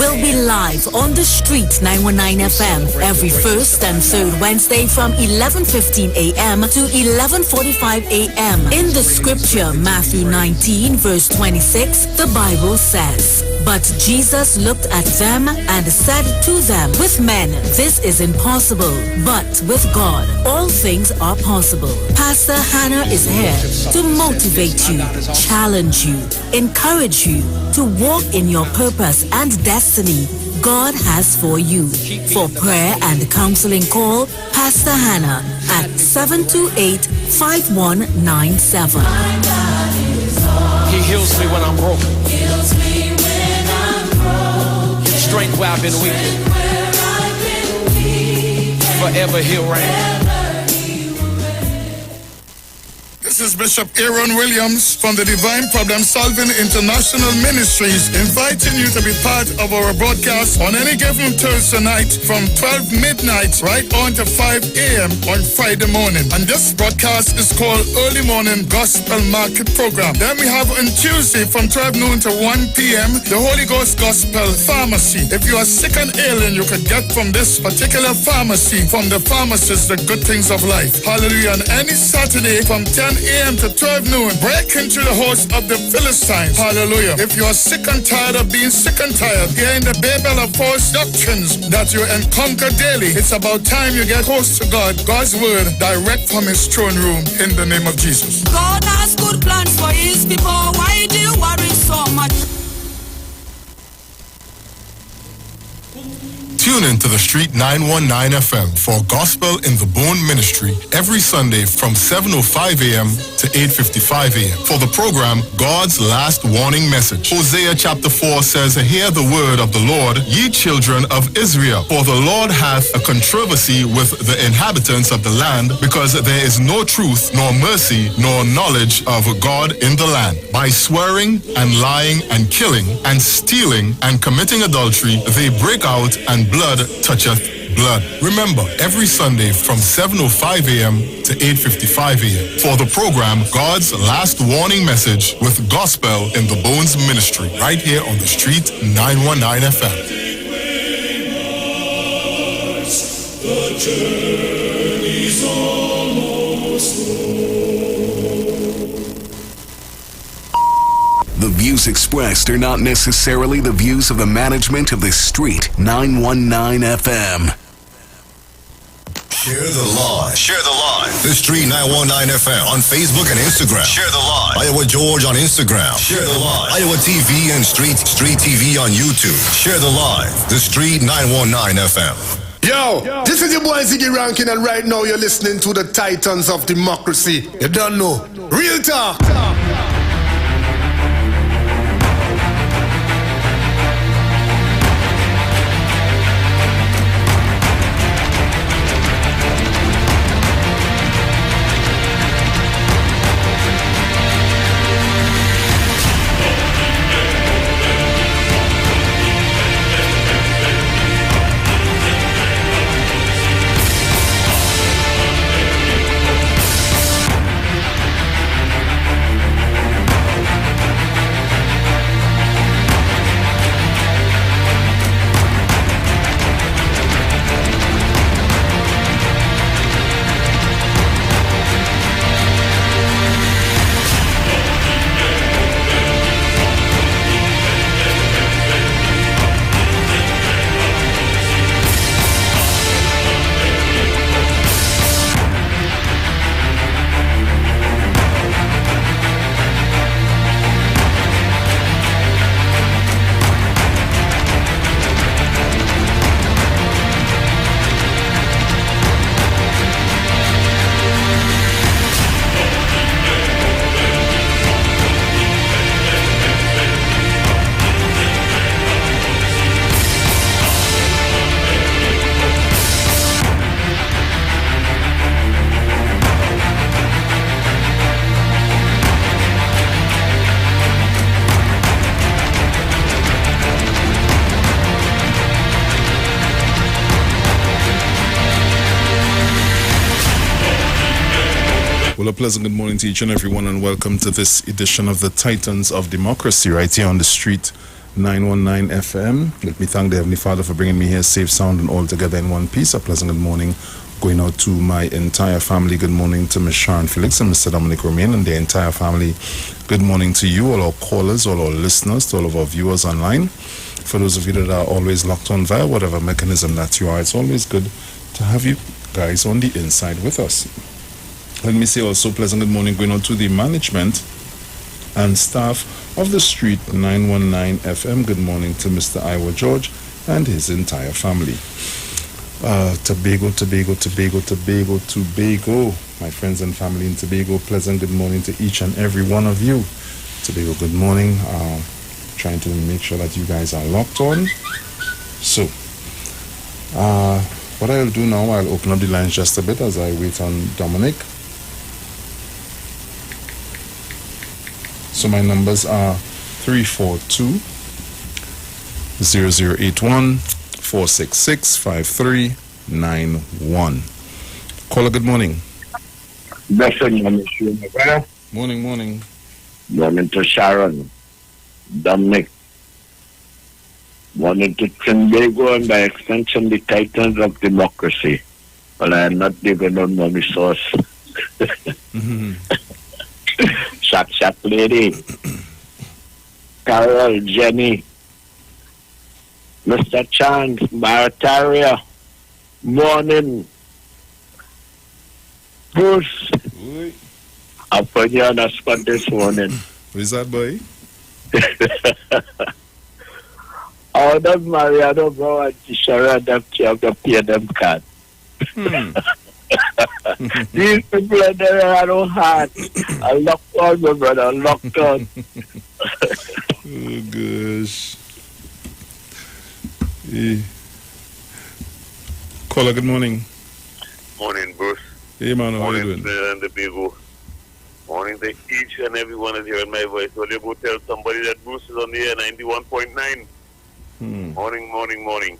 will be live on the street 919 FM every first and third Wednesday from 11:15 a.m. to 11:45 a.m. In the scripture, Matthew 19 verse 26, the Bible says, "But Jesus looked at them and said to them, with men this is impossible, but with God all things are possible." Pastor Hannah is here to motivate you, challenge you, encourage you to walk in your purpose and destiny God has for you. For prayer and counseling, call Pastor Hannah at 728-5197. He heals me when I'm broken. Strength where I've been weak. Forever he'll reign. This is Bishop Aaron Williams from the Divine Problem Solving International Ministries, inviting you to be part of our broadcast on any given Thursday night from 12 midnight right on to 5 a.m. on Friday morning. And this broadcast is called Early Morning Gospel Market Program. Then we have on Tuesday from 12 noon to 1 p.m. the Holy Ghost Gospel Pharmacy. If you are sick and ailing, you can get from this particular pharmacy, from the pharmacist, the good things of life. Hallelujah. And any Saturday from 10 a.m. to 12 noon, break into the house of the Philistines. Hallelujah. If you are sick and tired of being sick and tired, hearing the babel of false doctrines that you encounter daily, it's about time you get close to God, God's word, direct from his throne room, in the name of Jesus. God has good plans for his people. Why do you worry so much? Tune in to the Street 919 FM for Gospel in the Bone Ministry every Sunday from 7:05 a.m. to 8:55 a.m. for the program God's Last Warning Message. Hosea chapter 4 says, "Hear the word of the Lord, ye children of Israel, for the Lord hath a controversy with the inhabitants of the land, because there is no truth, nor mercy, nor knowledge of God in the land. By swearing and lying and killing and stealing and committing adultery, they break out, and blood toucheth blood." Remember, every Sunday from 7:05 a.m. to 8:55 a.m. for the program God's Last Warning Message with Gospel in the Bones Ministry, right here on the Street 919 FM. The journey's almost The views expressed are not necessarily the views of the management of the Street 919 FM. Share the live. Share the live. The Street 919 FM on Facebook and Instagram. Share the live. Iowa George on Instagram. Share the live. Iowa TV and Street TV on YouTube. Share the live. The Street 919 FM. Yo, this is your boy Ziggy Rankin, and right now you're listening to the Titans of Democracy. You don't know. Real talk. Well, a pleasant good morning to each and everyone, and welcome to this edition of the Titans of Democracy right here on the Street 919 FM. Let me thank the Heavenly Father for bringing me here safe, sound, and all together in one piece. A pleasant good morning going out to my entire family. Good morning to Ms. Sharon Felix and Mr. Dominic Romain and their entire family. Good morning to you, all our callers, all our listeners, to all of our viewers online. For those of you that are always locked on via whatever mechanism that you are, it's always good to have you guys on the inside with us. Let me say also pleasant good morning going on to the management and staff of the Street 919 FM. Good morning to Mr. Iwer George and his entire family. Tobago. My friends and family in Tobago, pleasant good morning to each and every one of you. Tobago, good morning. Trying to make sure that you guys are locked on. So, what I'll do now, I'll open up the lines just a bit as I wait on Dominic. So my numbers are 342-0081, 466-5391. Caller, good morning. Morning. Morning to Sharon, Dominic. Morning to Trinbago and by extension the Titans of Democracy. Well, I am not even on my source. Shak lady. Carol, Jenny, Mr. Chance, Barataria. Morning. Bruce. I'll put you on the spot this morning. Who's that, boy? Oh, that Mariano go and Sharon them to pay them card. These people are there are no heart. I locked on, my brother, locked on. Oh, gosh. Caller, good morning. Morning, Bruce. Hey, man, how are you Morning, doing? and the Bigo. Morning to each and every one is hearing my voice. So you go tell somebody that Bruce is on the air 91.9. Morning.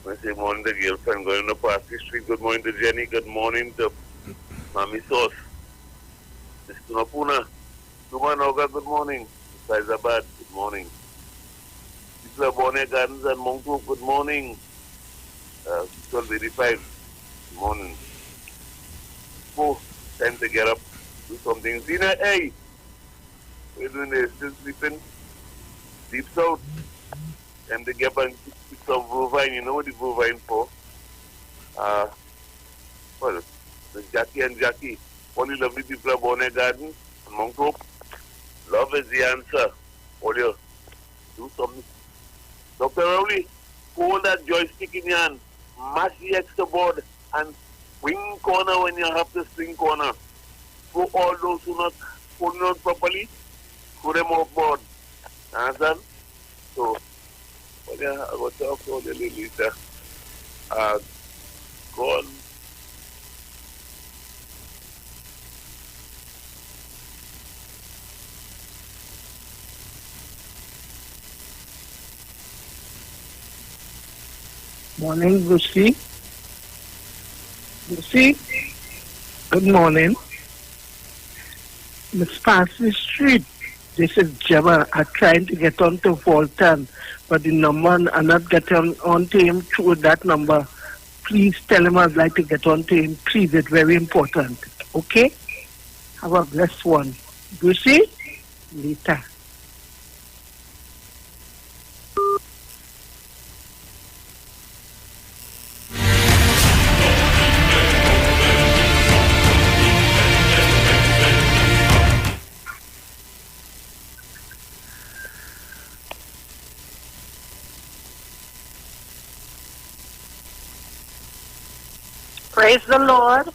I say morning to girlfriend going up past the street. Good morning to Jenny. Good morning to Mami Sauce. Mr. Napuna. Sumanoga, good morning. Faizabad, good morning. People are Bonnet Gardens and Mongo, good morning. 12:85, good morning. Oh, time to get up, do something. Zina, hey! What are you doing there? Still sleeping? Deep South. Time to get back with some bovine. You know what the bovine for? Well, the Jackie and Jackie. All the lovely people at Bonnet Garden and Mount Hope. Love is the answer. All you do something. Dr. Rowley, hold that joystick in your hand. Mash the extra board and wing corner when you have the swing corner. For all those who not holding on properly, put them off board. Understand? So, well, yeah, I will talk to you later. Go on. Morning, Lucy. Good morning. Miss Patsy Street. This is Jabba. I'm trying to get on to Fulton, but the number I'm not getting on to him through that number. Please tell him I'd like to get on to him. Please, it's very important. Okay? Have a blessed one. Lucy, later. Praise the Lord.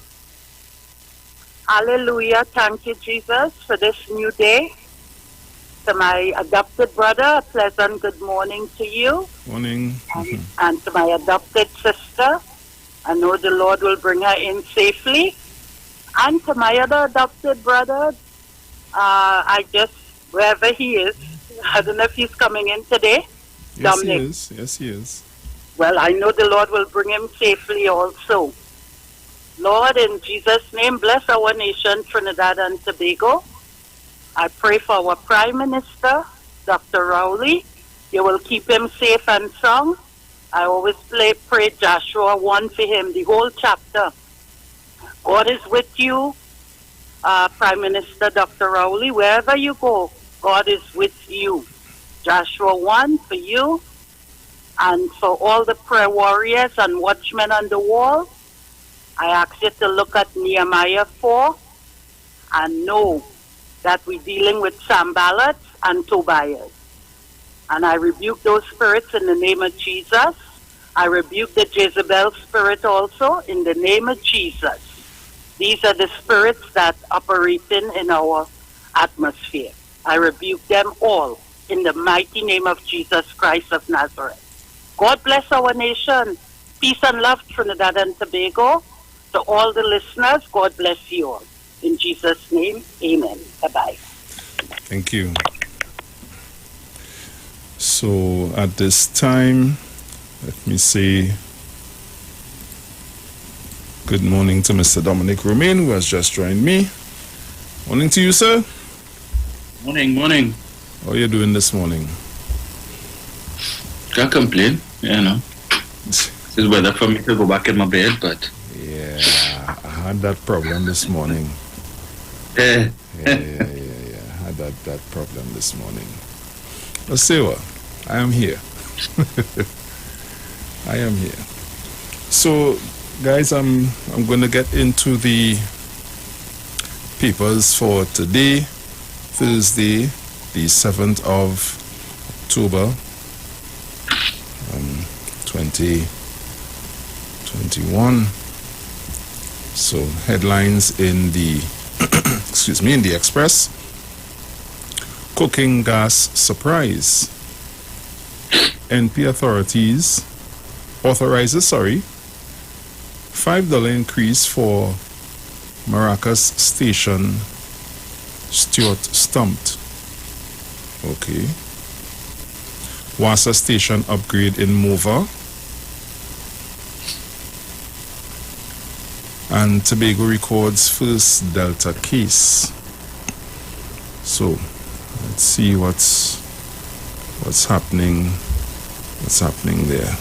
Hallelujah. Thank you, Jesus, for this new day. To my adopted brother, a pleasant good morning to you. Morning. And to my adopted sister, I know the Lord will bring her in safely. And to my other adopted brother, wherever he is, I don't know if he's coming in today. Yes, Dominic. he is. Yes, he is. Well, I know the Lord will bring him safely also. Lord, in Jesus' name, bless our nation, Trinidad and Tobago. I pray for our Prime Minister, Dr. Rowley. You will keep him safe and sound. I always pray Joshua 1 for him, the whole chapter. God is with you, Prime Minister Dr. Rowley. Wherever you go, God is with you. Joshua 1 for you, and for all the prayer warriors and watchmen on the wall. I ask you to look at Nehemiah 4 and know that we're dealing with Sanballat and Tobias. And I rebuke those spirits in the name of Jesus. I rebuke the Jezebel spirit also in the name of Jesus. These are the spirits that operating in our atmosphere. I rebuke them all in the mighty name of Jesus Christ of Nazareth. God bless our nation. Peace and love, Trinidad and Tobago. To all the listeners, God bless you all. In Jesus' name, amen. Bye-bye. Thank you. So at this time, let me say good morning to Mr. Dominic Romain, who has just joined me. Morning to you, sir. Morning. How are you doing this morning? Can't complain, It's weather for me to go back in my bed, but... Yeah, I had that problem this morning. Yeah. I had that problem this morning. But say what? I am here. I am here. So, guys, I'm going to get into the papers for today, Thursday, the 7th of October, 2021. So, headlines in the in the Express. Cooking gas surprise. NP authorizes $5 increase for Maracas Station. Stewart stumped. Okay. Wassa Station upgrade in Mova. And Tobago records first Delta case. So let's see what's happening. What's happening there?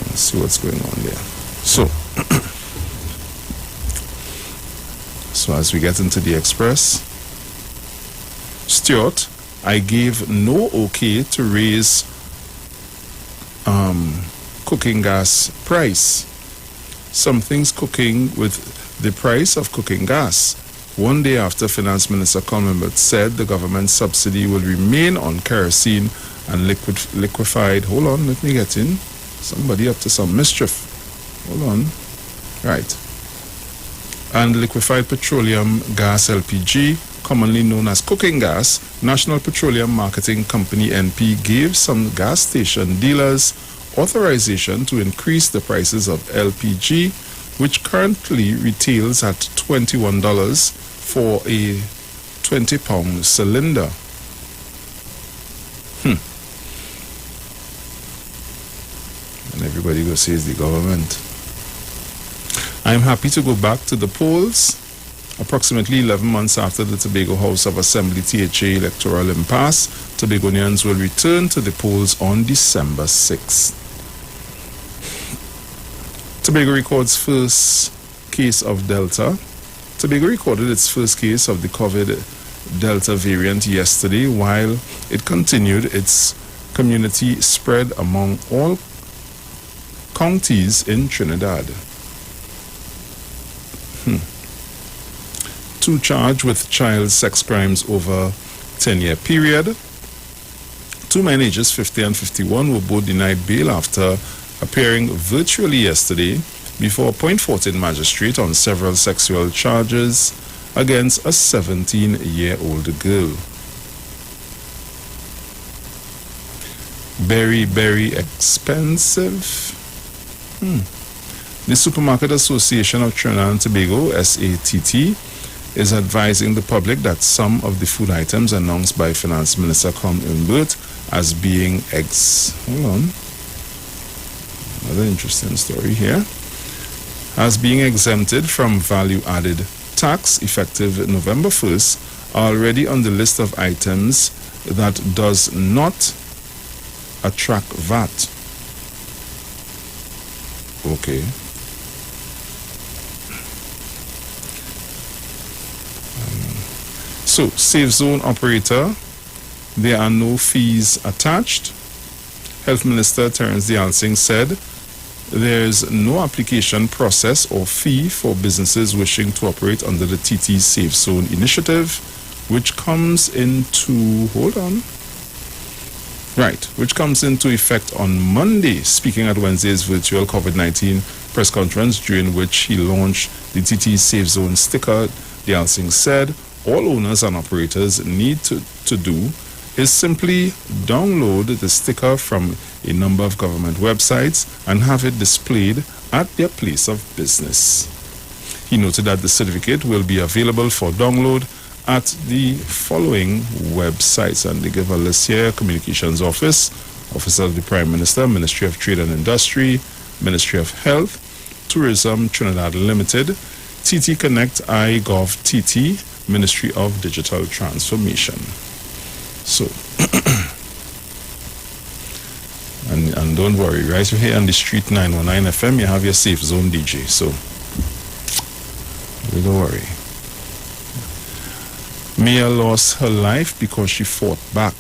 Let's see what's going on there. So as we get into the Express, Stuart, I gave no okay to raise cooking gas price. Something's cooking with the price of cooking gas. One day after Finance Minister Colman said the government subsidy will remain on kerosene and liquefied. Hold on, let me get in. Somebody up to some mischief. Hold on. Right. And liquefied petroleum gas LPG, commonly known as cooking gas, National Petroleum Marketing Company NP gave some gas station dealers authorization to increase the prices of LPG, which currently retails at $21 for a 20-pound cylinder. And everybody goes says the government. I'm happy to go back to the polls. Approximately 11 months after the Tobago House of Assembly THA electoral impasse, Tobagonians will return to the polls on December 6th. Tobago records first case of Delta. Tobago recorded its first case of the COVID Delta variant yesterday, while it continued its community spread among all counties in Trinidad. Two charged with child sex crimes over 10-year period. Two men ages 50 and 51 were both denied bail after appearing virtually yesterday before a Point Fortin magistrate on several sexual charges against a 17-year-old girl. Very expensive. The Supermarket Association of Trinidad and Tobago, SATT, is advising the public that some of the food items announced by Finance Minister Colman Imbert as being hold on. Another interesting story here. As being exempted from value-added tax effective November 1st, are already on the list of items that does not attract VAT. Okay. So, Safe Zone operator, there are no fees attached. Health Minister Terence Dialsing said there is no application process or fee for businesses wishing to operate under the TT Safe Zone initiative, which comes into, which comes into effect on Monday, speaking at Wednesday's virtual COVID-19 press conference, during which he launched the TT Safe Zone sticker. Dialsing said all owners and operators need to do is simply download the sticker from a number of government websites and have it displayed at their place of business. He noted that the certificate will be available for download at the following websites, and they give a list here: Communications Office, Office of the Prime Minister, Ministry of Trade and Industry, Ministry of Health, Tourism Trinidad Limited, TT Connect iGov TT, Ministry of Digital Transformation. So, and don't worry, right here on the street 919 FM, you have your Safe Zone DJ, so don't worry. Mia lost her life because she fought back.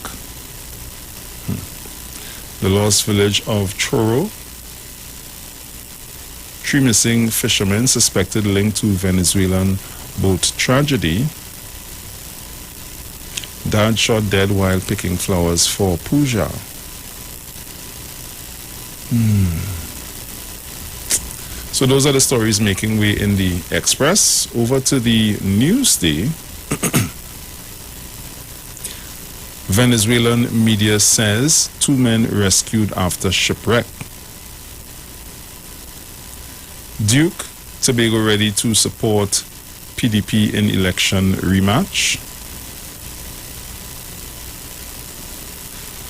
The lost village of Choro. 3 missing fishermen suspected linked to Venezuelan boat tragedy. Dad shot dead while picking flowers for puja. So those are the stories making way in the Express. Over to the Newsday. Venezuelan media says 2 men rescued after shipwreck. Duke, Tobago ready to support PDP in election rematch.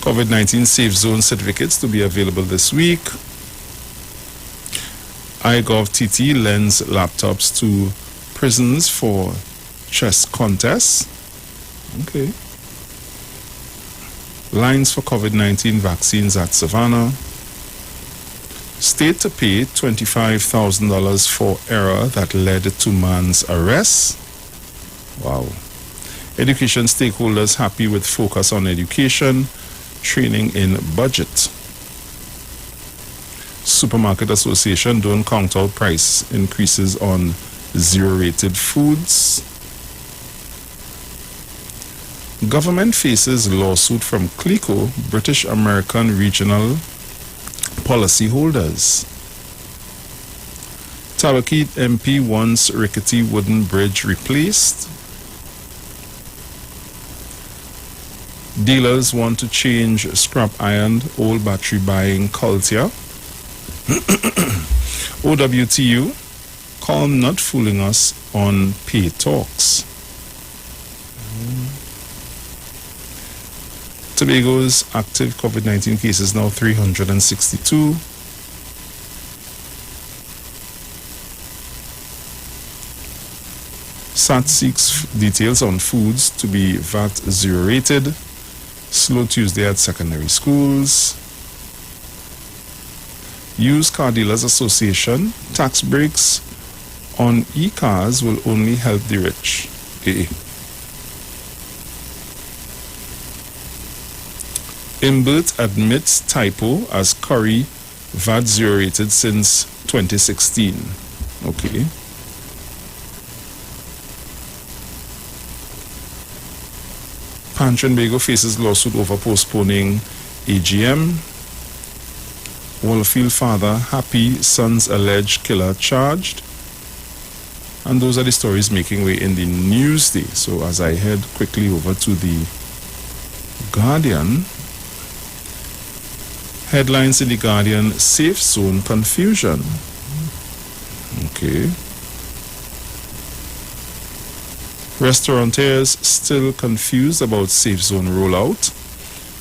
COVID-19 Safe Zone certificates to be available this week. iGov TT lends laptops to prisons for chess contests. Okay. Lines for COVID-19 vaccines at Savannah. State to pay $25,000 for error that led to man's arrest. Wow. Education stakeholders happy with focus on education. Training in budget. Supermarket Association don't count out price increases on zero-rated foods. Government faces lawsuit from CLECO, British American Regional Policyholders. Tabakit MP wants rickety wooden bridge replaced. Dealers want to change scrap iron old battery buying culture. OWTU, calm not fooling us on pay talks. Tobago's active COVID-19 cases now 362. SAT seeks details on foods to be VAT zero rated. Slow Tuesday at secondary schools. Used Car Dealers Association, tax breaks on e-cars will only help the rich. Imbert admits typo as Curry VAT zero rated since 2016. Okay. Trinbago faces lawsuit over postponing AGM. Wallfield father happy, son's alleged killer charged. And those are the stories making way in the Newsday. So as I head quickly over to the Guardian, headlines in the Guardian: Safe Zone confusion. Okay. Restaurateurs still confused about Safe Zone rollout.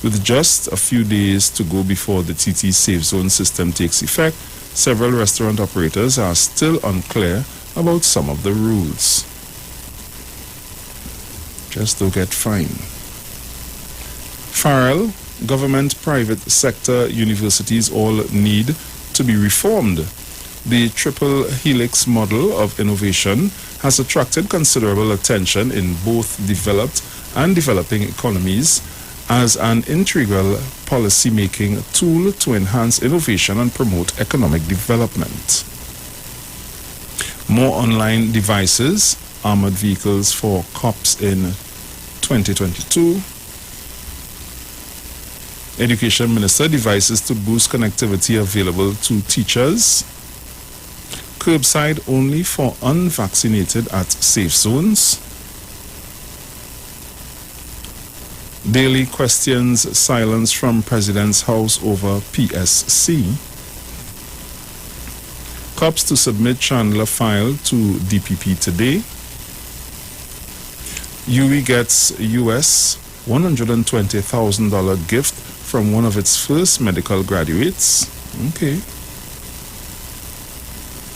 With just a few days to go before the TT Safe Zone system takes effect, several restaurant operators are still unclear about some of the rules. Just don't get fined. Farrell, government, private sector, universities all need to be reformed. The triple helix model of innovation has attracted considerable attention in both developed and developing economies as an integral policy-making tool to enhance innovation and promote economic development. More online devices, armored vehicles for cops in 2022. Education Minister, devices to boost connectivity available to teachers. Curbside only for unvaccinated at safe zones. Daily questions silence from President's House over PSC. Cops to submit Chandler file to DPP today. UWI gets US $120,000 gift from one of its first medical graduates. Okay.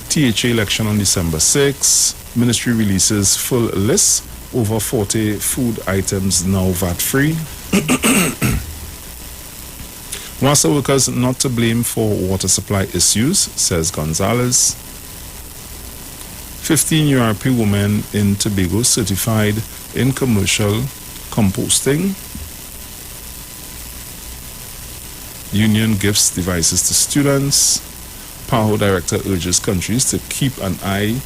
THA election on December 6. Ministry releases full list. Over 40 food items now VAT-free. WASA workers not to blame for water supply issues, says Gonzalez. 15 European women in Tobago certified in commercial composting. Union gives devices to students. PAHO director urges countries to keep an eye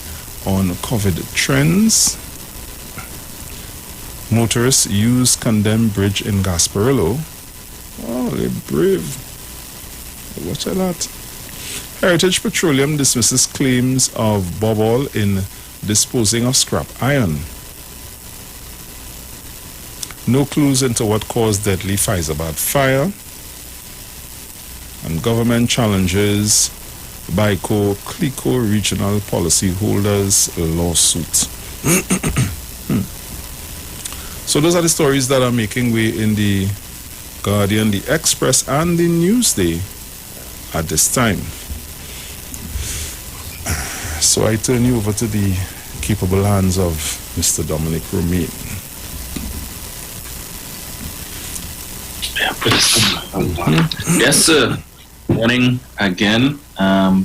on COVID trends. Motorists use condemned bridge in Gasparillo. Oh, they're brave. Watch a lot. Heritage Petroleum dismisses claims of Bobble in disposing of scrap iron. No clues into what caused deadly Faizabad fire. And government challenges BICO CLICO regional policy holders lawsuit. So those are the stories that are making way in the Guardian, the Express, and the Newsday at this time. So I turn you over to the capable hands of Mr. Dominic Romain. Yes, sir. Morning again. I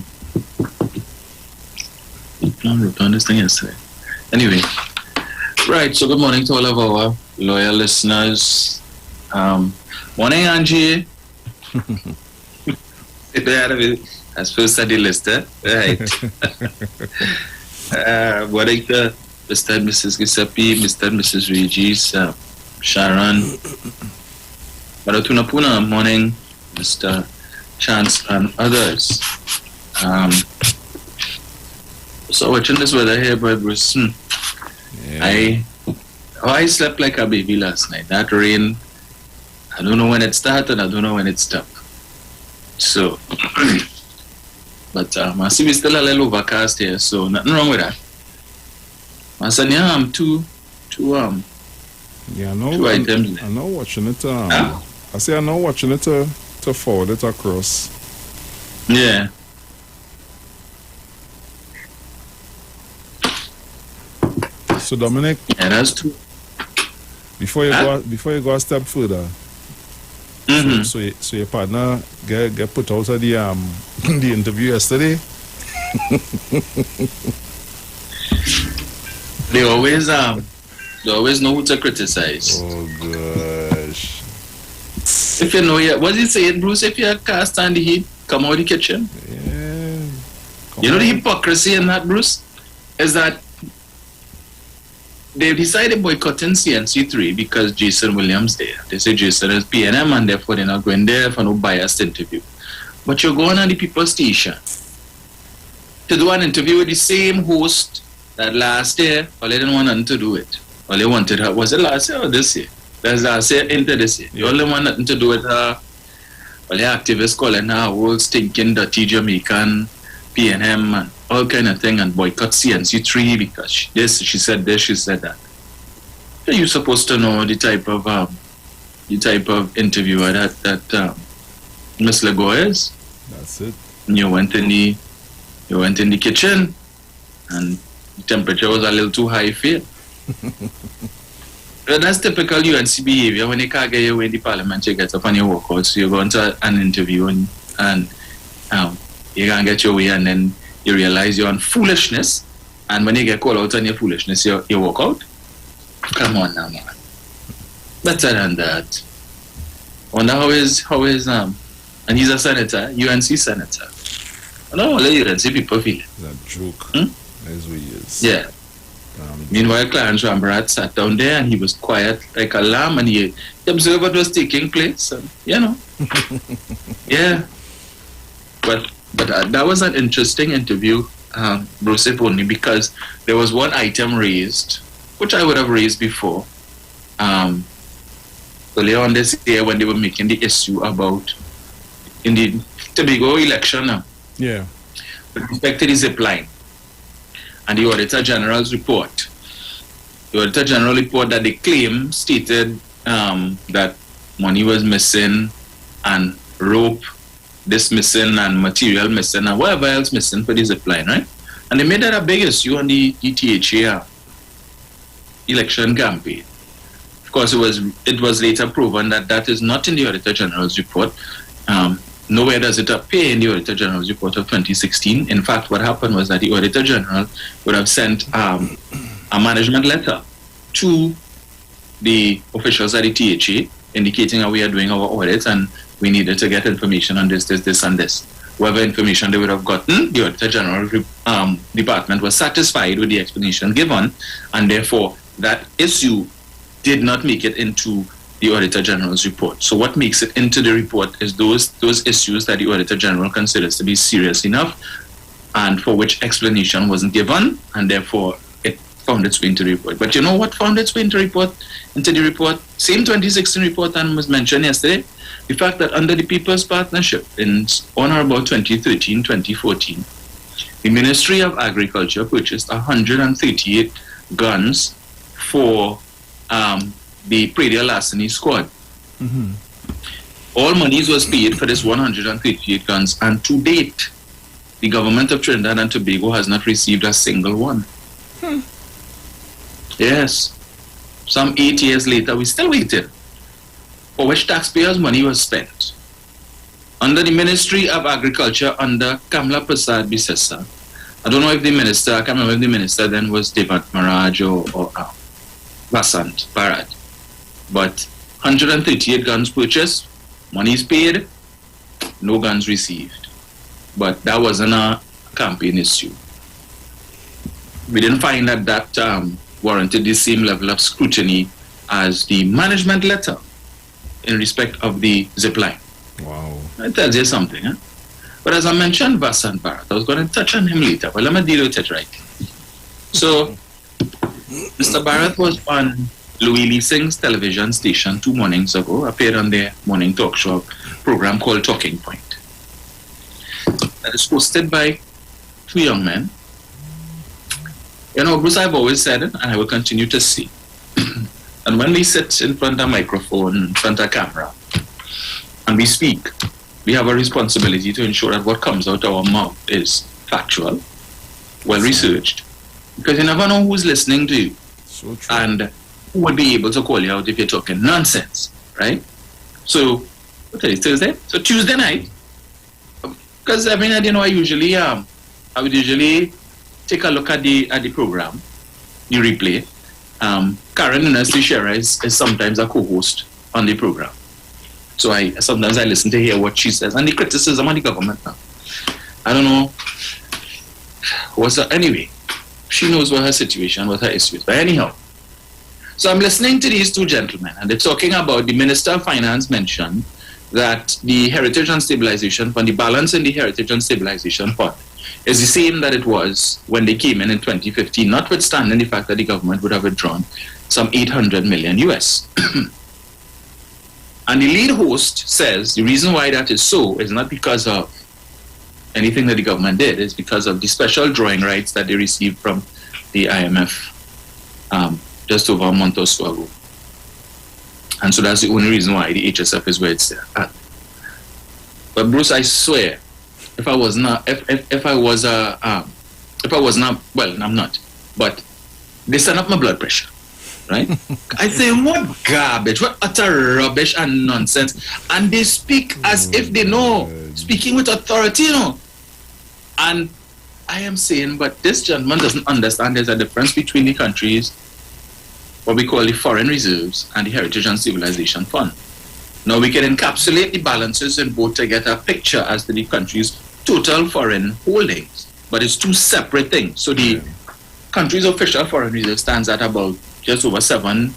wrote on this thing yesterday. Anyway. Right, so good morning to all of our loyal listeners. Morning, Angie. That's first study list, eh? Right. Morning to Mr. and Mrs. Giuseppe, Mr. and Mrs. Regis, Sharon. Baratunapuna, morning, Mr. Chance and others. So watching this weather here, boy, Bruce. Yeah. I slept like a baby last night. That rain, I don't know when it started, I don't know when it stopped. So, but I see we still a little overcast here, so nothing wrong with that. I said, yeah, I'm two yeah, I know. items. I'm not watching it. I say I'm not watching it to forward it across. Yeah. So Dominic, yeah, that's true. Before you go a step further, so your partner get put out of the the interview yesterday. They always know who to criticize. Oh gosh! If you know, what did you say, Bruce? If you can't stand the heat, come out of the kitchen. Yeah. You know the hypocrisy in that, Bruce, is that they decided boycotting CNC3 because Jason Williams there. They say Jason is PNM and therefore they're not going there for no biased interview. But you're going on the People's Station to do an interview with the same host that last year, all they didn't want nothing to do it. All they wanted her, was it last year or this year? That's last year into this year. They only want nothing to do with her. All the activists calling her world stinking dirty Jamaican PNM and all kind of thing and boycott CNC3 because she said this, she said that. Are you supposed to know the type of interviewer that Miss Lego is? That's it. And you went in the kitchen and the temperature was a little too high for you. That's typical UNC behavior. When you can't get your way in the parliament, you get up and you walk out. So you go into an interview and you can't get your way, and then you realize you're on foolishness. And when you get called out on your foolishness, you walk out. Come on now, man. Better than that. Wonder how is and he's a senator, UNC senator. I don't want to let UNC people feel it. That joke. That's what he is. Yeah. Meanwhile, Clarence Rambarat sat down there and he was quiet like a lamb, and he observed what was taking place. And, yeah. But that was an interesting interview, Bruce, if only because there was one item raised, which I would have raised before, earlier on this year when they were making the issue about in the Tobago election now. Yeah. With respect to the zip line and the Auditor General's report. The Auditor General report that they claim stated that money was missing and rope this missing and material missing and whatever else missing for the zip line, right? And they made that a big issue on the THA election campaign. Of course, it was later proven that that is not in the Auditor General's report. Nowhere does it appear in the Auditor General's report of 2016. In fact, what happened was that the Auditor General would have sent a management letter to the officials at the THA indicating how we are doing our audits and we needed to get information on this, and this. Whatever information they would have gotten, the Auditor General department was satisfied with the explanation given, and therefore that issue did not make it into the Auditor General's report. So what makes it into the report is those issues that the Auditor General considers to be serious enough and for which explanation wasn't given, and therefore it found its way into the report. But you know what found its way into the report? Same 2016 report and was mentioned yesterday, the fact that under the People's Partnership on or about 2013, 2014, the Ministry of Agriculture purchased 138 guns for the Pradial Larceny Squad. Mm-hmm. All monies was paid for this 138 guns, and to date, the government of Trinidad and Tobago has not received a single one. Yes. Some 8 years later, we still waiting, for which taxpayers' money was spent. Under the Ministry of Agriculture, under Kamla Prasad Bisesa, I don't know if the minister, I can't remember if the minister then was Devat Maraj or Vasant Bharat. But 138 guns purchased, monies paid, no guns received. But that wasn't a campaign issue. We didn't find that warranted the same level of scrutiny as the management letter in respect of the zip line. Wow. That tells you something, huh? But as I mentioned, Vasant Bharat, I was going to touch on him later, but let me deal with it right. So, Mr. Bharat was on Louis Lee Singh's television station 2 mornings ago, appeared on their morning talk show program called Talking Point. That is hosted by 2 young men. You know, Bruce, I've always said it, and I will continue to say. And when we sit in front of a microphone, in front of a camera, and we speak, we have a responsibility to ensure that what comes out of our mouth is factual, well-researched, because you never know who's listening to you. So true. And who would be able to call you out if you're talking nonsense, right? So, what is Thursday? So Tuesday night, because I mean, I would usually take a look at the program, the replay. Karen Nursery Shera is sometimes a co-host on the program. So sometimes I listen to hear what she says and the criticism of the government now. I don't know. Anyway, she knows what her situation, what her issue is. But anyhow, so I'm listening to these 2 gentlemen and they're talking about the Minister of Finance mentioned that the Heritage and Stabilization Fund, the balance in the Heritage and Stabilization Fund is the same that it was when they came in 2015, notwithstanding the fact that the government would have withdrawn some 800 million US. And the lead host says the reason why that is so is not because of anything that the government did, it's because of the special drawing rights that they received from the IMF just over a month or so ago. And so that's the only reason why the HSF is where it's at. But Bruce, I swear, if I was not, well, I'm not, but they send up my blood pressure. right? I say, what garbage, what utter rubbish and nonsense. And they speak as if they know, speaking with authority, And I am saying, but this gentleman doesn't understand there's a difference between the countries, what we call the foreign reserves, and the Heritage and Civilization Fund. Now, we can encapsulate the balances in both to get a picture as to the country's total foreign holdings, but it's two separate things. So the country's official foreign reserve stands at about just over 7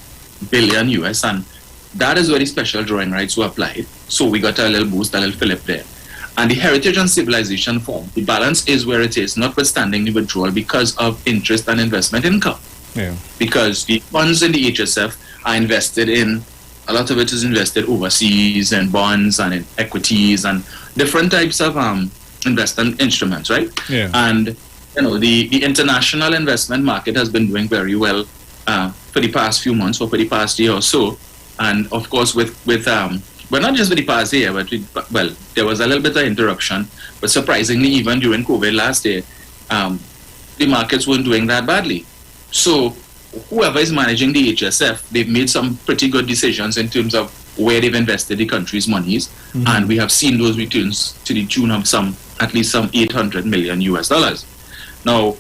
billion US, and that is where the special drawing rights were applied. So we got a little boost, a little fillip there. And the Heritage and Civilization Fund, the balance is where it is, notwithstanding the withdrawal because of interest and investment income. Because the funds in the HSF are invested in, a lot of it is invested overseas in bonds and in equities and different types of investment instruments, right? And the international investment market has been doing very well for the past few months or for the past year or so. And of course, with well, not just for the past year, but there was a little bit of interruption. But surprisingly, even during COVID last year, the markets weren't doing that badly. So whoever is managing the HSF, they've made some pretty good decisions in terms of where they've invested the country's monies. And we have seen those returns to the tune of at least some 800 million US dollars. Now,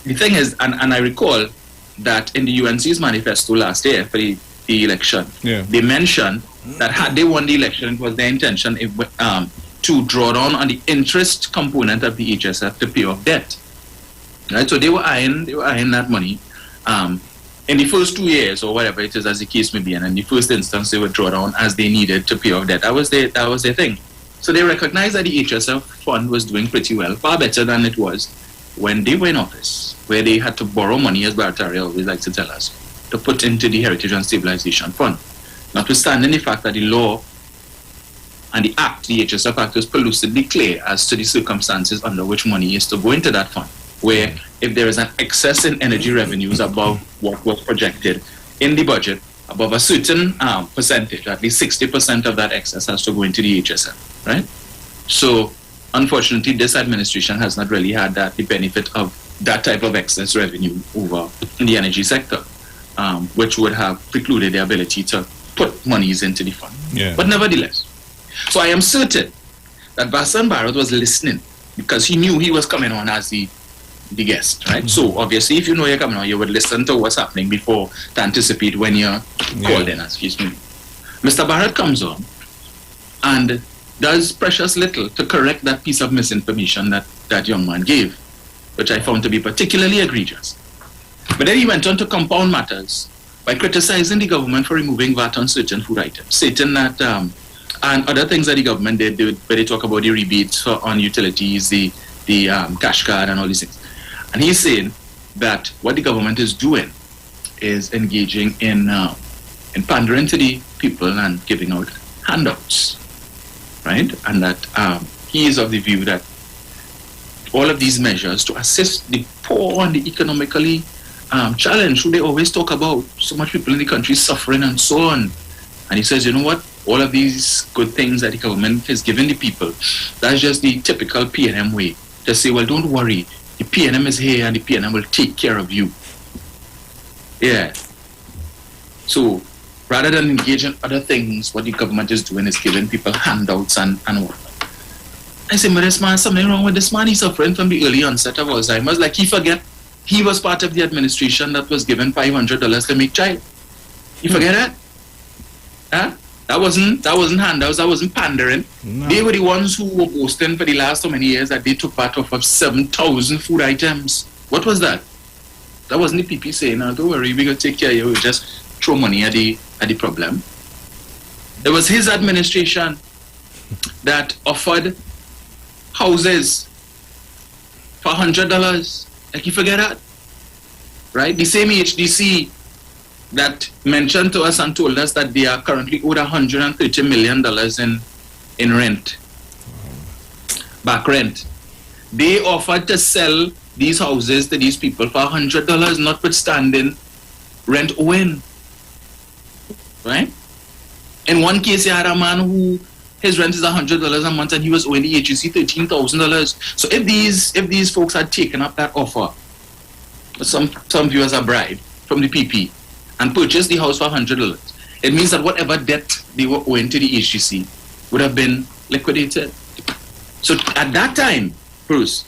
the thing is, and I recall that in the UNC's manifesto last year for the election, they mentioned that had they won the election, it was their intention to draw down on the interest component of the HSF to pay off debt. Right, so they were eyeing that money. In the first 2 years, or whatever it is, as the case may be, and in the first instance, they would draw down as they needed to pay off debt. That was their thing. So they recognized that the HSF fund was doing pretty well, far better than it was when they were in office, where they had to borrow money, as Barataria always likes to tell us, to put into the Heritage and Stabilization Fund. Notwithstanding the fact that the law and the Act, the HSF Act, is pellucidly clear as to the circumstances under which money is to go into that fund, where if there is an excess in energy revenues above what was projected in the budget, above a certain percentage, at least 60% of that excess has to go into the HSF, right? So, unfortunately, this administration has not really had the benefit of that type of excess revenue over in the energy sector, which would have precluded the ability to put monies into the fund. But nevertheless, so I am certain that Vassan Barrett was listening because he knew he was coming on as the guest, right? So obviously, if you know you're coming on, you would listen to what's happening before to anticipate when you're called in, excuse me. Mr. Barrett comes on and does precious little to correct that piece of misinformation that young man gave, which I found to be particularly egregious. But then he went on to compound matters by criticizing the government for removing VAT on certain food items, stating that, and other things that the government did where they talk about the rebates on utilities, the cash card and all these things. And he's saying that what the government is doing is engaging in pandering to the people and giving out handouts, right? And that he is of the view that all of these measures to assist the poor and the economically challenged, who they always talk about, so much people in the country suffering and so on. And he says, you know what? All of these good things that the government is giving the people, that's just the typical PNM way to say, well, don't worry, the PNM is here and the PNM will take care of you. Yeah. So rather than engage in other things, what the government is doing is giving people handouts and whatnot. I say, but this man, something wrong with this man. He's suffering from the early onset of Alzheimer's. Like he forget he was part of the administration that was given $500 to make child. You forget that? Huh? That wasn't handouts, that wasn't pandering. No. They were the ones who were boasting for the last so many years that they took part of 7,000 food items. What was that? That wasn't the PP saying, no, don't worry, we're going to take care of you. We'll just throw money at the problem. It was his administration that offered houses for $100. Like, you forget that? Right? The same HDC that mentioned to us and told us that they are currently owed $130 million in rent, back rent. They offered to sell these houses to these people for $100, notwithstanding rent owing. Right? In one case, you had a man who his rent is $100 a month and he was owing the HEC $13,000. So if these folks had taken up that offer, some viewers are bribed, from the PP and purchased the house for $100, it means that whatever debt they were owing to the HGC would have been liquidated. So at that time, Bruce,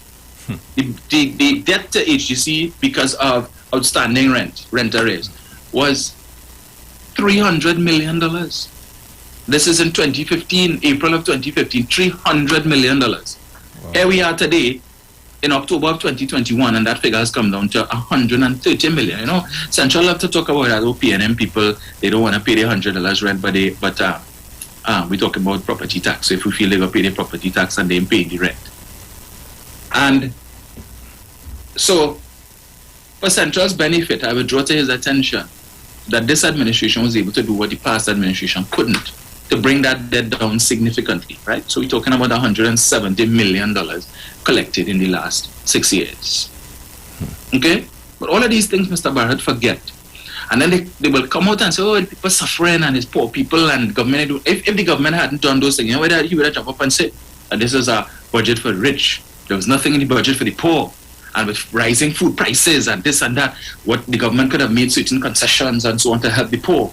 the debt to HGC because of outstanding rent arrears, was $300 million. This is in 2015, April of 2015, $300 million. Wow. Here we are today in October of 2021, and that figure has come down to $130 million. You know, Central love to talk about that. PNM people, they don't want to pay the $100 rent, but we talk about property tax. So if we feel they're going to pay the property tax and they pay the rent. And so, for Central's benefit, I would draw to his attention that this administration was able to do what the past administration couldn't, to bring that debt down significantly, right? So we're talking about $170 million collected in the last 6 years. Okay? But all of these things, Mr. Barrett, forget. And then they will come out and say, oh, people suffering and it's poor people and government. If the government hadn't done those things, you know, whether he would have jumped up and said that this is a budget for the rich. There was nothing in the budget for the poor. And with rising food prices and this and that, what the government could have made certain concessions and so on to help the poor.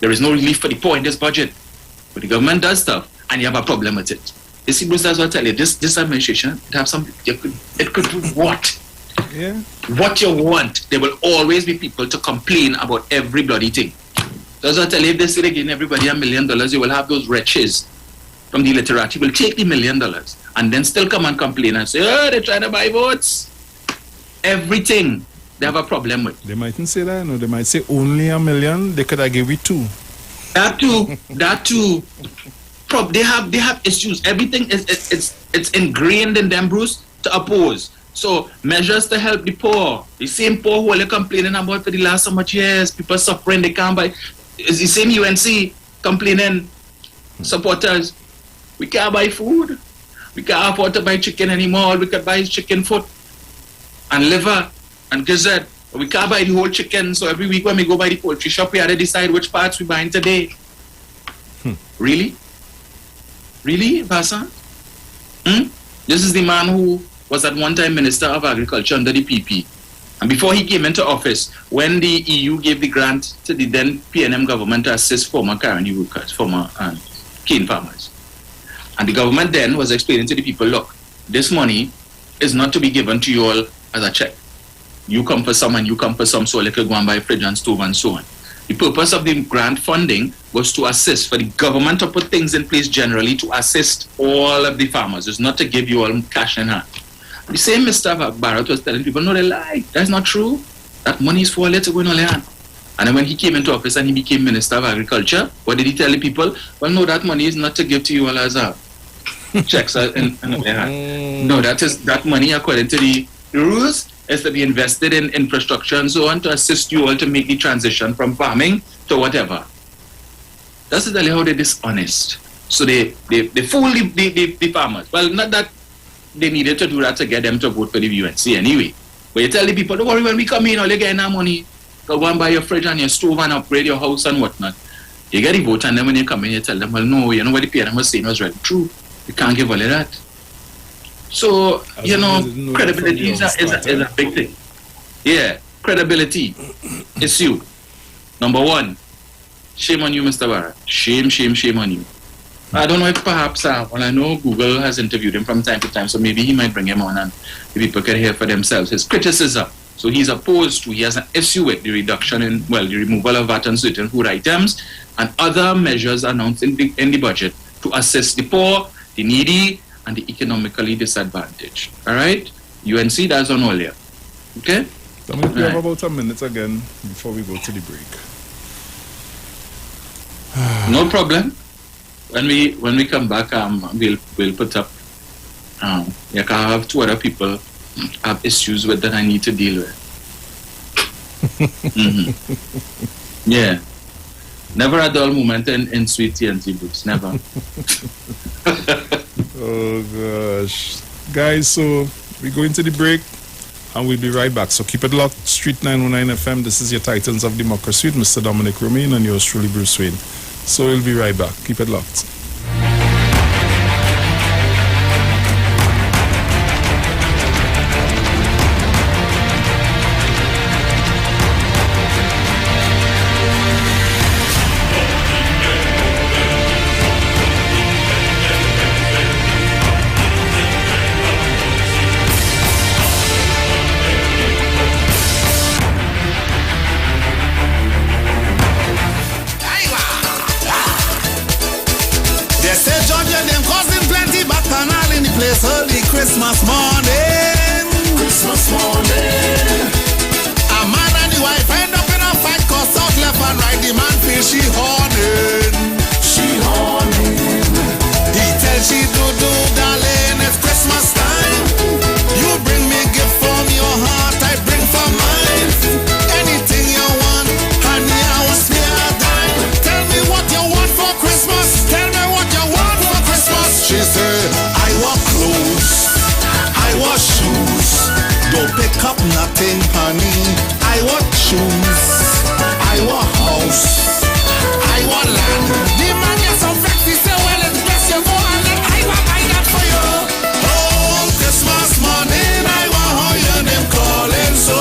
There is no relief for the poor in this budget. But the government does stuff, and you have a problem with it. You see, Bruce, that's what I tell you. This administration, it have some. It could do what? Yeah. What you want. There will always be people to complain about every bloody thing. That's what I tell you. If they say they're giving everybody $1 million, you will have those wretches from the literati will take the $1 million and then still come and complain and say, oh, they're trying to buy votes. Everything they have a problem with. They mightn't say that, no. They might say only $1 million. They could have given it $2. That too. They have issues. Everything it's ingrained in them, Bruce, to oppose. So measures to help the poor. The same poor who are complaining about for the last so much years. People suffering, they can't buy. It's the same UNC complaining. Supporters, we can't buy food. We can't afford to buy chicken anymore. We can buy chicken foot and liver and gizzard. We can't buy the whole chicken, so every week when we go by the poultry shop, we have to decide which parts we're buying today. Really? Really, Basa? This is the man who was at one time Minister of Agriculture under the PP. And before he came into office, when the EU gave the grant to the then PNM government to assist former Caroni workers, former cane farmers. And the government then was explaining to the people, look, this money is not to be given to you all as a check. You come for some and you come for some, so they could go and buy fridge and stove and so on. The purpose of the grant funding was to assist, for the government to put things in place generally to assist all of the farmers. It's not to give you all cash in hand. The same Mr. Barrett was telling people, no, they lie. That's not true. That money is for all to go in all hand. And then when he came into office and he became Minister of Agriculture, what did he tell the people? Well, no, that money is not to give to you all as a checks in their hand. No, that money, according to the rules, is to be invested in infrastructure and so on to assist you all to make the transition from farming to whatever. That's exactly how they're dishonest. So they fool the farmers. Well, not that they needed to do that to get them to vote for the UNC anyway. But you tell the people, don't worry, when we come in, all you get our money. Go and buy your fridge and your stove and upgrade your house and whatnot. You get the vote, and then when you come in, you tell them, well, no, you know what the PNM was saying was right. True. You can't give all of that. So, you know, credibility is a big thing. Yeah, credibility issue. Number one, shame on you, Mr. Barra. Shame on you. I don't know if perhaps, well, I know Google has interviewed him from time to time, so maybe he might bring him on and the people can hear for themselves his criticism. So he has an issue with the reduction in, the removal of VAT on certain food items and other measures announced in the budget to assist the poor, the needy, and the economically disadvantaged. All right? UNC, that's on all here. Okay? So we have about a minute again before we go to the break. No problem. When we come back, we'll put up. You can have two other people have issues with that I need to deal with. Yeah. Never a dull moment in sweet TNT books. Never. Oh gosh. Guys, so we're going to the break and we'll be right back. So keep it locked. Street 919 FM. This is your Titans of Democracy with Mr. Dominic Romain and yours truly, Bruce Wayne. So we'll be right back. Keep it locked. Christmas morning. Christmas morning. A man and the wife end up in a fight, cause out left and right, the man feels she horning. She horning. He tells she do, darling, it's Christmas time. You bring me gift from your heart, I bring from mine. Anything you want, honey, I will spare a dime. Tell me what you want for Christmas. Tell me what you want for Christmas. She said, I want clothes, I want shoes. Don't pick up nothing, honey. I want shoes, I want house, I want land. The man gets so vexed, he say, well, it's best you go and let I want buy that for you. Oh, Christmas morning, I want how your name calling so.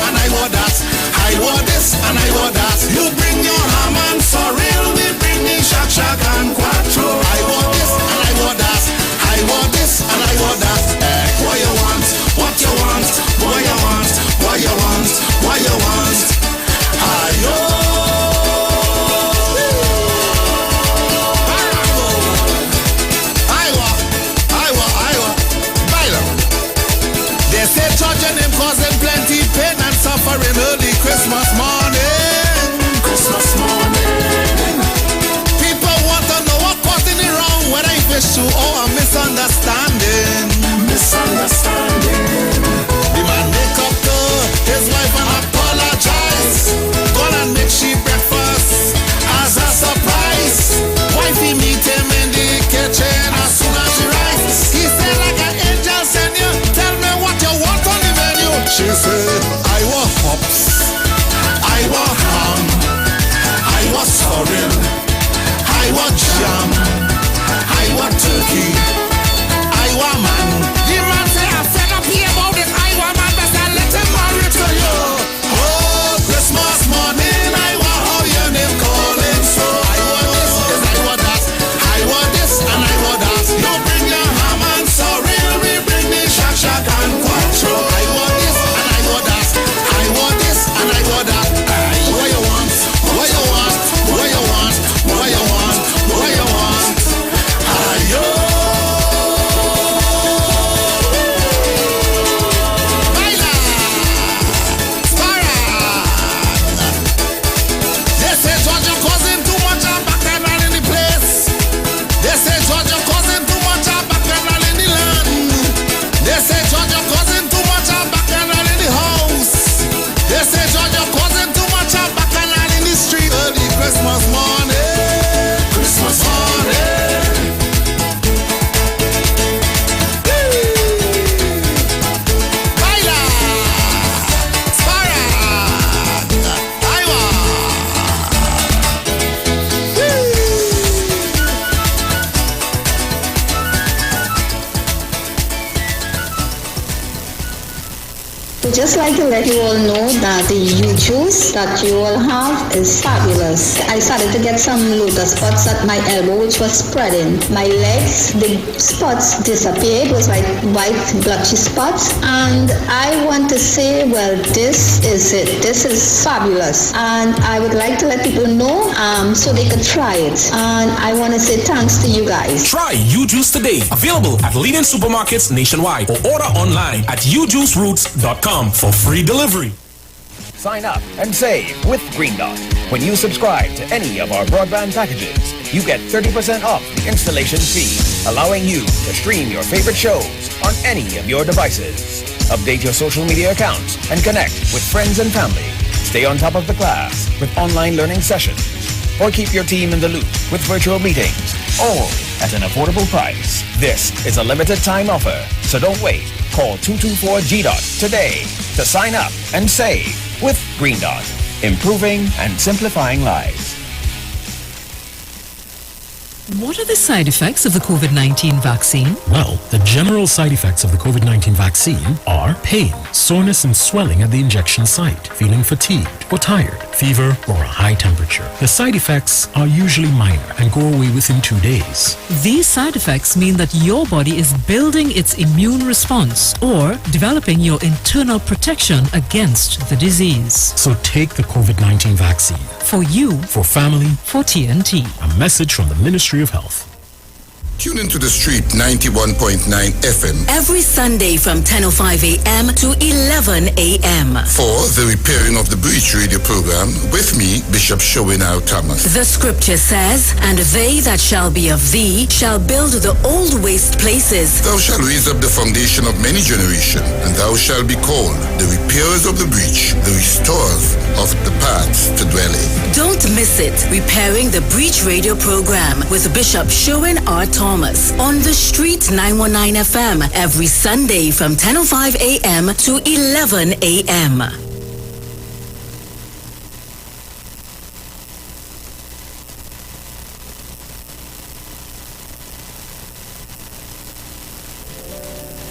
And I want that, I want this, and I want that. You bring your ham and sorrel, we bring the shak and quattro. I want this, and I want that. I want this, and I want that. What you want, what you want, what you want, what you want, what you want. Ayo. They say children him causing plenty pain and suffering early Christmas morning. Christmas morning. People want to know what causing it wrong, whether it is true or a misunderstanding. Misunderstanding. The man make up to his wife and apologize. Gonna make she breakfast as a surprise. Wifey meet him in the kitchen as soon as he rise. He said like an angel send you. Tell me what you want on the menu. She said, I want hops, I want ham, I want sorrel, I want jam, I want turkey, I want man. The man say I fed up here about this. I want man, best I let him marry to you. Oh, Christmas morning, I want how your name calling so. I want this, yes, I want that. I want this and I want that. You bring your ham and sorrel, we bring the shak and quattro. I want this and I want that. I want this and I want that. What you want? What you want? What you want? What you want? What you want? Ayo. Baila. Spara. They say George, you're causing too much bacchanal in the place. They say George, you're causing too much bacchanal in the land. They say George, you're causing too much bacchanal in the house. They say George, you're causing too much bacchanal in the street. Early Christmas morning. Christmas morning. Baila. Spara. Iwer. We'd just like to let you all know that the juice that you all have is fabulous. I started to get some lotus spots at my elbow, which was spreading. My legs, the spots disappeared. It was like white blotchy spots. And I want to say, well, this is it. This is fabulous. And I would like to let people know so they could try it. And I want to say thanks to you guys. Try U-Juice today. Available at leading supermarkets nationwide or order online at ujuiceroots.com for free delivery. Sign up and save with Green Dot. When you subscribe to any of our broadband packages, you get 30% off the installation fee, allowing you to stream your favorite shows on any of your devices. Update your social media accounts and connect with friends and family. Stay on top of the class with online learning sessions, or keep your team in the loop with virtual meetings, all at an affordable price. This is a limited time offer, so don't wait. Call 224-GDOT today to sign up and save with Green Dot, improving and simplifying lives. What are the side effects of the COVID-19 vaccine? Well, the general side effects of the COVID-19 vaccine are pain, soreness and swelling at the injection site, feeling fatigued or tired, fever or a high temperature. The side effects are usually minor and go away within 2 days. These side effects mean that your body is building its immune response or developing your internal protection against the disease. So take the COVID-19 vaccine. For you, for family, for TNT. A message from the Ministry of Health. Tune into the street 91.9 FM. Every Sunday from 10:05 a.m. to 11 a.m. For the Repairing of the Breach radio program with me, Bishop Showinau Thomas. The scripture says, "And they that shall be of thee shall build the old waste places. Thou shalt raise up the foundation of many generations, and thou shalt be called the repairers of the breach, the restorers of the paths to dwell in." Don't miss it. Repairing the Breach radio program with Bishop Sherwin R. Thomas on the Street 919 FM every Sunday from 10:05 a.m. to 11 a.m.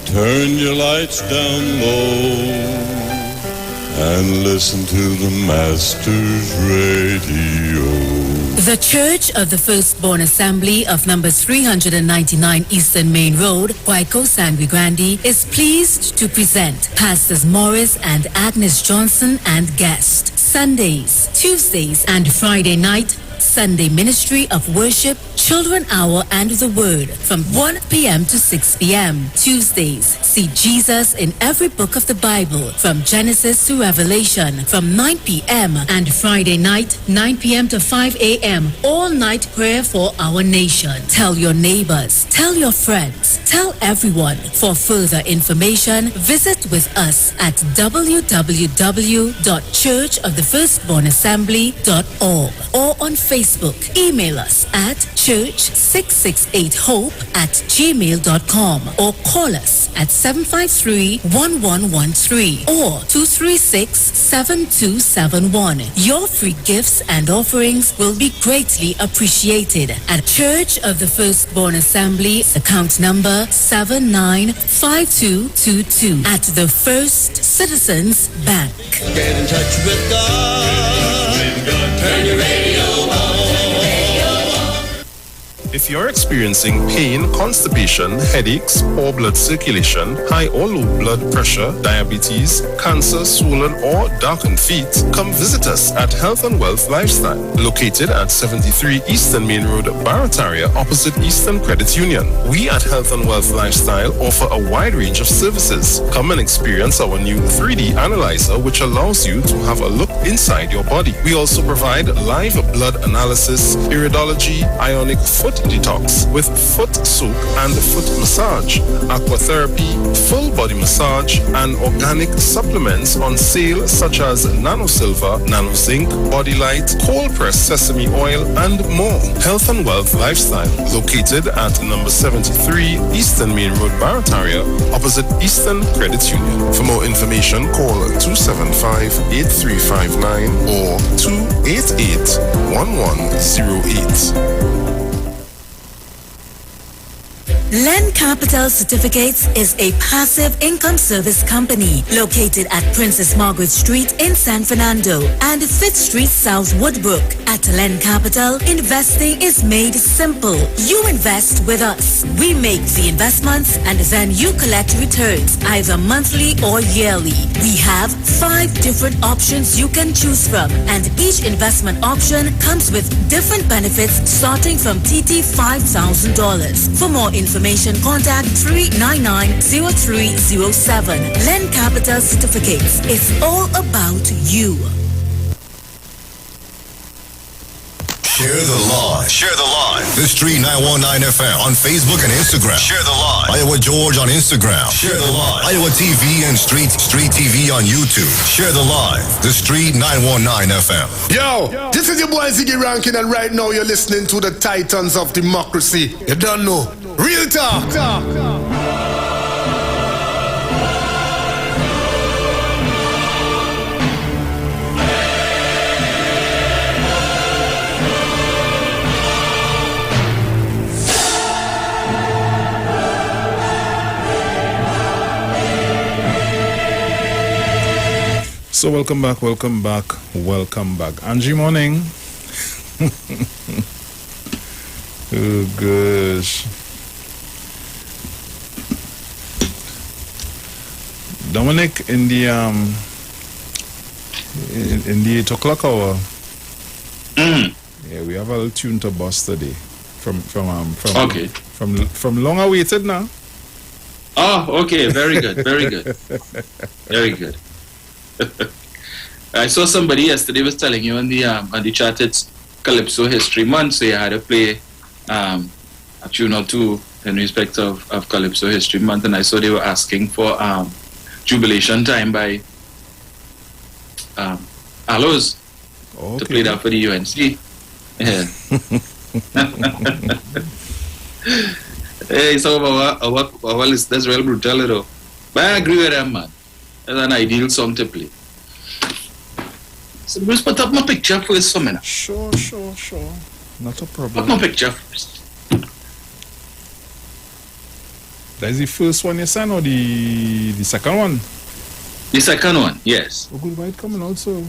Turn your lights down low and listen to the Master's radio. The Church of the Firstborn Assembly of number 399 Eastern Main Road, Waiko Sangre Grande, is pleased to present Pastors Morris and Agnes Johnson and guest Sundays, Tuesdays, and Friday night Sunday Ministry of Worship, Children Hour, and the Word from 1 p.m. to 6 p.m. Tuesdays, see Jesus in every book of the Bible from Genesis to Revelation from 9 p.m. and Friday night, 9 p.m. to 5 a.m. all night prayer for our nation. Tell your neighbors, tell your friends, tell everyone. For further information, visit with us at www.churchofthefirstbornassembly.org or on Facebook. Email us at church668hope@gmail.com or call us at 753-1113 or 236-7271. Your free gifts and offerings will be greatly appreciated at Church of the Firstborn Assembly, account number 795222 at the First Citizens Bank. Get in touch with God. Turn your radio on. If you're experiencing pain, constipation, headaches, poor blood circulation, high or low blood pressure, diabetes, cancer, swollen or darkened feet, come visit us at Health and Wealth Lifestyle, located at 73 Eastern Main Road, Barataria, opposite Eastern Credit Union. We at Health and Wealth Lifestyle offer a wide range of services. Come and experience our new 3D analyzer, which allows you to have a look inside your body. We also provide live blood analysis, iridology, ionic foot detox with foot soak and foot massage, aquatherapy, full body massage, and organic supplements on sale such as nano silver, nano zinc, body light, cold pressed sesame oil, and more. Health and Wealth Lifestyle, located at number 73 Eastern Main Road, Barataria, opposite Eastern Credit Union. For more information, call 275-8359 or 288-1108. Len Capital Certificates is a passive income service company located at Princess Margaret Street in San Fernando and 5th Street South Woodbrook. At Len Capital, investing is made simple. You invest with us. We make the investments and then you collect returns either monthly or yearly. We have 5 different options you can choose from, and each investment option comes with different benefits starting from TT $5,000. For more information, contact 399-0307. Len Capital Certificates. It's all about you. Share the live. Share the live. The Street 919 FM on Facebook and Instagram. Share the live. Iowa George on Instagram. Share the live. Iowa TV and Street TV on YouTube. Share the live. The Street 919 FM. Yo, this is your boy Ziggy Rankin, and right now you're listening to the Titans of Democracy. You don't know. Real talk. So welcome back. Angie, morning. Oh gosh. Dominic, in the 8 o'clock hour, yeah, we have a little tune to bust today from From long awaited now. Oh, okay, very good, very good. Very good. I saw somebody yesterday was telling you on the chat it's Calypso History Month, so you had to play a tune or two in respect of Calypso History Month, and I saw they were asking for Jubilation Time by Aloes to play that for the UNC. Yeah. Hey, some of our listeners real brutal, though. But I agree with them, man. It's an ideal song to play. So, Bruce, put up my picture first for me now. Sure. Not a problem. Put my picture first. That is the first one you sent or the second one? The second one, yes. Oh, good, why it coming out so?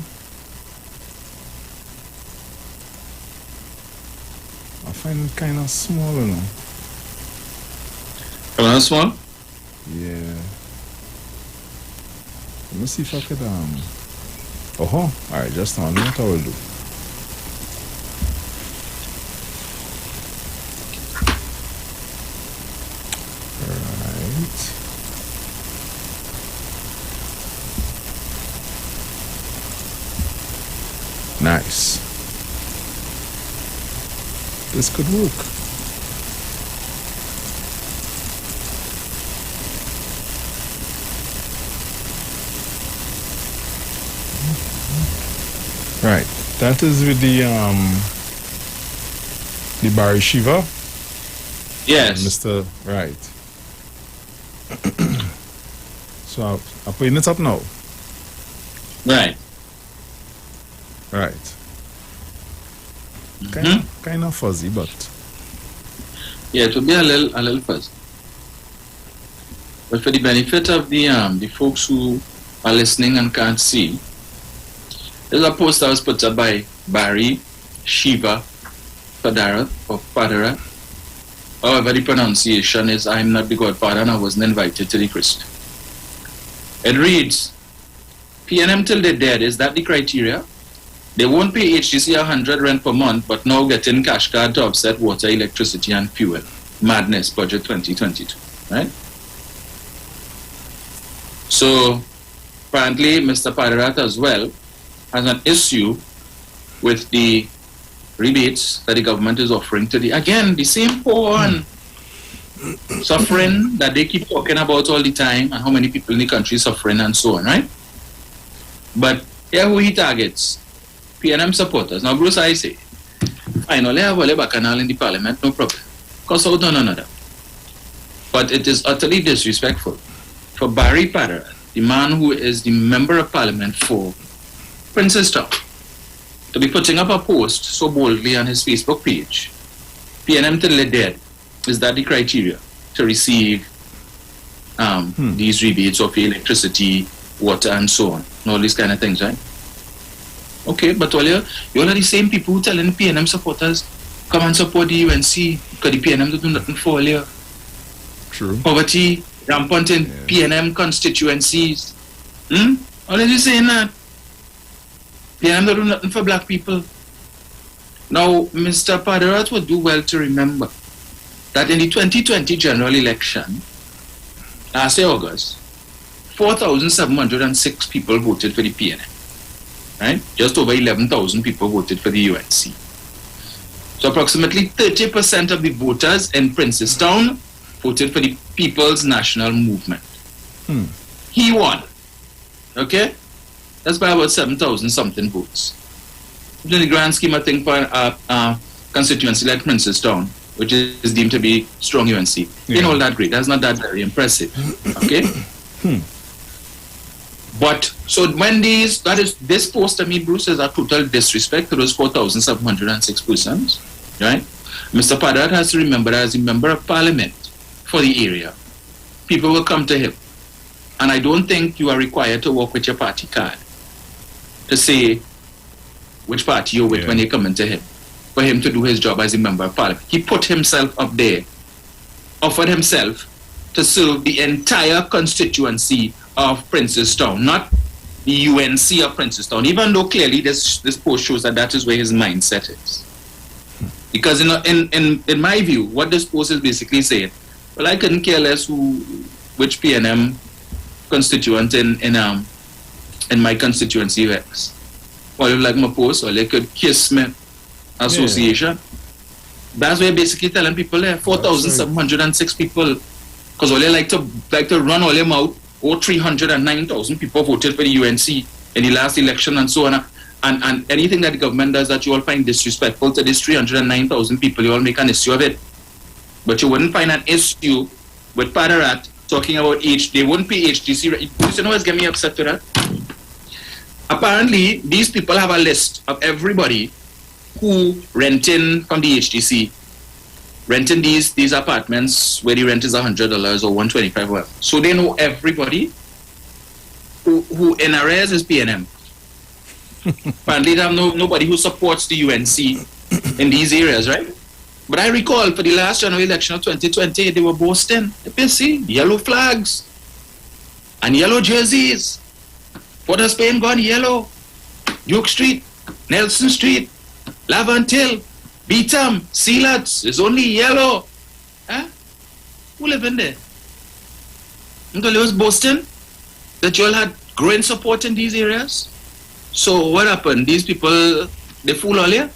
I find it kind of small, you know. Kind of small? Yeah. Let me see if I could, alright, just now, what I will do. Right. Nice. This could work. Right. That is with the Barry Shiva. Yes. Mr. Right. So I'm putting it up now. Right. Right. Kind of fuzzy, but yeah, it will be a little fuzzy. But for the benefit of the folks who are listening and can't see, there's a post that was put up by Barry Shiva Padara or Padara. However, the pronunciation is I'm not the godfather and I wasn't invited to the christening. It reads, PNM till they're dead, is that the criteria? They won't pay HGC 100 rent per month, but now getting cash card to offset water, electricity, and fuel. Madness, budget 2022, right? So, apparently, Mr. Padarat as well has an issue with the rebates that the government is offering to the same poor and suffering that they keep talking about all the time, and how many people in the country suffering and so on, right? But here who he targets, PNM supporters. Now, Bruce, I say, finally have a bacchanal in the parliament, no problem. Because out on another. But it is utterly disrespectful for Barry Padara, the man who is the member of parliament for Princess Town, to be putting up a post so boldly on his Facebook page. PNM till they're dead. Is that the criteria to receive these rebates of electricity, water, and so on, and all these kind of things, right? Okay, but all you all are the same people who telling PNM supporters, come and support the UNC, because the PNM do nothing for you. True. Poverty rampant in PNM constituencies. All are you saying that? PNM don't do nothing for black people. Now, Mr. Padarat would do well to remember that in the 2020 general election, last August, 4,706 people voted for the PNM. Right? Just over 11,000 people voted for the UNC. So approximately 30% of the voters in Princestown voted for the People's National Movement. He won. Okay? That's by about 7,000 something votes. In the grand scheme of things for a constituency like Princestown, which is deemed to be strong UNC, ain't all that great. That's not that very impressive. Okay? But, so when this post to me, Bruce, is a total disrespect to those 4,706 persons, right? Mr. Padarat has to remember that as a member of parliament for the area, people will come to him. And I don't think you are required to work with your party card to say which party you're with when you come into him, for him to do his job as a member of parliament. He put himself up there, offered himself to serve the entire constituency of Princestown, not the UNC of Princestown, even though clearly this post shows that is where his mindset is. Because in my view, what this post is basically saying, well, I couldn't care less which PNM constituent in my constituency is. Or you like my post, or they could kiss me association. Yeah. That's why basically telling people there 4,706 people, because all they like to run all them out. 309,000 people voted for the UNC in the last election and so on. And anything that the government does that you all find disrespectful to this 309,000 people, you all make an issue of it. But you wouldn't find an issue with Padarat talking about they wouldn't pay HTC. You know what's getting me upset to that? Apparently, these people have a list of everybody who renting from the HTC, renting these apartments where the rent is $100 or $125. So they know everybody who in arrears is PNM. Apparently, they have nobody who supports the UNC in these areas, right? But I recall for the last general election of 2020, they were boasting, you see, yellow flags and yellow jerseys. Port of Spain gone yellow. Duke Street, Nelson Street, Lavant Hill, Beetham, Sealats is only yellow. Huh? Who live in there? Uncle was boasting that you all had growing support in these areas. So what happened? These people, they fool all here?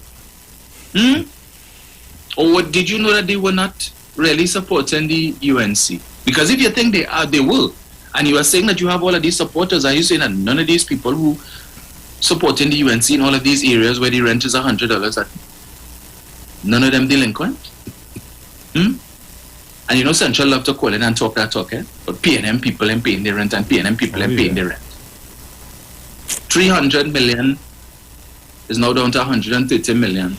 Or what, did you know that they were not really supporting the UNC? Because if you think they are, they will. And you are saying that you have all of these supporters. Are you saying that none of these people who supporting the UNC in all of these areas where the rent is $100, that none of them delinquent? And you know Central love to call in and talk that talk, eh? But PNM people ain't paying their rent and PNM people ain't paying their rent. 300 million is now down to 130 million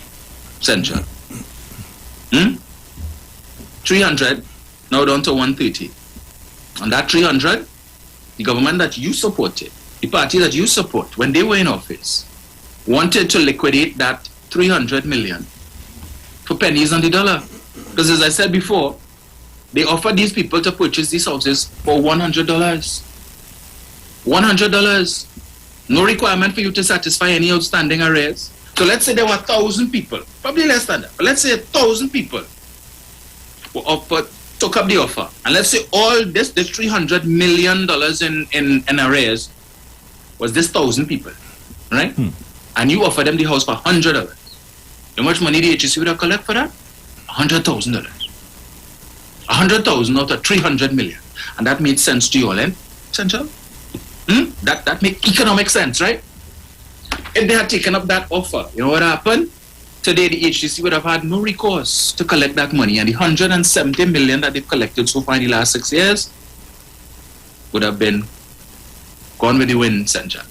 Central. 300 now down to 130. And that 300, the government that you supported, the party that you support, when they were in office, wanted to liquidate that 300 million for pennies on the dollar. Because as I said before, they offered these people to purchase these houses for $100. $100. No requirement for you to satisfy any outstanding arrears. So let's say there were 1,000 people, probably less than that, but let's say 1,000 people took up the offer. And let's say all this $300 million in arrears was this 1,000 people, right? And you offer them the house for $100. How much money the HSC would have collect for that? $100,000. $100,000 out of 300 million. And that made sense to you all, eh? Central? That make economic sense, right? If they had taken up that offer, you know what happened? Today the HTC would have had no recourse to collect that money, and the 170 million that they've collected so far in the last 6 years would have been gone with the wind, Central.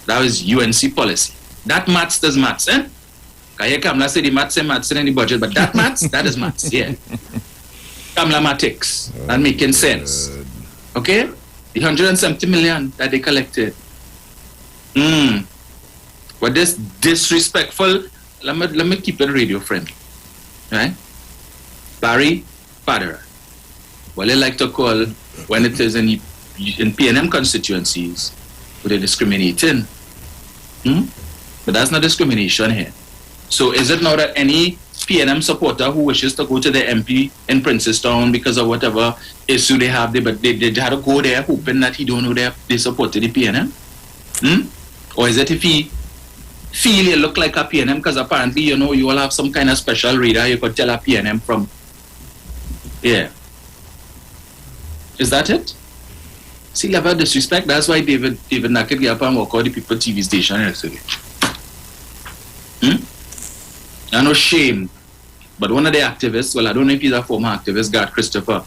That was UNC policy. That maths does maths, eh? Kaya Kamla say the maths in the budget, but that maths, that is maths, yeah. Kamla-matics, that making sense. Okay? The 170 million that they collected. But this disrespectful, let me keep it radio friendly. Right? Barry Padera. What they like to call, when it is in PNM constituencies, where they're discriminating. But that's not discrimination here. So is it now that any PNM supporter who wishes to go to the MP in Princestown because of whatever issue they have, but they had to go there hoping that he don't know they supported the PNM? Or is it if he feel you look like a PNM because apparently, you know, you all have some kind of special radar you could tell a PNM from? Yeah. Is that it? See, level of disrespect. That's why David Naked get up and walk out the people TV station yesterday. No shame. But one of the activists, well, I don't know if he's a former activist, God Christopher,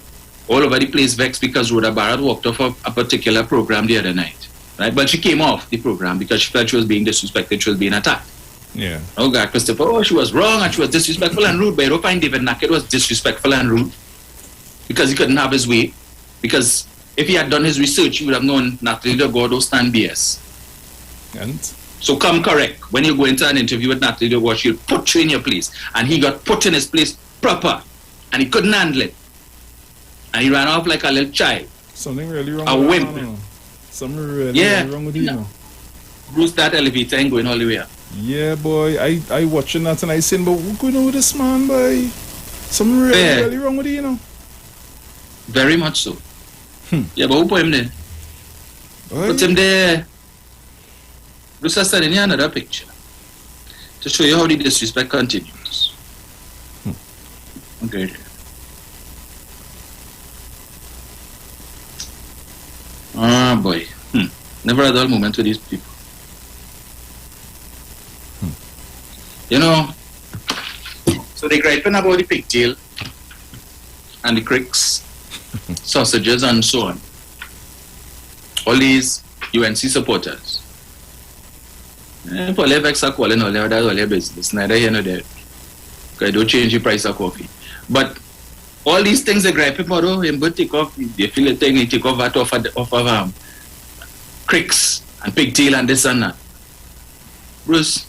all over the place vexed because Rhoda Barrett walked off of a particular program the other night. Right? But she came off the program because she felt she was being disrespected, she was being attacked. Yeah. Oh, God Christopher, she was wrong and she was disrespectful and rude. But I don't find David Naked was disrespectful and rude because he couldn't have his way. Because if he had done his research, he would have known Natalie Degordo stand BS. And? So come correct. When you go into an interview with Natalie Degordo, she'll put you in your place. And he got put in his place proper. And he couldn't handle it. And he ran off like a little child. Something really wrong with him. Something really wrong with him. Bruce, that elevator ain't going all the way up. Yeah, boy. I watching that and I saying, but what's going on with this man, boy? Something really wrong with it, you know? Very much so. Yeah, but who put him there? Put him there. Bruce has in another picture to show you how the disrespect continues. Okay. Ah, boy. Never a dull moment with these people. You know, so they griping about the pigtail and the cricks, sausages and so on. All these UNC supporters. For Levex are calling all their business, neither here nor there. Because don't change the price of coffee. But all these things they griping about, him but take off, they feel a thing, they take off that off of cricks and pigtail and this and that. Bruce,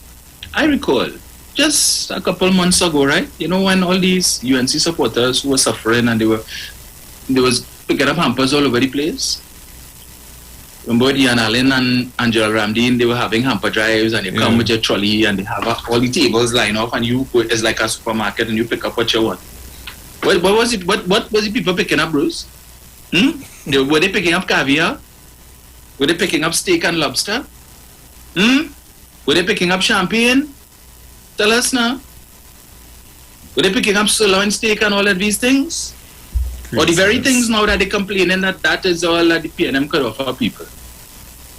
I recall just a couple months ago, right? You know, when all these UNC supporters who were suffering and they was picking up hampers all over the place. Remember Ian Allen and Angela Ramdeen, they were having hamper drives and they come with your trolley and they have all the tables line up and you go, it's like a supermarket and you pick up what you want. What was it? What was the people picking up, Bruce? Were they picking up caviar? Were they picking up steak and lobster? Were they picking up champagne? Tell us now. Were they picking up sirloin steak and all of these things? Or the very things now that they're complaining that is all that the PNM could offer people?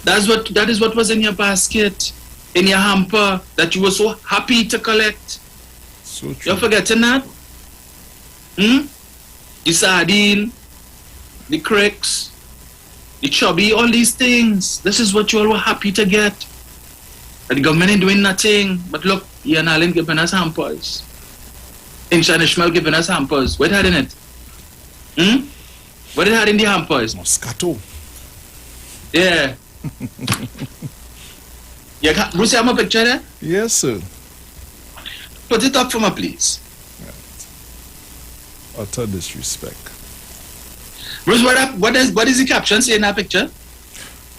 That is what was in your basket, in your hamper, that you were so happy to collect. So true. You're forgetting that? The sardine, the cricks, the chubby, all these things. This is what you all were happy to get. And the government ain't doing nothing. But look, Ian Allen giving us hampers. Inshan Ishmael giving us hampers. What had in it? What did it had in the hampers? Moscato. Yeah. Bruce, you have a picture there? Yes, sir. Put it up for me, please. Right. Utter disrespect. Bruce, what is the caption say in that picture?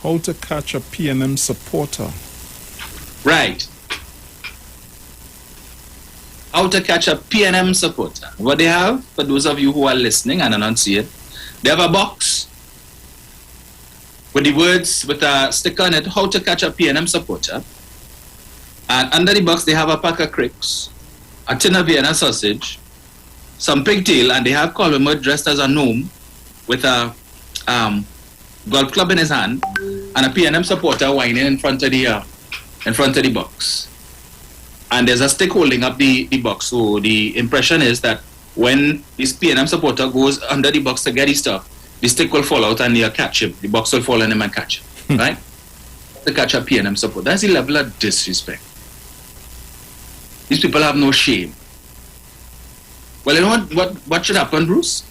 How to catch a PNM supporter. Right. How to catch a PNM supporter. What they have, for those of you who are listening and are not seeing it, they have a box with the words, with a sticker on it, how to catch a PNM supporter. And under the box, they have a pack of cricks, a tin of Vienna sausage, some pigtail, and they have Colin dressed as a gnome with a golf club in his hand and a PNM supporter whining in front of the box. And there's a stick holding up the box. So the impression is that when this PNM supporter goes under the box to get his stuff, the stick will fall out and they'll catch him. The box will fall on him and catch him. Right? To catch a PNM supporter. That's the level of disrespect. These people have no shame. Well, you know what should happen, Bruce?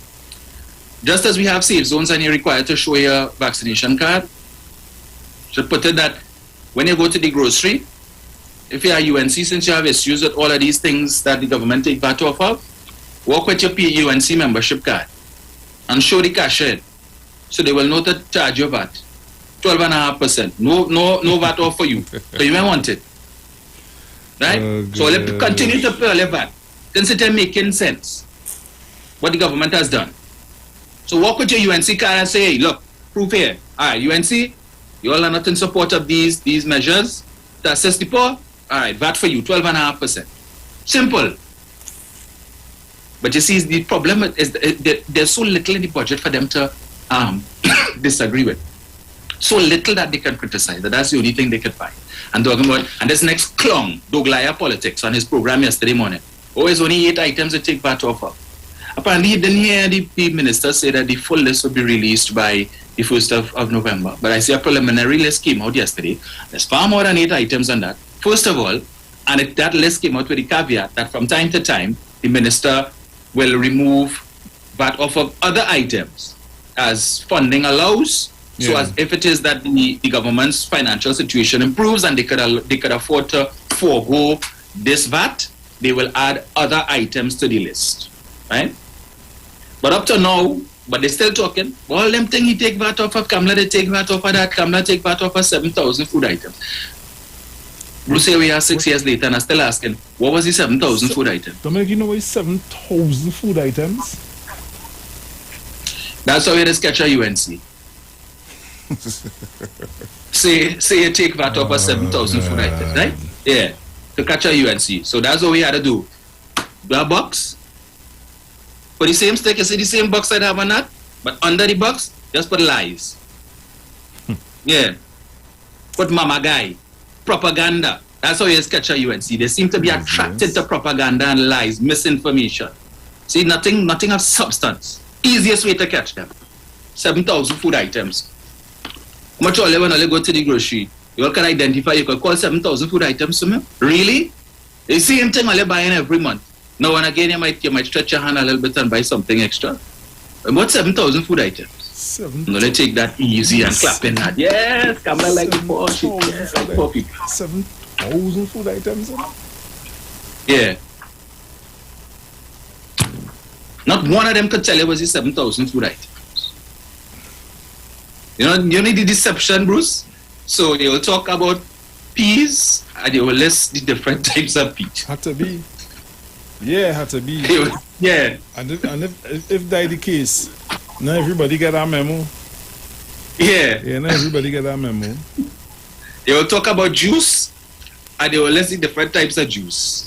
Just as we have safe zones and you're required to show your vaccination card, should put it that when you go to the grocery, if you are UNC, since you have issues with all of these things that the government take VAT off of, walk with your UNC membership card and show the cashier so they will know to charge your VAT. 12.5%. No VAT off for you. So you may want it. Right? So let's continue to pay all your VAT. Consider making sense what the government has done. So walk with your UNC card and say, hey, look, proof here. Alright, UNC, you all are not in support of these measures to assist the poor. Alright, VAT for you, 12.5%. Simple. But you see, the problem is there's so little in the budget for them to disagree with. So little that they can criticize. That's the only thing they can find. And talking about, and this next clown, Douglaya Politics, on his program yesterday morning. It's only 8 items to take VAT off of. Apparently, he didn't hear the minister say that the full list will be released by the 1st of November. But I see a preliminary list came out yesterday. There's far more than 8 items on that. First of all, and that list came out with the caveat that from time to time, the minister will remove VAT off of other items as funding allows. So as if it is that the government's financial situation improves and they could afford to forego this VAT, they will add other items to the list, right? But up to now, but they're still talking. All them things he take VAT off of Kamla, they take VAT off of that. Kamla take VAT off of 7,000 food items. Bruce, here we are 6 years later and I'm still asking, what was the 7,000 food items? Dominic, you know what is 7,000 food items? That's how it is catch a UNC. say you take that up a 7,000 food items, right? Yeah, to catch a UNC. So that's what we had to do. Do a box. For the same stick, you see the same box I have on that? But under the box, just put lies. Yeah. Put mama guy. Propaganda. That's how you catch a UNC. They seem to be attracted to propaganda and lies, misinformation. See, nothing of substance. Easiest way to catch them. 7,000 food items. How much all when you go to the grocery? You all can identify, you can call 7,000 food items to me? Really? The same thing all buying every month. Now and again you might stretch your hand a little bit and buy something extra. About 7,000 food items. No, let's take that easy and clap in that. Yes, come on like before. Yes, like poor people. 7,000 food items? Yeah. Not one of them could tell you was the 7,000 food items. You need the deception, Bruce. So they will talk about peas and they will list the different types of peas. Had to be. Yeah, had to be. Yeah. And if that the case, now everybody get a memo. Yeah. Yeah, now everybody get a memo. They will talk about juice and they will list the different types of juice.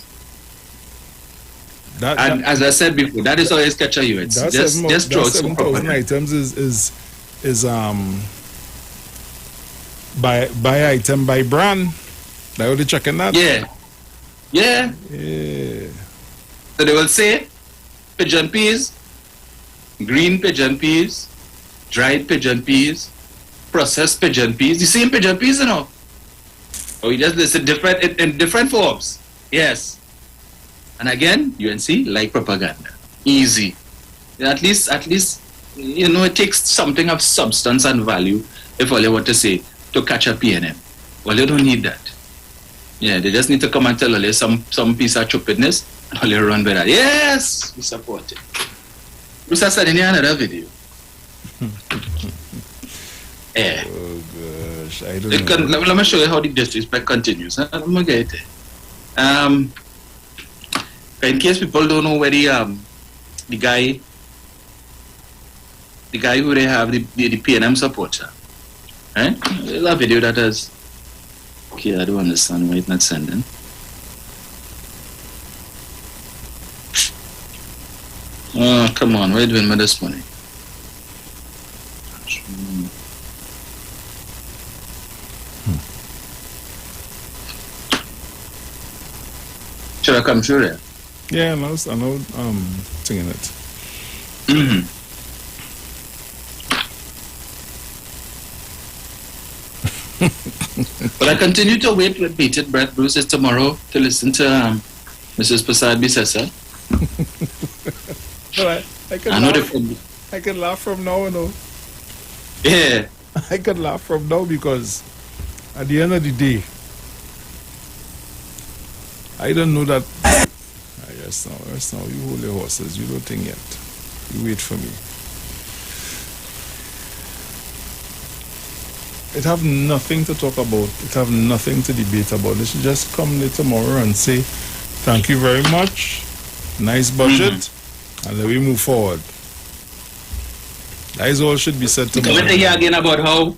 As I said before, that is how it's catch a UNC. Just draw some 7,000 items is by item by brand. That what they checking that? Yeah. Yeah. Yeah. So they will say pigeon peas, green pigeon peas, dried pigeon peas, processed pigeon peas. The same pigeon peas, you know. Or we just list it in different forms. Yes. And again, UNC like propaganda. Easy. At least, it takes something of substance and value, if all you want to say, to catch a PNM. Well, you don't need that. Yeah, they just need to come and tell you some piece of stupidness, and all you run with that. Yes, we support it. Bruce said in another video. Yeah. Oh gosh, I don't know. Let me show you how the disrespect continues. I'm gonna get it. In case people don't know where the guy who they have the PNM supporter, right? There's a video that has. Okay, I don't understand why it's not sending. Oh, come on, why are you doing with this money? Should I come through there? Yeah, I know singing it. Mm-hmm. But I continue to wait with bated breath, Bruce, is tomorrow to listen to Mrs. Prasad Bisesa. But I can laugh from now, you know. Yeah. I can laugh from now because at the end of the day, I don't know that. Yes, now, you hold your horses. You don't think yet. You wait for me. It have nothing to talk about. It have nothing to debate about. They should just come there tomorrow and say, thank you very much. Nice budget. And then we move forward. That is all should be said tomorrow. Comment here again about how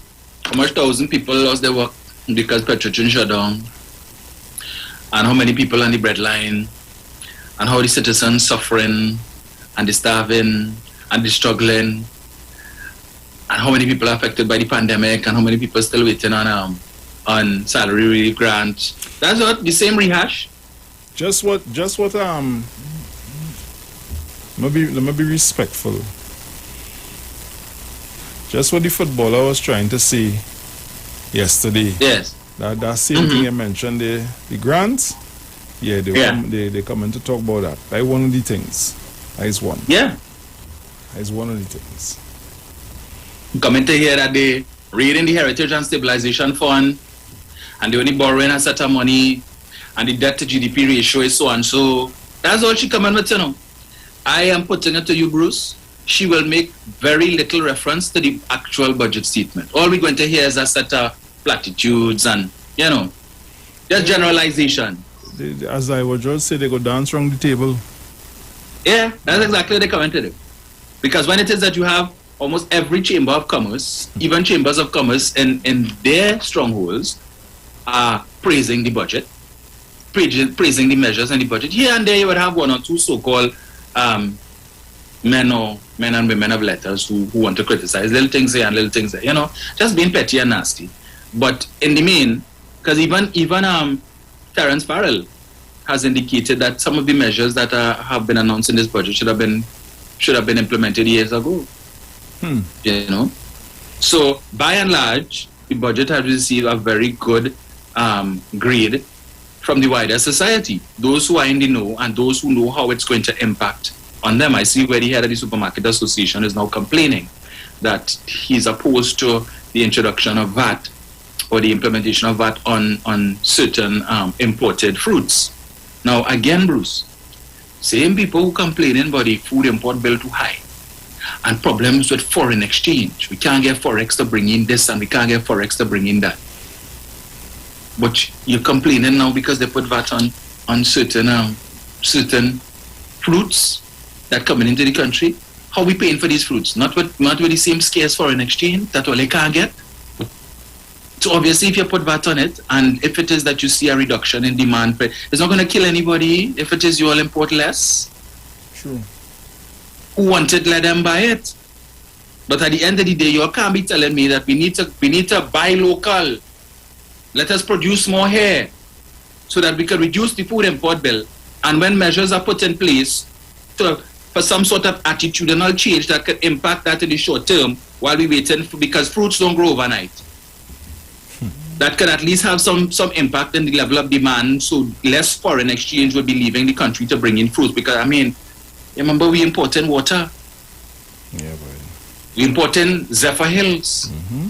much 1,000 people lost their work because Petrogen shut down. And how many people on the breadline. And how the citizens suffering and the starving and the struggling. And how many people are affected by the pandemic and how many people still waiting on salary relief grants. That's what the same rehash. Just what let me be respectful. Just what the footballer was trying to say yesterday. Yes. That same thing you mentioned, the grants. Yeah, they come in to talk about that. That's one of the things. That is one. Yeah. That is one of the things. Coming to hear that they reading the Heritage and Stabilization Fund and they only borrowing a set of money and the debt to GDP ratio is so and so. That's all she coming with, you know. I am putting it to you, Bruce. She will make very little reference to the actual budget statement. All we're going to hear is a set of platitudes and, just Just generalization. As I would just say, they go dance around the table. Yeah, that's exactly what they're coming to do. Because when it is that you have almost every chamber of commerce, even chambers of commerce in their strongholds, are praising the budget, praising the measures and the budget. Here and there you would have one or two so-called men and women of letters who want to criticize little things here and little things there, just being petty and nasty. But in the main, because even Terence Farrell has indicated that some of the measures that have been announced in this budget should have been implemented years ago. So by and large, the budget has received a very good grade from the wider society. Those who are in the know and those who know how it's going to impact on them. I see where the head of the Supermarket Association is now complaining that he's opposed to the introduction of VAT or the implementation of VAT on certain imported fruits. Now, again, Bruce, same people who complaining about the food import bill too high and problems with foreign exchange. We can't get Forex to bring in this and we can't get Forex to bring in that. But you're complaining now because they put VAT on certain fruits that coming into the country. How are we paying for these fruits? Not with the same scarce foreign exchange that all they can't get. So obviously, if you put VAT on it, and if it is that you see a reduction in demand, it's not going to kill anybody if it is you all import less. Sure. Who want it, let them buy it. But at the end of the day, you can't be telling me that we need to buy local. Let us produce more here so that we can reduce the food import bill. And when measures are put in place for some sort of attitudinal change that could impact that in the short term while we waiting because fruits don't grow overnight. That could at least have some impact in the level of demand, so less foreign exchange would be leaving the country to bring in fruits. Because, remember we importing water. Yeah, boy. We importing Zephyr Hills. Mm-hmm.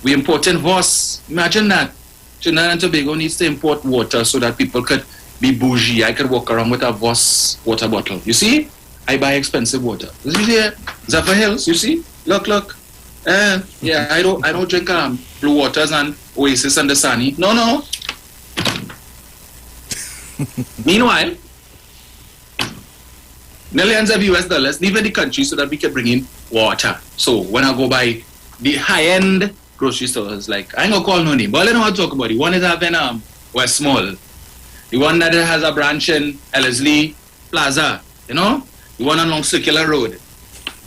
We importing Voss. Imagine that. Trinidad and Tobago needs to import water so that people could be bougie. I could walk around with a Voss water bottle. You see? I buy expensive water. You see here? Zephyr Hills, you see? Look. Yeah, I don't drink Blue Waters and Oasis and Dasani. No. Meanwhile, millions of US dollars leaving the country so that we can bring in water. So when I go by the high-end grocery stores, like, I ain't gonna call no name, but I know how to talk about it. One is having West Small. The one that has a branch in Ellerslie Plaza, the one along Circular Road,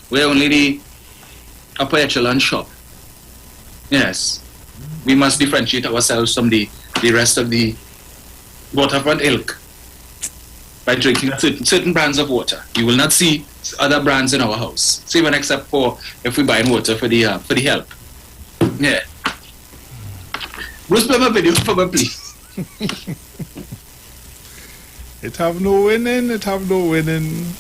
where only the upper echelon shop. Yes. We must differentiate ourselves from the rest of the waterfront ilk by drinking certain brands of water. You will not see other brands in our house. So even except for if we buy water for the help. Yeah. Bruce, play my video for me, please. It have no winning.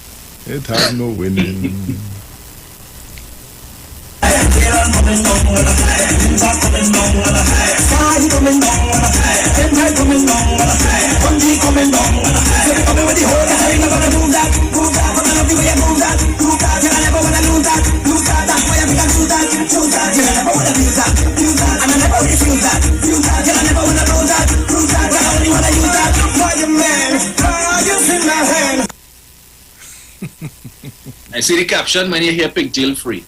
I see the caption when you hear pigtail free.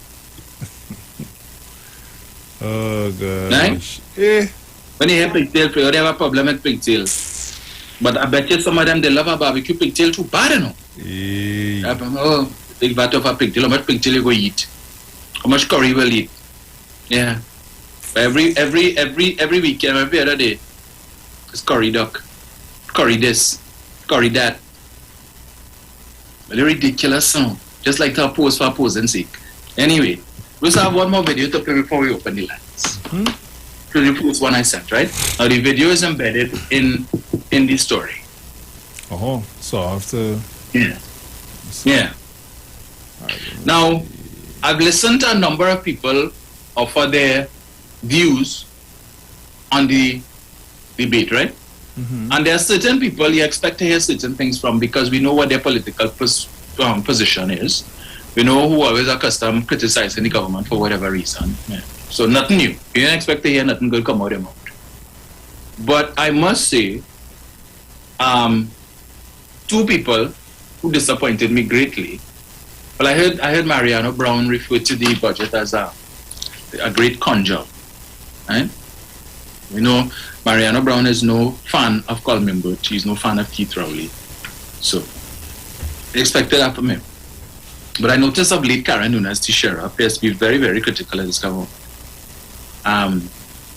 Oh, gosh. Right? When you hear pigtail free, they have a problem with pigtail. But I bet you some of them, they love a barbecue pigtail too bad, Oh, big vat of a pigtail. How much pigtail you go eat? How much curry will eat? Yeah. Every weekend, every other day, it's curry duck, curry this, curry that. Very ridiculous sound. Just like to pose for posing sake. Anyway, we also have one more video to play before we open the lines. To the first one I sent, right? Now the video is embedded in the story. Oh, so I have to... Yeah. Now, I've listened to a number of people offer their views on the debate, right? Mm-hmm. And there are certain people you expect to hear certain things from because we know what their political position is. We know who always accustomed criticizing the government for whatever reason. Yeah. So nothing new. You don't expect to hear nothing good come out of their mouth. But I must say, two people who disappointed me greatly. Well, I heard Mariano Brown refer to the budget as a great conjure, right? You know, Mariano Brown is no fan of Colman Burt. He's no fan of Keith Rowley. So, I expected that from him. But I noticed of late Karen Nunes Teixeira appears to be very, very critical of this government.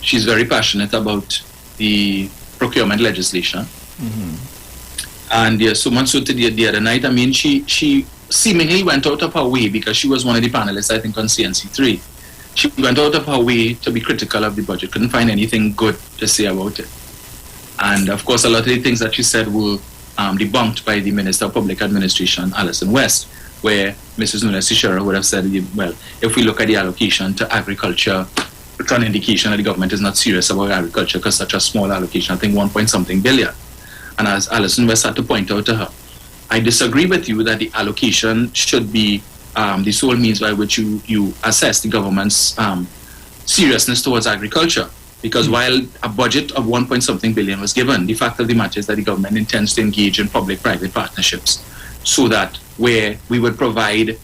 She's very passionate about the procurement legislation. And so much so to the other night, I mean, she seemingly went out of her way, because she was one of the panelists, I think, on CNC3. She went out of her way to be critical of the budget, couldn't find anything good to say about it. And of course, a lot of the things that she said were debunked by the Minister of Public Administration, Alison West, where Mrs. Nunes Teixeira would have said, well, if we look at the allocation to agriculture, it's an indication that the government is not serious about agriculture, because such a small allocation, I think 1-point-something billion. And as Alison West had to point out to her, I disagree with you that the allocation should be the sole means by which you assess the government's seriousness towards agriculture. Because while a budget of 1-point-something billion was given, the fact of the matter is that the government intends to engage in public-private partnerships, so that where we would provide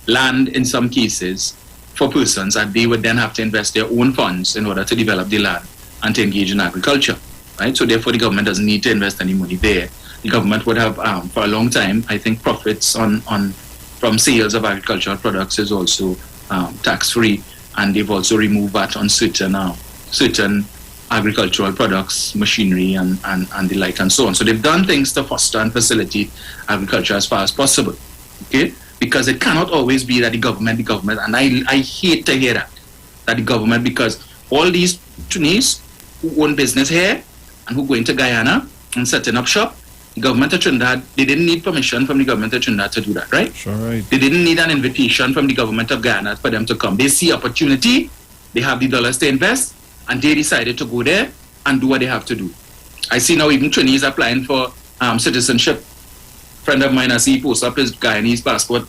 land in some cases for persons, that they would then have to invest their own funds in order to develop the land and to engage in agriculture, right? So therefore the government doesn't need to invest any money there. The government would have, for a long time, I think profits from sales of agricultural products is also tax-free, and they've also removed that on certain agricultural products, machinery, and the like, and so on. So they've done things to foster and facilitate agriculture as far as possible, okay? Because it cannot always be that the government, and I hate to hear that the government, because all these Trinidadians who own business here and who go into Guyana and setting up shop, the government of Trinidad, they didn't need permission from the government of Trinidad to do that, right? Sure, right. They didn't need an invitation from the government of Guyana for them to come. They see opportunity, they have the dollars to invest, and they decided to go there and do what they have to do. I see now even Trinidad is applying for citizenship. Friend of mine, I see he posts up his Guyanese passport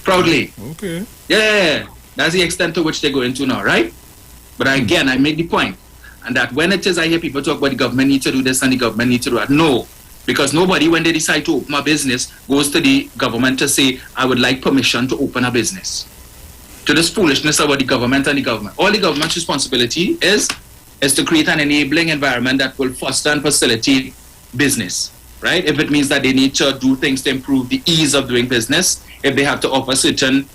proudly. Okay. Yeah, that's the extent to which they go into now, right? But again, I make the point, and that when it is I hear people talk about the government need to do this and the government need to do that, no. Because nobody, when they decide to open a business, goes to the government to say, I would like permission to open a business. To this foolishness about the government and the government. All the government's responsibility is to create an enabling environment that will foster and facilitate business, right? If it means that they need to do things to improve the ease of doing business, if they have to offer certain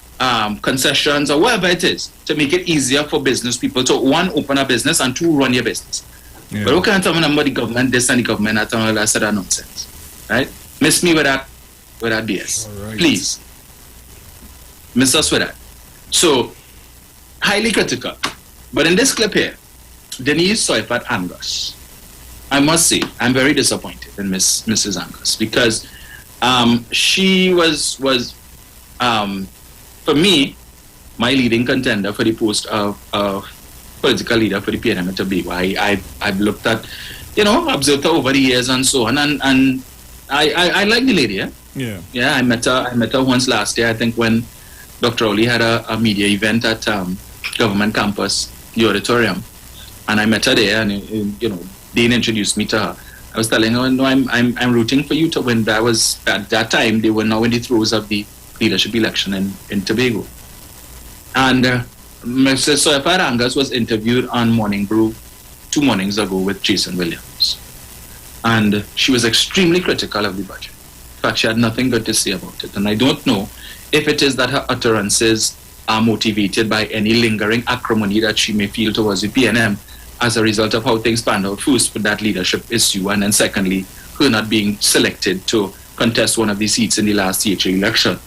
concessions or whatever it is, to make it easier for business people to, one, open a business, and two, run your business. Yeah. But who can't tell me about the government this and the government that and all that sort of nonsense, right? Miss me with that BS, right. Please. Miss us with that. So, highly critical. But in this clip here, Denise Soifat Angus, I must say, I'm very disappointed in Mrs. Angus, because she was for me, my leading contender for the post of political leader for the PNM and Tobago. I've looked at, observed her over the years and so on, and I like the lady. Yeah, I met her once last year, I think, when Dr. Rowley had a media event at government campus, the auditorium, and I met her there, and Dean introduced me to her. I was telling her, no, I'm rooting for you to win. That was at that time they were now in the throes of the leadership election in Tobago, and Mrs. Soifat Angus was interviewed on Morning Brew 2 mornings ago with Jason Williams, and she was extremely critical of the budget. In fact, she had nothing good to say about it, and I don't know if it is that her utterances are motivated by any lingering acrimony that she may feel towards the PNM as a result of how things panned out, first with that leadership issue, and then secondly, her not being selected to contest one of the seats in the last CHA election,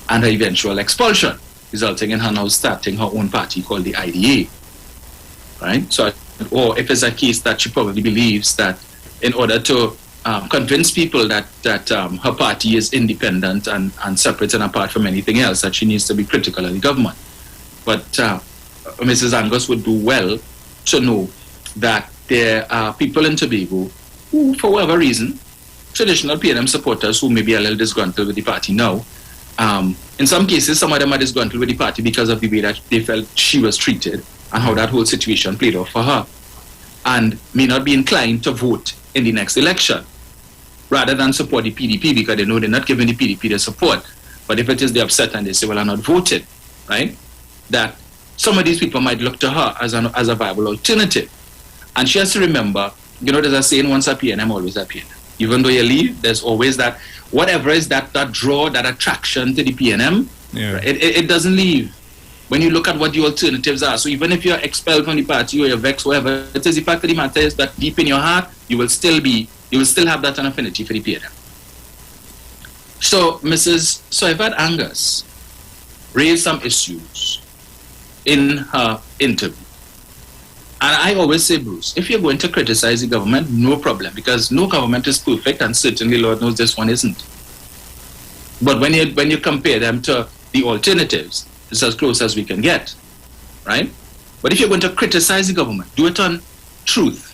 and her eventual expulsion, resulting in her now starting her own party called the IDA, right? So, or if it's a case that she probably believes that in order to convince people that her party is independent and separate and apart from anything else, that she needs to be critical of the government. But Mrs. Angus would do well to know that there are people in Tobago who, for whatever reason, traditional PNM supporters who may be a little disgruntled with the party now. In some cases, some of them are disgruntled with the party because of the way that they felt she was treated and how that whole situation played out for her. and may not be inclined to vote in the next election, rather than support the PDP because they know they're not giving the PDP their support. But if it is the upset and they say, well, I'm not voted, right, that some of these people might look to her as a viable alternative. And she has to remember, there's a saying, once a PNM, always a PNM. Even though you leave, there's always that, whatever is that draw, that attraction to the PNM, right, it doesn't leave. When you look at what the alternatives are, so even if you're expelled from the party or you're vexed, whatever, it is, the fact of the matter is that deep in your heart, you will still have that an affinity for the PNM. So Mrs. Soifat Angus raised some issues in her interview. And I always say, Bruce, if you're going to criticize the government, no problem, because no government is perfect, and certainly Lord knows this one isn't. But when you compare them to the alternatives, it's as close as we can get, right? But if you're going to criticize the government, do it on truth.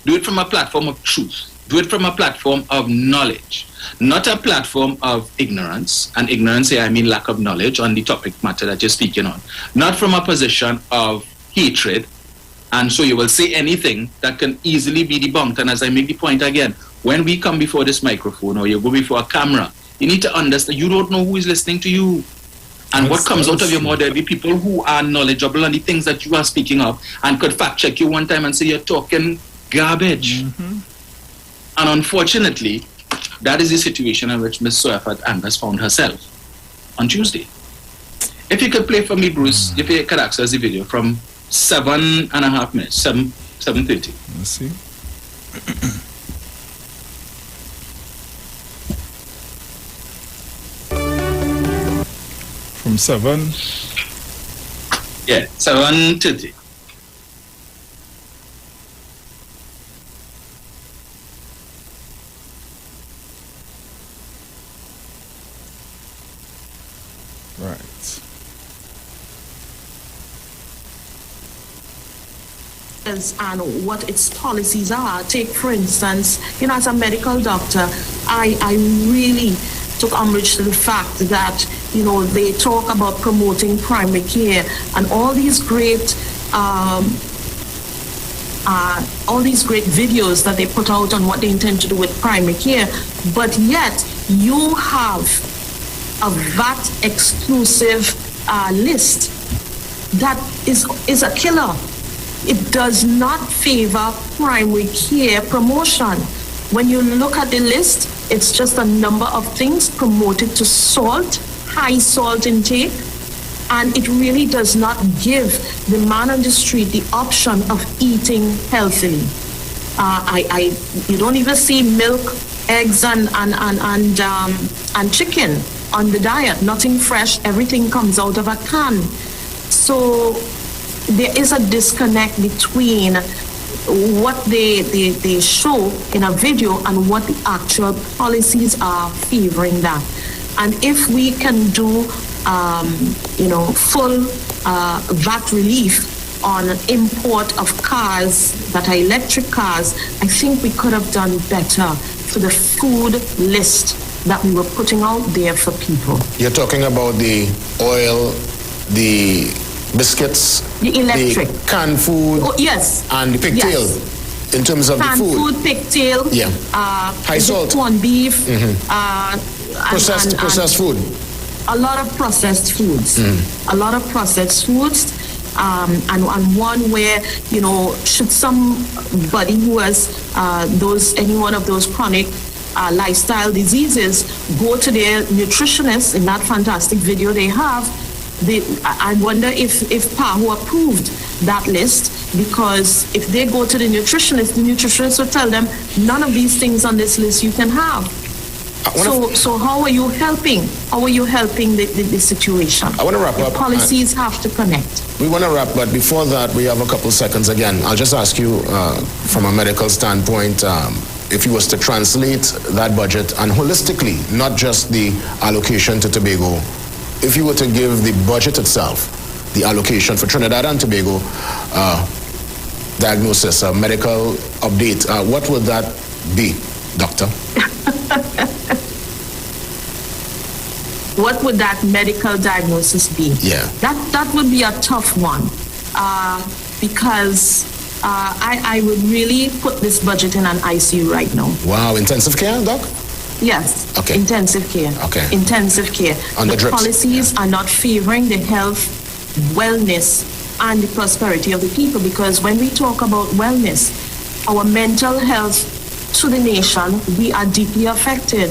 Do it from a platform of truth. Do it from a platform of knowledge, not a platform of ignorance. And ignorance here, I mean lack of knowledge on the topic matter that you're speaking on. Not from a position of hatred. And so you will say anything that can easily be debunked. And as I make the point again, when we come before this microphone or you go before a camera, you need to understand you don't know who is listening to you. And what comes out of your mouth, there'll be people who are knowledgeable on the things that you are speaking of and could fact check you one time and say you're talking garbage. Mm-hmm. And unfortunately, that is the situation in which Ms. Soifat Angus found herself on Tuesday. If you could play for me, Bruce, if you could access the video from 7.5 minutes, 7:30. Let's see. From 7. Yeah, 7:30. Right. And what its policies are. Take, for instance, as a medical doctor, I really took umbrage to the fact that, they talk about promoting primary care and all these great videos that they put out on what they intend to do with primary care, but yet you have a VAT exclusive list that is a killer. It does not favor primary care promotion. When you look at the list, it's just a number of things promoted to salt, high salt intake, and it really does not give the man on the street the option of eating healthily. You don't even see milk, eggs, and chicken on the diet. Nothing fresh. Everything comes out of a can. So there is a disconnect between what they show in a video and what the actual policies are favoring that. And if we can do, full VAT relief on import of cars that are electric cars, I think we could have done better for the food list that we were putting out there for people. You're talking about the oil, the biscuits, the electric, the canned food, yes, and the pigtail. Yes. In terms of canned the food, pigtail, yeah, high salt, corned beef, processed food. A lot of processed foods. A lot of processed foods. And one where, should somebody who has any one of those chronic lifestyle diseases go to their nutritionist in that fantastic video they have, I wonder if PAHO approved that list, because if they go to the nutritionist will tell them none of these things on this list you can have. So how are you helping? How are you helping the situation? I want to wrap up. Policies have to connect. We want to wrap, but before that, we have a couple seconds again. I'll just ask you, from a medical standpoint, if you was to translate that budget, and holistically, not just the allocation to Tobago, if you were to give the budget itself, the allocation for Trinidad and Tobago, diagnosis, a medical update, what would that be, doctor? What would that medical diagnosis be? Yeah. That would be a tough one, because I would really put this budget in an ICU right now. Wow, intensive care, Doc? Yes. Okay. Intensive care. Okay. Intensive care. On the drips. Policies are not favoring the health, wellness, and the prosperity of the people, because when we talk about wellness, our mental health to the nation, we are deeply affected.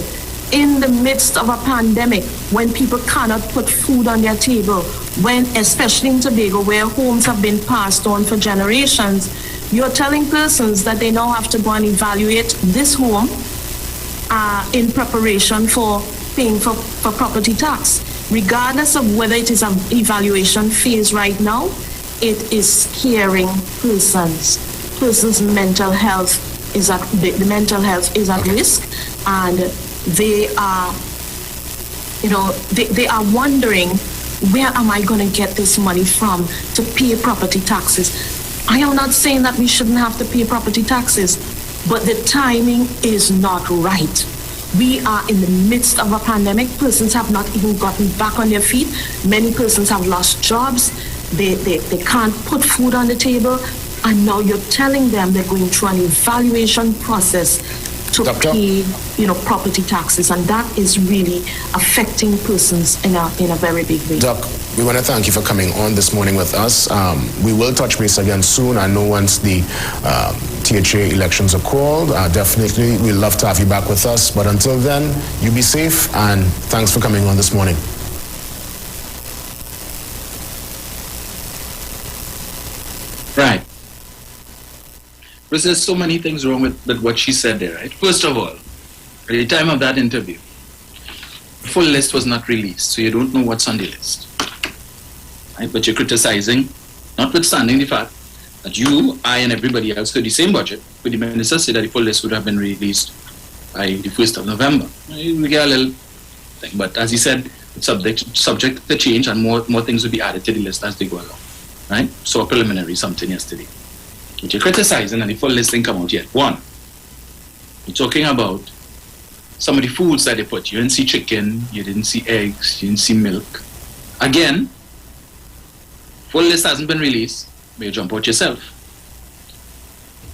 In the midst of a pandemic, when people cannot put food on their table, when, especially in Tobago, where homes have been passed on for generations, you're telling persons that they now have to go and evaluate this home in preparation for paying for property tax. Regardless of whether it is an evaluation phase right now, it is scaring persons. Persons' mental health is at the mental health is at risk, and they are, they are wondering, where am I going to get this money from to pay property taxes? I am not saying that we shouldn't have to pay property taxes, but the timing is not right. We are in the midst of a pandemic. Persons have not even gotten back on their feet. Many persons have lost jobs. They can't put food on the table. And now you're telling them they're going through an evaluation process to pay, property taxes, and that is really affecting persons in a very big way. Doc, we want to thank you for coming on this morning with us. We will touch base again soon. I know once the THA elections are called, definitely we'd love to have you back with us. But until then, you be safe, and thanks for coming on this morning. Right. Because there's so many things wrong with what she said there, right? First of all, at the time of that interview, the full list was not released, so you don't know what's on the list. Right? But you're criticizing, notwithstanding the fact that you, I, and everybody else heard the same budget, but the minister said that the full list would have been released by the 1st of November. We get a little thing, but as he said, it's subject to change, and more things will be added to the list as they go along. Right? So a preliminary something yesterday. But you're criticizing and the full list didn't come out yet. One, you're talking about some of the foods that they put. You didn't see chicken, you didn't see eggs, you didn't see milk. Again, full list hasn't been released, but you jump out yourself.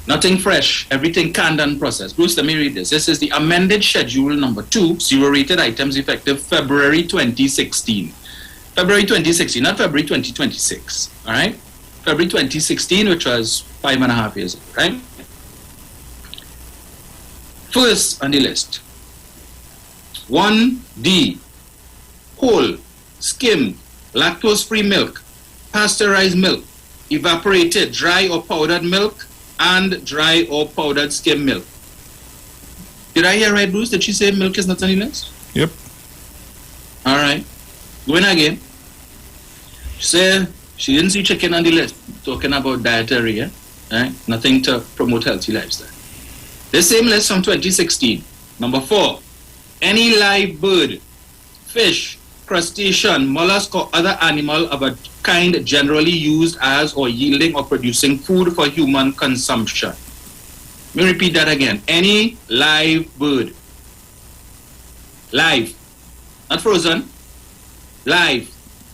Nothing fresh, everything canned and processed. Bruce, let me read this. This is the amended schedule number 2, zero-rated items effective February 2016. February 2016, not February 2026, all right? February 2016, which was 5.5 years ago, right? First on the list, 1D, whole, skim, lactose-free milk, pasteurized milk, evaporated, dry or powdered milk, and dry or powdered skim milk. Did I hear right, Bruce? Did she say milk is not on the list? Yep. All right. Going again. She said she didn't see chicken on the list. Talking about dietary, right? Nothing to promote healthy lifestyle. The same list from 2016. Number 4. Any live bird, fish, crustacean, mollusk, or other animal of a kind generally used as or yielding or producing food for human consumption. Let me repeat that again. Any live bird. Live. Not frozen. Live.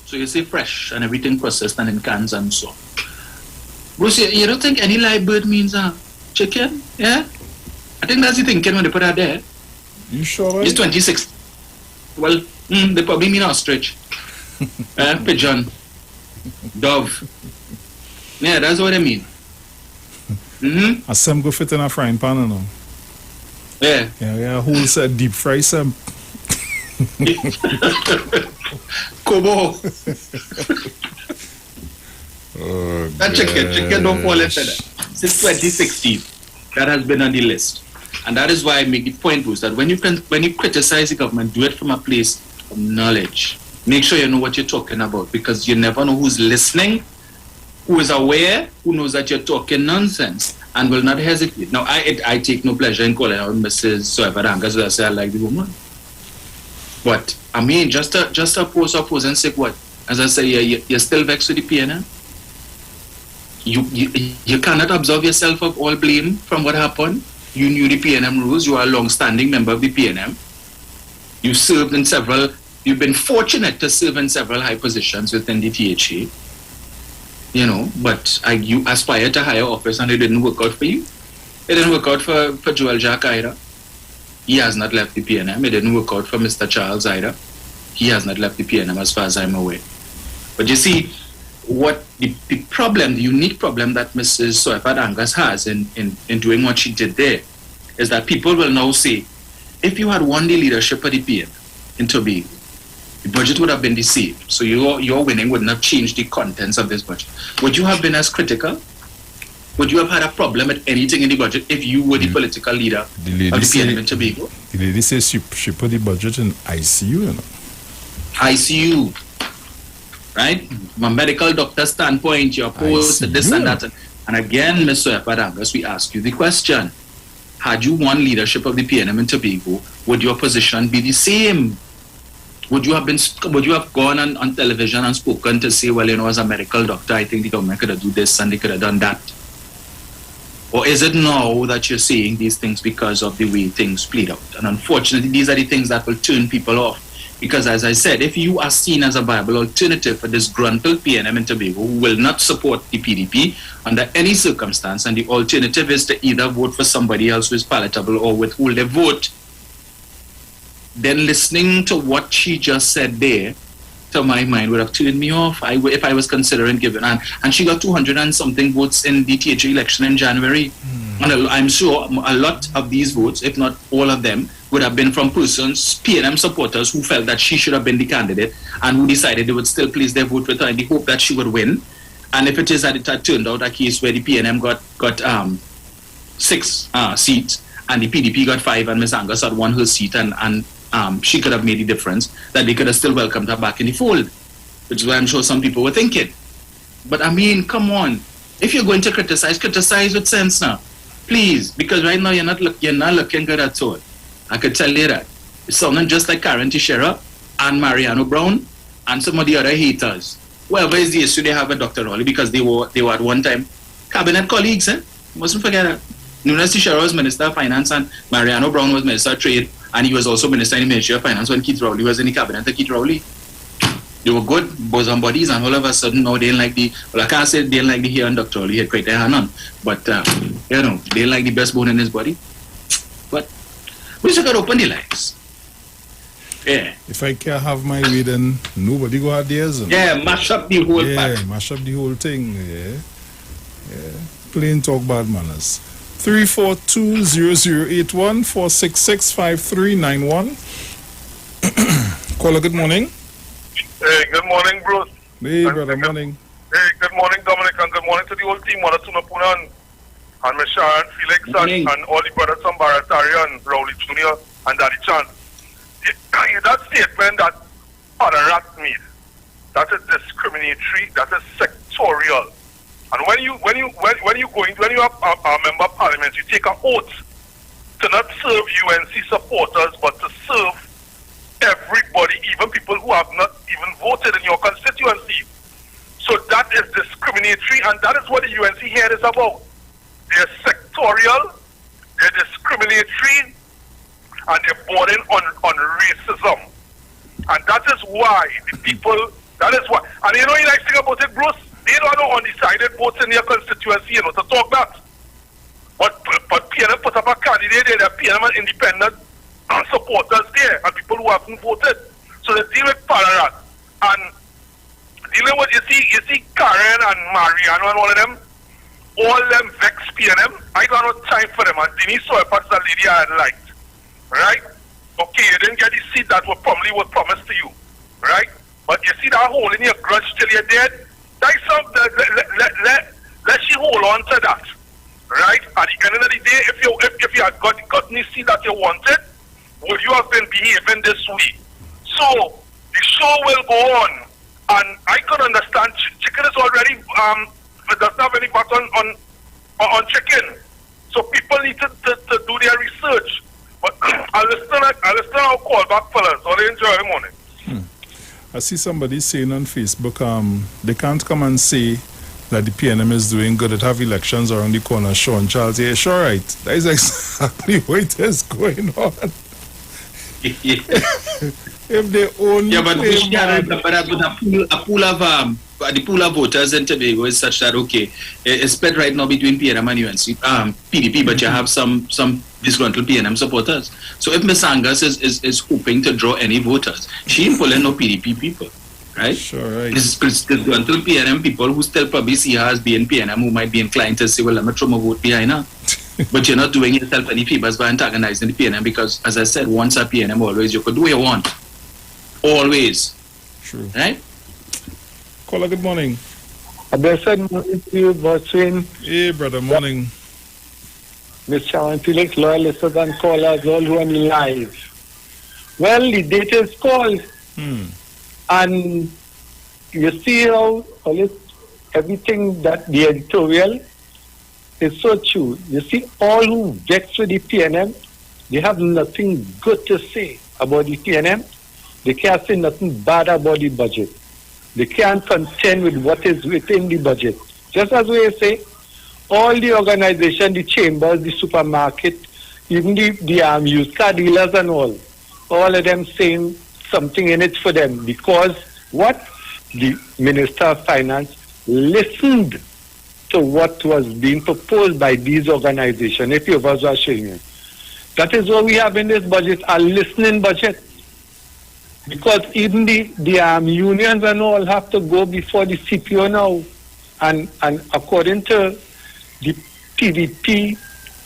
So you say fresh and everything processed and in cans and so on. Bruce, you don't think any live bird means chicken? Yeah? I think that's the thinking when they put that there. You sure? It's 26. Well, they probably mean ostrich. Pigeon. Dove. Yeah, that's what I mean. A sem go fit in a frying pan, you know. Yeah. Yeah, whole set deep fry sem. Kobo. Oh, that chicken don't fall into that. Since 2016, that has been on the list. And that is why I make the point, Bruce, that when you criticize the government, do it from a place of knowledge. Make sure you know what you're talking about, because you never know who's listening, who is aware, who knows that you're talking nonsense, and will not hesitate. Now, I take no pleasure in calling out Mrs. Soeveranga, because I say I like the woman. But, I mean, just oppose and say what? As I say, you're still vexed with the PNM? You cannot absolve yourself of all blame from what happened. You knew the PNM rules. You are a long-standing member of the PNM. You served in several... You've been fortunate to serve in several high positions within the THA. you know, but you aspire to higher office and it didn't work out for you. It didn't work out for Joel Jack either. He has not left the PNM. It didn't work out for Mr. Charles either. He has not left the PNM as far as I'm aware. But you see, what the problem, the unique problem that Mrs. Soifat Angus has in doing what she did there is that people will now say, if you had won the leadership of the PM in Tobago, the budget would have been the same. So your winning wouldn't have changed the contents of this budget. Would you have been as critical? Would you have had a problem with anything in the budget if you were the political leader of the PNM in Tobago? The lady says she put the budget in ICU, you know. ICU, right? From a medical doctor standpoint, you're opposed to this and that. And again, Mr. Epadangas, we ask you the question. Had you won leadership of the PNM in Tobago, would your position be the same? Would you have gone on television and spoken to say, well, you know, as a medical doctor, I think the government could have done this and they could have done that? Or is it now that you're saying these things because of the way things played out? And unfortunately, these are the things that will turn people off. Because as I said, if you are seen as a viable alternative for disgruntled PNM in Tobago who will not support the PDP under any circumstance, and the alternative is to either vote for somebody else who is palatable or withhold their vote, then listening to what she just said there, to my mind, would have turned me off if I was considering giving. And she got 200 and something votes in the THA election in January. And I'm sure a lot of these votes, if not all of them, would have been from persons, PNM supporters, who felt that she should have been the candidate and who decided they would still place their vote with her in the hope that she would win. And if it is that it had turned out a case where the PNM got 6 seats and the PDP got 5 and Ms. Angus had won her seat and she could have made the difference, that they could have still welcomed her back in the fold, which is what I'm sure some people were thinking. But I mean, come on. If you're going to criticize with sense now. Please, because right now you're not looking good at all. I could tell you that. It's sounding just like Karen Teixeira and Mariano Brown and some of the other haters. Whoever is the issue they have with Dr. Rowley, because they were at one time cabinet colleagues, eh? Mustn't forget that. Nunes Teixeira was Minister of Finance and Mariano Brown was Minister of Trade, and he was also Minister in the Ministry of Finance when Keith Rowley was in the cabinet of Keith Rowley. They were good bosom buddies, and all of a sudden now they didn't like I can't say they didn't like the hair on Dr. Rowley, he had quite a hand on, but you know, they didn't like the best bone in his body. But we just got to open the lines. Yeah. If I can't have my way, then nobody go out there. Yeah, mash up the whole pack. Mash up the whole thing. Yeah. Plain talk, bad manners. 342-0081 466-5391. Caller, good morning. Hey, good morning, Bruce. Hey, brother, morning. Hey, good morning, Dominic, and good morning to the whole team. Wanatuna Punan, and Ms. Sharon, Felix, and all the brothers from Baratarian, Rowley Jr., and Daddy Chan. That statement that Rat made, that is discriminatory, that is sectorial. And when you are a member of parliament, you take an oath to not serve UNC supporters, but to serve everybody, even people who have not even voted in your constituency. So that is discriminatory, and that is what the UNC here is about. They're sectorial, they're discriminatory, and they're bordering on racism. And that is why the people, and you know the nice thing about it, Bruce, they don't have undecided votes in their constituency, you know, to talk that. But PNM put up a candidate there, that PNM and independent supporters there, and people who haven't voted. So they deal with Pararat. And dealing with, you see Karen and Mariano and all of them vex PNM. I don't have time for them. And Denise Soifat is a lady I had liked. Right? Okay, you didn't get the seat that was promised to you. Right? But you see that hole in your grudge till you're dead? Let she hold on to that. Right? At the end of the day, if you had gotten the seat that you wanted, would you have been behaving this way? So the show will go on, and I can understand chicken is already doesn't have any fat on chicken. So people need to do their research. But I'll listen I'll call back, fellas. So they enjoy the morning. I see somebody saying on Facebook, they can't come and say that the PNM is doing good, that have elections around the corner. Sean Charles, yeah, sure, right. That is exactly what it is going on. If they only but we can't remember that with a pool of the pool of voters in Tobago is such that, okay, it's split right now between PNM and PDP, but you have some disgruntled PNM supporters. So if Ms. Angus is hoping to draw any voters, she ain't pulling no PDP people, right? Sure, right. This disgruntled PNM people who still probably see her as being PNM, who might be inclined to say, well, let me throw my vote behind her. But you're not doing yourself any favors by antagonizing the PNM because, as I said, once a PNM, always, you could do what you want. Always. True. Right? Caller, good morning. A blessed morning to you, Boswin. Hey, brother, morning. Mr. and Felix, loyal listeners and callers, all who are live. Well, the date is called. And you see how everything that the editorial is so true. You see, all who vex with the PNM, they have nothing good to say about the PNM. They can't say nothing bad about the budget. They can't contend with what is within the budget. Just as we say, all the organization, the chambers, the supermarket, even the used car dealers and all of them saying something in it for them because what? The Minister of Finance listened to what was being proposed by these organizations. If you are showing you. That is what we have in this budget, a listening budget. Because even the unions and all have to go before the CPO now. And according to the PDP,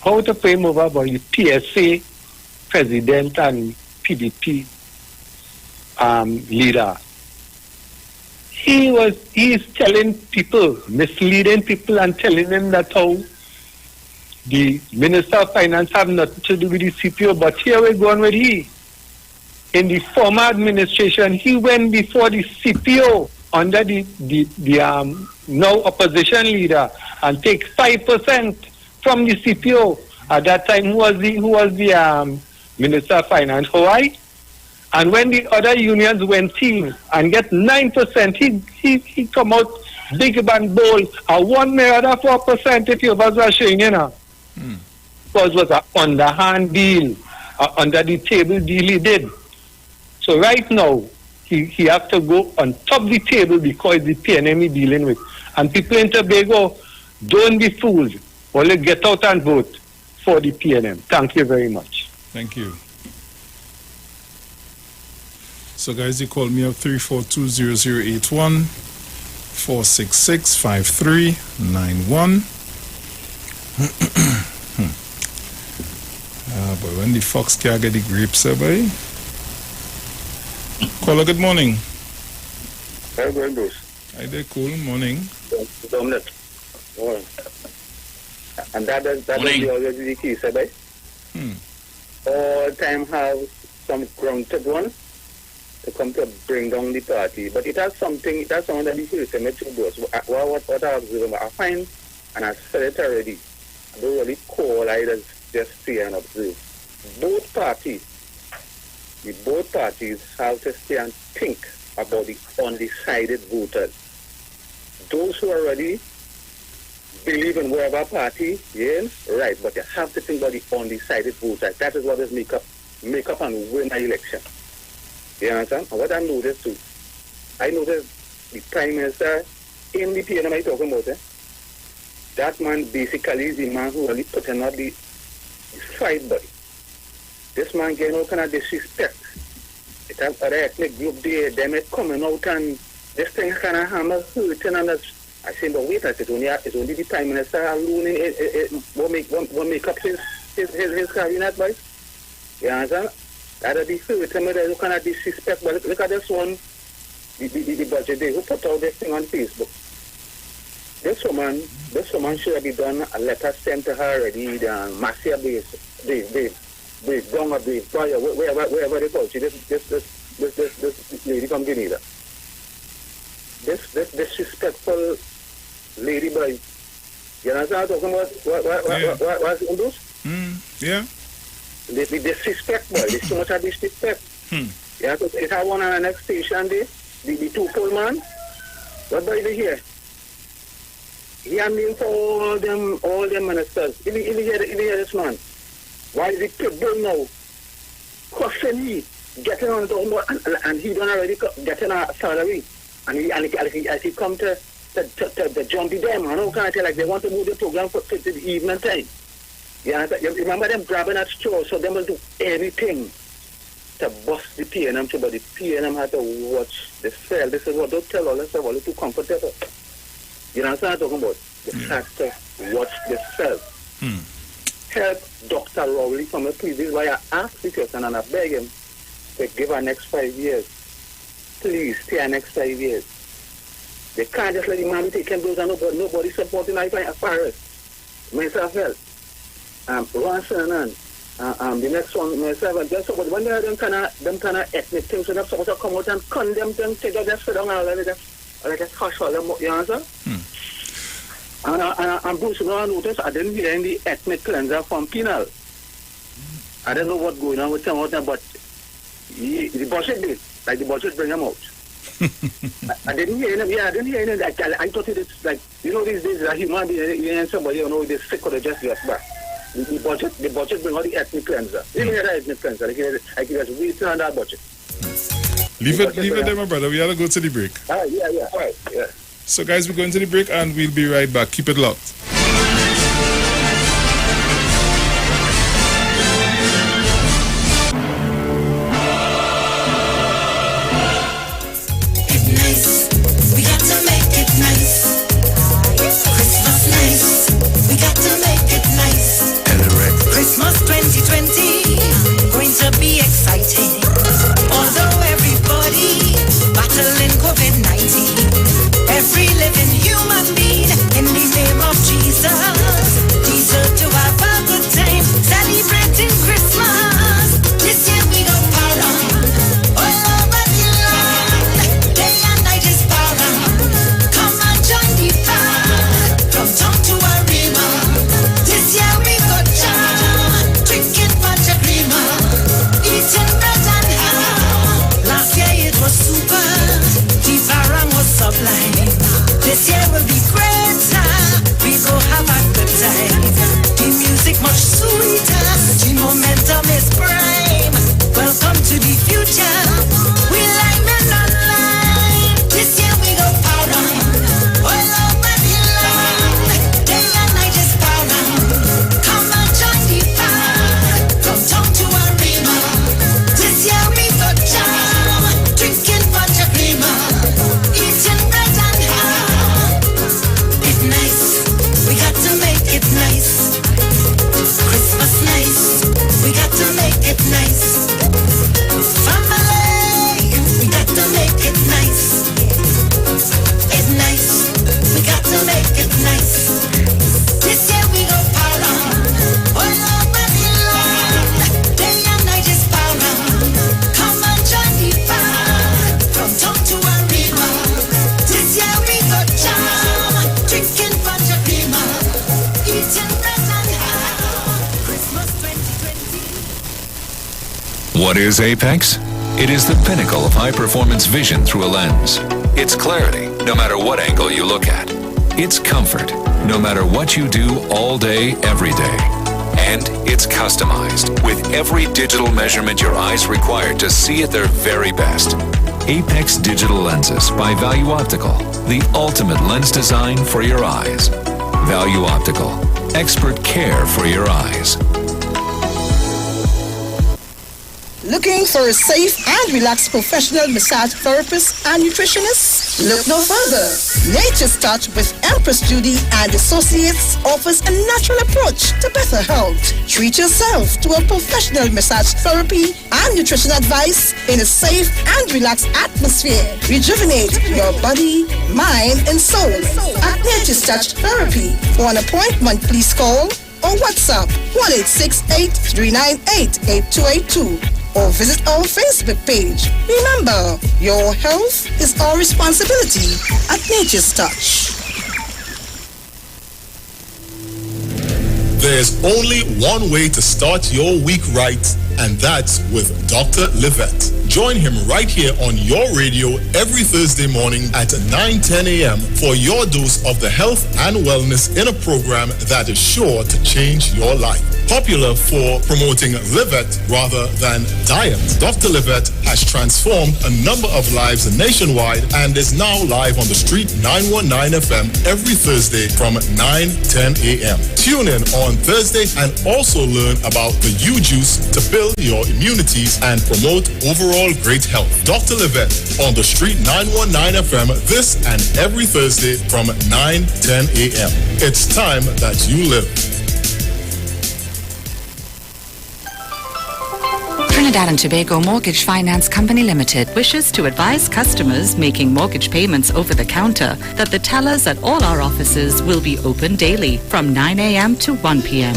how to pay him over by the PSA president and PDP leader. He's telling people, misleading people and telling them that how the Minister of Finance have nothing to do with the CPO, but here we're going with he. In the former administration, he went before the CPO under the now opposition leader and take 5% from the CPO. At that time, who was the Minister of Finance? Hawaii? And when the other unions went in and get 9%, he come out big and bold. I want my other 4% if you was showing, you know. Because it was an underhand deal, under the table deal he did. So right now, he have to go on top of the table because the PNM he's dealing with. And people in Tobago, don't be fooled. Only get out and vote for the PNM. Thank you very much. Thank you. So guys, you call me up 3420081 466-5391. But when the fox can't get the grapes, boy. Caller, good morning. Hi, Bruce. Hi there, cool. Morning. Dominic. Morning. And that is always the key, sir, right? All time have some grounded one to come to bring down the party. But it has something that the Hillside Metro does. What I observe, I find, and I said it already, I don't really call, I just see and observe. Both parties have to stay and think about the undecided voters. Those who already believe in whatever party, yes, right, but you have to think about the undecided voters. That is what is make up and win an election. You understand? And what I noticed too, the Prime Minister in the PNM I'm talking about, that man basically is the man who really putting out the fight body. This man getting all kind of disrespect. It has other ethnic group there, them coming out and this thing kind of hammer hurting and that's, I say, but wait, I said, it's only the Prime Minister alone will make up his cabinet, boys. You understand? That'll be hurting me, there's kind of disrespect, but look at this one, the budget day, who put out this thing on Facebook. This woman should have been done a letter sent to her already, the Marcia base, wherever they call she, this lady from Grenada. This disrespectful lady boy. You understand what I'm talking about? What's in those? Yeah. The disrespect boy, there's too much of disrespect. Yeah, because if I want on the next station there, the two-pole man, what boy they here? He and me for all them ministers. If you hear this man, why is it people now questioning he getting on the and he don't already getting a salary? And he come to John B. them, you know, kind of like they want to move the program to the evening time. You remember them grabbing at straw, so they will do everything to bust the PNM, but the PNM had to watch the cell. This is what they tell all us about, too comfortable. You know what I'm talking about? The fact to watch the cell. Help Dr. Rowley from a previous why I asked the question and I beg him to give our next 5 years. Please, stay our next 5 years. They can't just let the man be taking those and nobody supporting I find Paris. Myself help. Ronson and the next one, myself and just but when they have them kind of ethnic things, so they're supposed to come out and condemn them, take out their sit down and just hush all them, you understand? And Bruce, you know, I noticed I didn't hear any ethnic cleanser from Penal. I don't know what's going on with them, but the budget did. Like the budget bring them out. I didn't hear him. Yeah, I didn't hear him. I thought it's like, you know, these days a human being and somebody, you know, they sick or they just back. The budget bring all the ethnic cleanser. You hear that ethnic cleanser? I can just wait on that budget. Leave it there, my brother. We gotta go to the break. Yeah. All right, yeah. So, guys, we're going to the break and we'll be right back. Keep it locked. Christmas 2020, going to be exciting. Although everybody battling COVID-19, every living human being in the name of Jesus deserve to have a good time celebrating Christmas. This year we go party all over the land. Day and night is party. Come and join the fun from town to arena. This year we go jam, drinking punch prima, eating bread and ham. Last year it was super, the parang was sublime. This year will be greater, we go have a good time. The music much sweeter, the momentum is prime. Welcome to the future, we like men online. This year we go party all over the land. Day and night is party. Come and join the fun from town to arena. This year we go jam, drinking punch prima, eating bread and ham. It's nice, we got to make it nice. Christmas nice, we got to make it nice. Family, we got to make it nice. It's nice, we got to make it nice. This year we go party all over the land. Day and night is party. Come and join the fun from town to arena. This year we go jam, drinking punch prima, eating bread and ham. Christmas 2020. What is Apex? It is the pinnacle of high-performance vision through a lens. It's clarity, no matter what angle you look at. It's comfort, no matter what you do all day, every day. And it's customized, with every digital measurement your eyes require to see at their very best. Apex Digital Lenses by Value Optical, the ultimate lens design for your eyes. Value Optical, expert care for your eyes. Looking for a safe and relaxed professional massage therapist and nutritionist? Look no further. Nature's Touch with Empress Judy and Associates offers a natural approach to better health. Treat yourself to a professional massage therapy and nutrition advice in a safe and relaxed atmosphere. Rejuvenate your body, mind, and soul at Nature's Touch Therapy. For an appointment, please call or WhatsApp 1-868-398-8282 or visit our Facebook page. Remember, your health is our responsibility at Nature's Touch. There's only one way to start your week right, and that's with Dr. Livette. Join him right here on your radio every Thursday morning at 9:10 a.m. for your dose of the health and wellness in a program that is sure to change your life. popular for promoting Livet rather than diet. Dr. Livet has transformed a number of lives nationwide and is now live on the Street 919 FM every Thursday from 9:10 a.m. Tune in on Thursday and also learn about the U-Juice to build your immunities and promote overall great health. Dr. Livet on the Street 919 FM this and every Thursday from 9:10 a.m. It's time that you live. Trinidad and Tobago Mortgage Finance Company Limited wishes to advise customers making mortgage payments over the counter that the tellers at all our offices will be open daily from 9 a.m. to 1 p.m.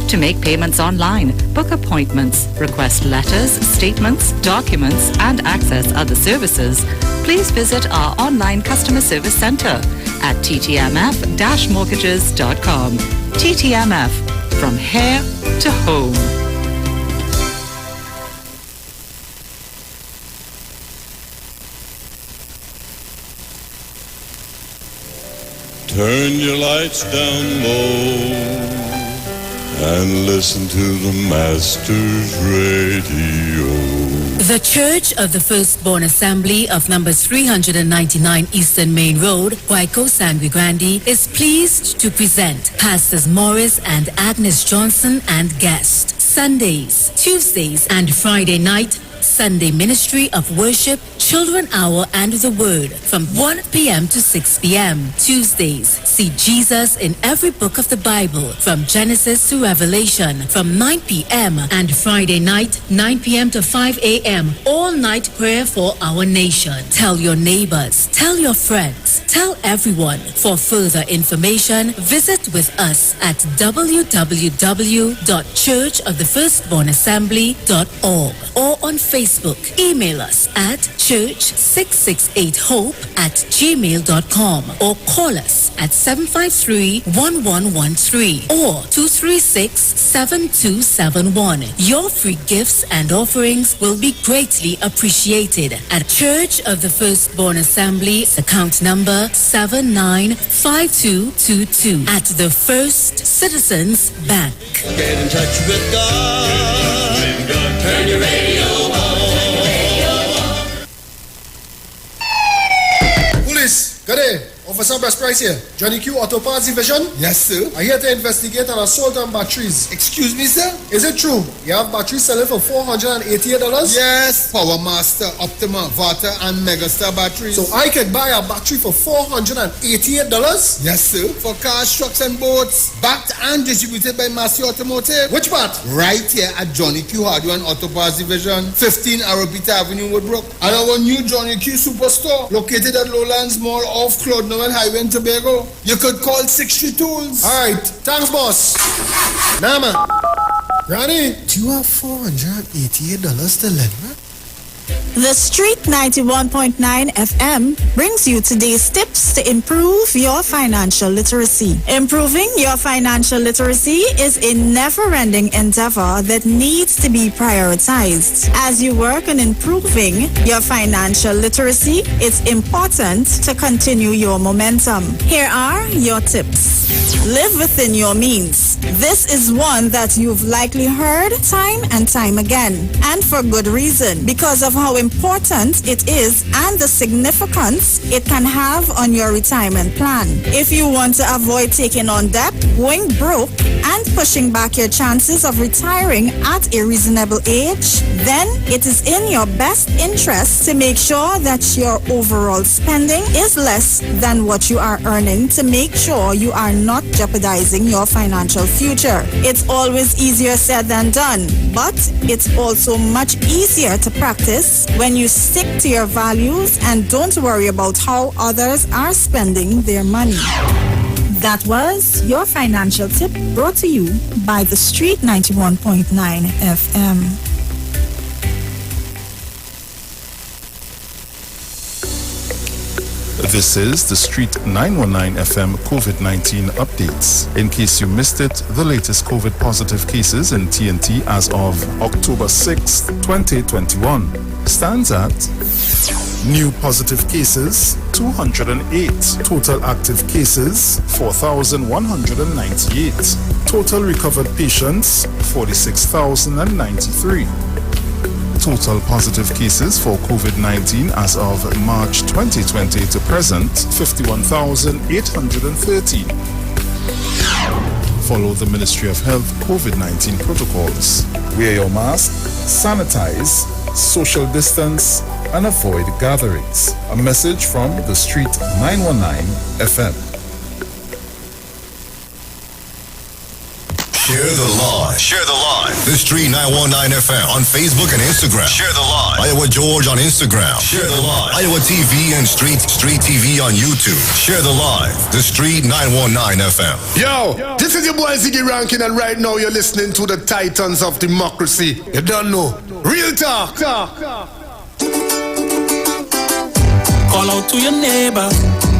To make payments online, book appointments, request letters, statements, documents, and access other services, please visit our online customer service center at ttmf-mortgages.com. TTMF, from here to home. Turn your lights down low and listen to the Master's Radio. The Church of the Firstborn Assembly of number 399 Eastern Main Road, Waiko Sangre Grande, is pleased to present Pastors Morris and Agnes Johnson and guest. Sundays, Tuesdays, and Friday night, Sunday Ministry of Worship, Children Hour and the Word from 1 p.m. to 6 p.m. Tuesdays, see Jesus in every book of the Bible from Genesis to Revelation from 9 p.m. and Friday night, 9 p.m. to 5 a.m. all night prayer for our nation. Tell your neighbors, tell your friends, tell everyone. For further information, visit with us at www.churchofthefirstbornassembly.org or on Facebook. Email us at church668hope@gmail.com or call us at 753-1113 or 236-7271. Your free gifts and offerings will be greatly appreciated at Church of the Firstborn Assembly, account number 795222 at the First Citizens Bank. Get in touch with God. Turn your radio on. Police, good day. Officer Best Price here. Johnny Q Auto Parts Division? Yes, sir. I'm here to investigate an assault on batteries. Excuse me, sir? Is it true? You have batteries selling for $488? Yes. Power Master, Optima, Vata, and Megastar batteries. So I could buy a battery for $488? Yes, sir. For cars, trucks, and boats. Backed and distributed by Massey Automotive. Which part? Right here at Johnny Q Hardware and Auto Parts Division, 15 Arrowbita Avenue, Woodbrook. And our new Johnny Q Superstore, located at Lowlands Mall off Claude Noel Highway in Tobago. You could call 60 Tools. Alright, thanks boss. Nah man. Granny, do you have $488 to lend me? The Street 91.9 FM brings you today's tips to improve your financial literacy. Improving your financial literacy is a never-ending endeavor that needs to be prioritized. As you work on improving your financial literacy, it's important to continue your momentum. Here are your tips. Live within your means. This is one that you've likely heard time and time again, and for good reason, because of how important it is and the significance it can have on your retirement plan. If you want to avoid taking on debt, going broke, and pushing back your chances of retiring at a reasonable age, then it is in your best interest to make sure that your overall spending is less than what you are earning to make sure you are not jeopardizing your financial future. It's always easier said than done, but it's also much easier to practice when you stick to your values and don't worry about how others are spending their money. That was your financial tip brought to you by the Street 91.9 FM. This is the Street 919 FM COVID-19 updates. In case you missed it, the latest COVID positive cases in TNT as of October 6, 2021 stands at new positive cases 208. Total active cases, 4,198. Total recovered patients, 46,093. Total positive cases for COVID-19 as of March 2020 to present, 51,813. Follow the Ministry of Health COVID-19 protocols. Wear your mask, sanitize, social distance, and avoid gatherings. A message from the Street 919 FM. Share the live. Share the live. The Street 919 FM on Facebook and Instagram. Share the live. Iowa George on Instagram. Share the live. Iowa TV and Street TV on YouTube. Share the live. The Street 919 FM. Yo, this is your boy Ziggy Rankin, and right now you're listening to the Titans of Democracy. You don't know. Real talk. Call out to your neighbor.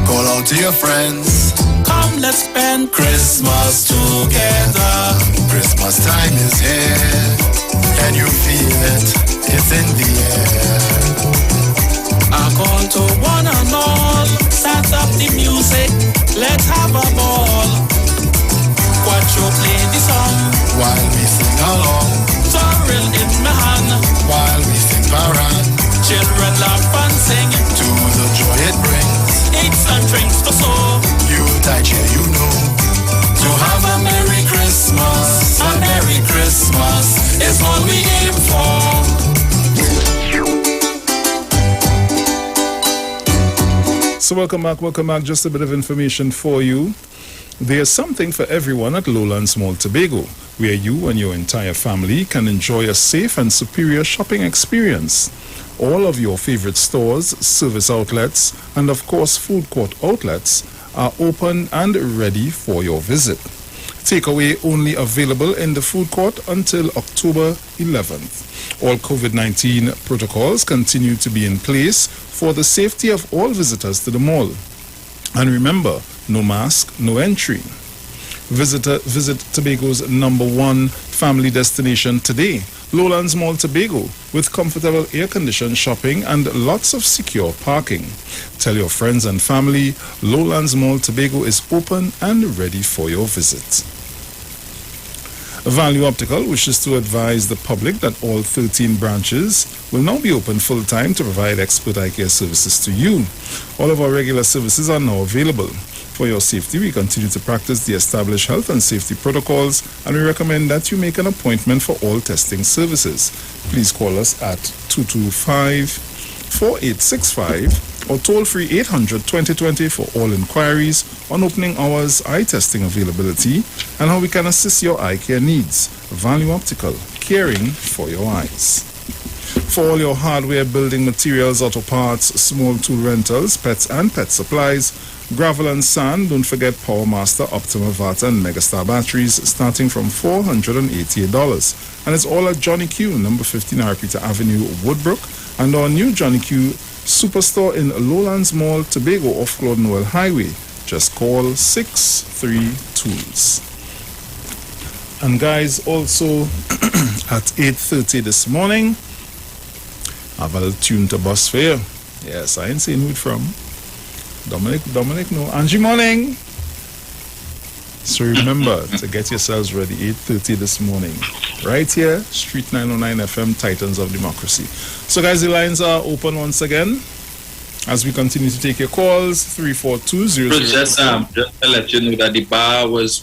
Call out to your friends. Come, let's spend Christmas together. Christmas time is here. Can you feel it? It's in the air. I call to one and all. Start up the music. Let's have a ball. Watch you play the song while we sing along. Sorrel in my hand while we sing Paran. Children laugh and sing to the joy it brings. Eats and drinks for so. You tight here, you know. To have a Merry Christmas, a Merry Christmas is all we aim for. So welcome back. Just a bit of information for you. There's something for everyone at Lowlands Mall Tobago, where you and your entire family can enjoy a safe and superior shopping experience. All of your favorite stores, service outlets, and of course food court outlets are open and ready for your visit. Takeaway only available in the food court until October 11th. All COVID-19 protocols continue to be in place for the safety of all visitors to the mall. And remember, no mask, no entry. Visit Tobago's #1 family destination today, Lowlands Mall Tobago, with comfortable air-conditioned shopping and lots of secure parking. Tell your friends and family, Lowlands Mall Tobago is open and ready for your visit. Value Optical wishes to advise the public that all 13 branches will now be open full-time to provide expert eye care services to you. All of our regular services are now available. For your safety, we continue to practice the established health and safety protocols, and we recommend that you make an appointment for all testing services. Please call us at 225-4865 or toll-free 800-2020 for all inquiries on opening hours, eye testing availability, and how we can assist your eye care needs. Value Optical, caring for your eyes. For all your hardware, building materials, auto parts, small tool rentals, pets and pet supplies, gravel and sand, don't forget PowerMaster, Optima Vata and Megastar batteries starting from $488. And it's all at Johnny Q, number 15 Arpita Avenue, Woodbrook, and our new Johnny Q Superstore in Lowlands Mall, Tobago, off Claude Noel Highway. Just call 63 And guys, also at 8:30 this morning, I have a little tune to bus for you. Yes, I ain't saying who it from. Dominic, no. Angie, morning. So remember to get yourselves ready, 8:30 this morning. Right here, Street 909 FM, Titans of Democracy. So guys, the lines are open once again. As we continue to take your calls, 342-00. Just to let you know that the bar is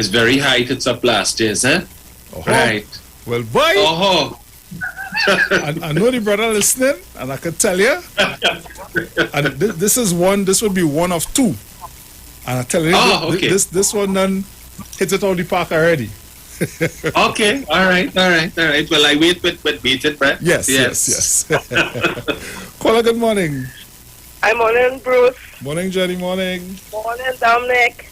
very high to top last year's, eh? Right. Well, boy. I know the brother listening, and I can tell you, and this would be one of two. And I tell you, this one done hit it on the park already. Okay, all right. Well, I wait with bated breath. Yes. Caller, good morning. Hi, morning, Bruce. Morning, Jenny. Morning. Morning, Dominic.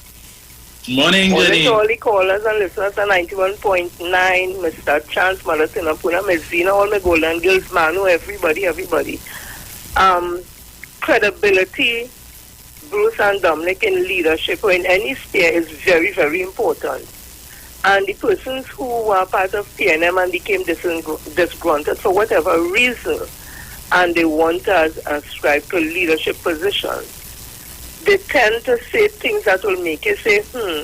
Morning, Jenny. Morning to all the callers and listeners at 91.9, Mr. Chance, Malatinapuna, Miss Zina, all my Golden Girls, Manu, everybody. Credibility, Bruce and Dominic, in leadership or in any sphere is very, very important. And the persons who were part of PNM and became disgruntled for whatever reason, and they want to ascribe to leadership positions, they tend to say things that will make you say,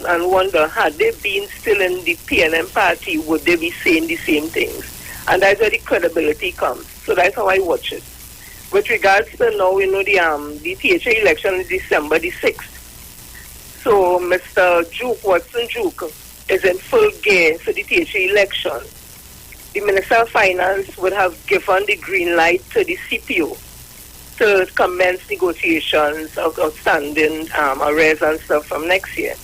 and wonder, had they been still in the PNM party, would they be saying the same things? And that's where the credibility comes. So that's how I watch it. With regards to now, the THA election is December the 6th. So Mr. Watson Juke, is in full gear for the THA election. The Minister of Finance would have given the green light to the CPO to commence negotiations of outstanding arrears and stuff from next year.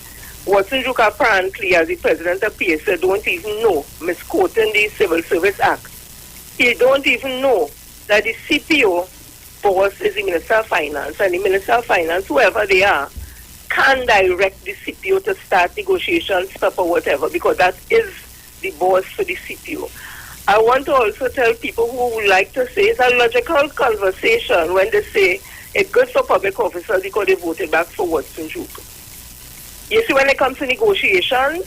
Watson Juke apparently, as the president of PSA, don't even know, misquoting the Civil Service Act. He don't even know that the CPO boss is the Minister of Finance, and the Minister of Finance, whoever they are, can direct the CPO to start negotiations, stuff or whatever, because that is the boss for the CPO. I want to also tell people who would like to say it's a logical conversation when they say it's good for public officers because they voted back for Watson Juke. You see, when it comes to negotiations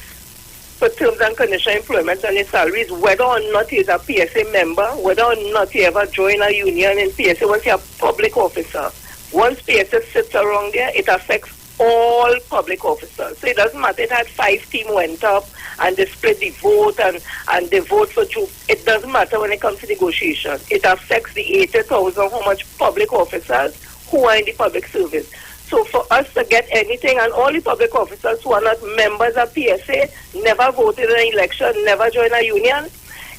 for terms and conditions of employment and their salaries, whether or not he is a PSA member, whether or not he ever joined a union in PSA, once you're a public officer, once PSA sits around there, it affects all public officers. So it doesn't matter, it had 5 teams went up and they split the vote and they vote for Juke. It doesn't matter when it comes to negotiation. It affects the 80,000 how much public officers who are in the public service. So for us to get anything, and all the public officers who are not members of PSA, never voted in an election, never joined a union,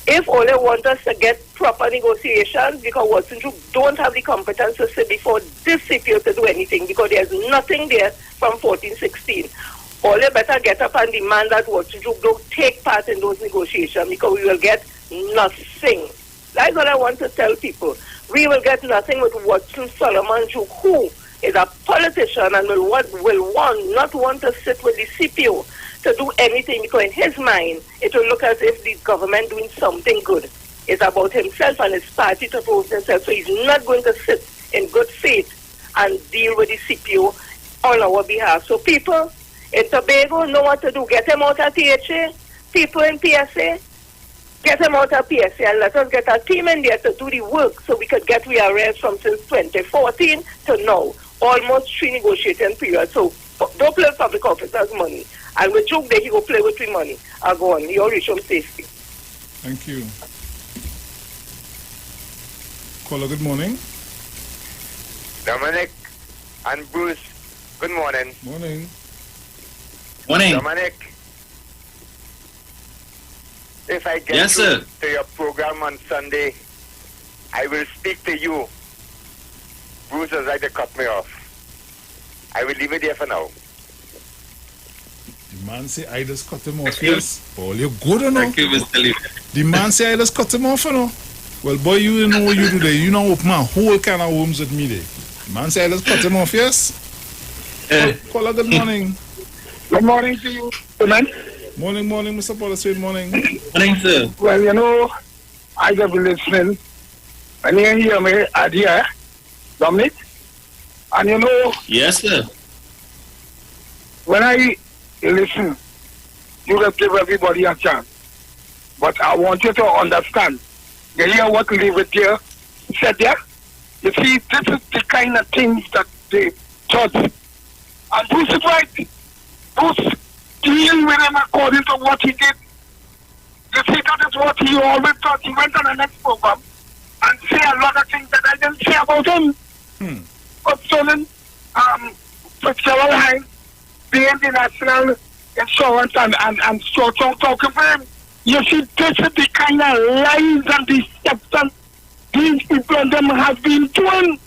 if all they want us to get proper negotiations, because Watson Juke don't have the competence to sit before this CPO to do anything, because there's nothing there from 14-16. All they better get up and demand that Watson Juke don't take part in those negotiations, because we will get nothing. That's what I want to tell people. We will get nothing with Watson Solomon Juke, who is a politician and will not want to sit with the CPO to do anything, because in his mind it will look as if the government doing something good. It's about himself and his party to prove himself. So he's not going to sit in good faith and deal with the CPO on our behalf. So people in Tobago know what to do. Get him out of THA. People in PSA, get him out of PSA and let us get our team in there to do the work so we could get rearranged from since 2014 to now. Almost 3 negotiating periods. So don't play with public officers' money. And with Juke there, he go play with free money. I go on. You'll reach home safely. Thank you. Caller, good morning. Dominic and Bruce, good morning. Morning. Morning. Dominic, if I get Yes, sir. to your program on Sunday, I will speak to you. Bruce has tried to cut me off. I will leave it there for now. The man say I just cut him off, yes. Paul, you're good or no? Thank you, Mr. Lee. The man say I just cut him off or no? Well, boy, you know what you do there. You know open a whole kind of worms with me there. The man say I just cut him off, yes? Caller, good morning. Good morning to you, man. Morning, Mr. Paul. Sweet morning. Morning, sir. Well, I have been listening. And you hear me, idea, Dominic. And Yes, sir. When I listen, you have give everybody a chance. But I want you to understand. You hear what David here said there? You see, this is the kind of things that they judge. And Bruce is right. Bruce deal with him according to what he did. You see, that is what he always thought. He went on the next program and say a lot of things that I didn't say about him. Concerning Fitzgerald Hines being the national insurance and so talking for him. You see, this is the kind of lies and deception these people and them have been doing.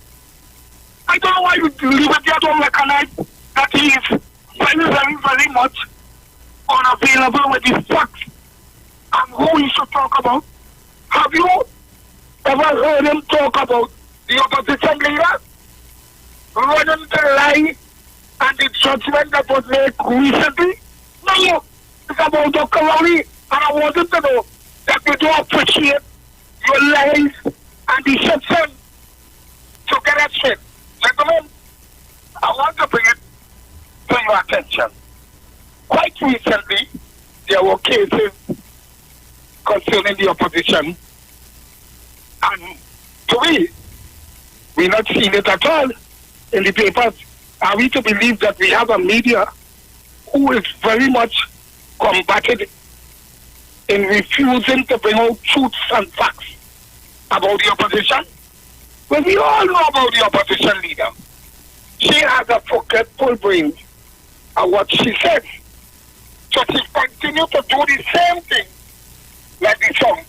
I don't know why you leave it there, don't recognize that he is very, very, very much unavailable with his facts and who he should talk about. Have you ever heard him talk about the opposition leader running the lie and the judgment that was made recently? No, it's about Dr. Rowley, and I want him to know that we do appreciate your lies and deception. So get that straight. Gentlemen, I want to bring it to your attention. Quite recently, there were cases concerning the opposition, and to me, We're not seeing it at all in the papers. Are we to believe that we have a media who is very much combated in refusing to bring out truths and facts about the opposition? Well, we all know about the opposition leader. She has a forgetful brain of what she said. So she continues to do the same thing like the song.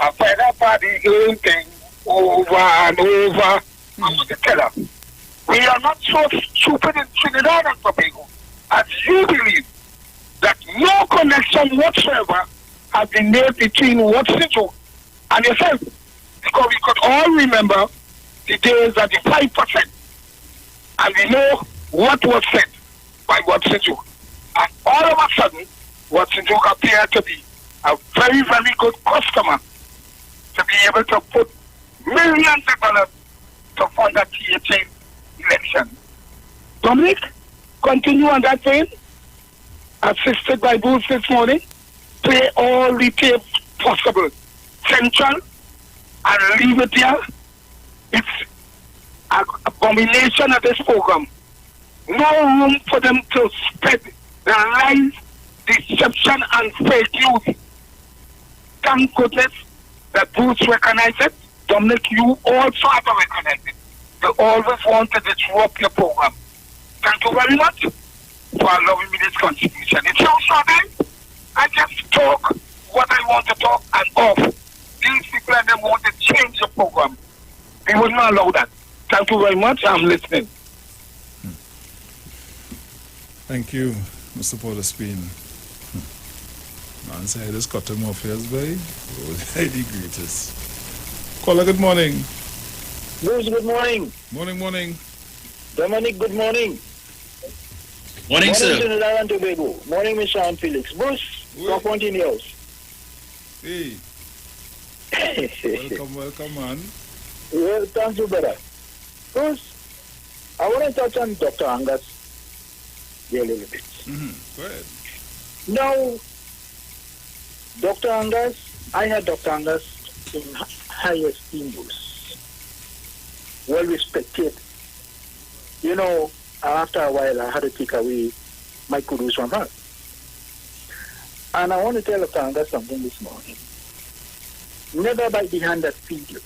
A feather party doing thing over and over. I want to tell her, we are not so stupid in Trinidad and Tobago as you believe that no connection whatsoever has been made between Watsijo and yourself. Because we could all remember the days of the 5%. And we know what was said by Watsijo. And all of a sudden, Watsijo appeared to be a very, very good customer to be able to put millions of dollars to fund a THA election. Dominic, continue on that vein. Assisted by Bruce this morning. Play all the tape possible. Central and leave it there. It's an abomination of this program. No room for them to spread the lies, deception, and fake news. Thank goodness that Bruce recognized it. Dominic, you also have to recognize it. They always want to disrupt your program. Thank you very much for allowing me this contribution. It's your show, I just talk what I want to talk and off. These people and them want to change the program. We will not allow that. Thank you very much. I'm listening. Thank you, Mr. Porterspin. Man say I just cut him off here, boy. The greatest. Caller, good morning. Bruce, good morning. Morning. Dominic, good morning. Morning, sir. Morning, Trinidad and Tobago. Morning, Miss Sean Felix. Bruce, top point in yours. Hey. Welcome, man. Well, thank you, brother. Bruce, I want to touch on Dr. Angus here a little bit. Go ahead. Now, Dr. Angus, I had Dr. Angus in high esteem, Bruce. Well respected. You know, after a while, I had to take away my kudos from her. And I want to tell Dr. Angus something this morning. Never bite the hand that feeds you.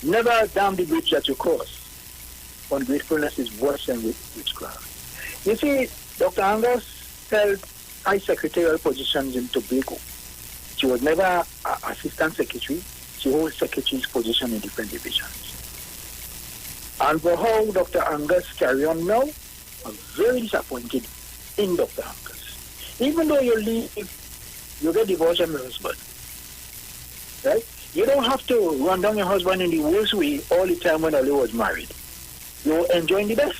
Never dam the bridge that you cross. Ungratefulness is worse than witchcraft. You see, Dr. Angus held high secretarial positions in Tobago. She was never an assistant secretary. She holds secretary's position in different divisions. And for how Dr. Angus carry on now, I'm very disappointed in Dr. Angus. Even though you leave, you get divorced from your husband. Right? You don't have to run down your husband in the worst way all the time when Ali was married. You're enjoying the best.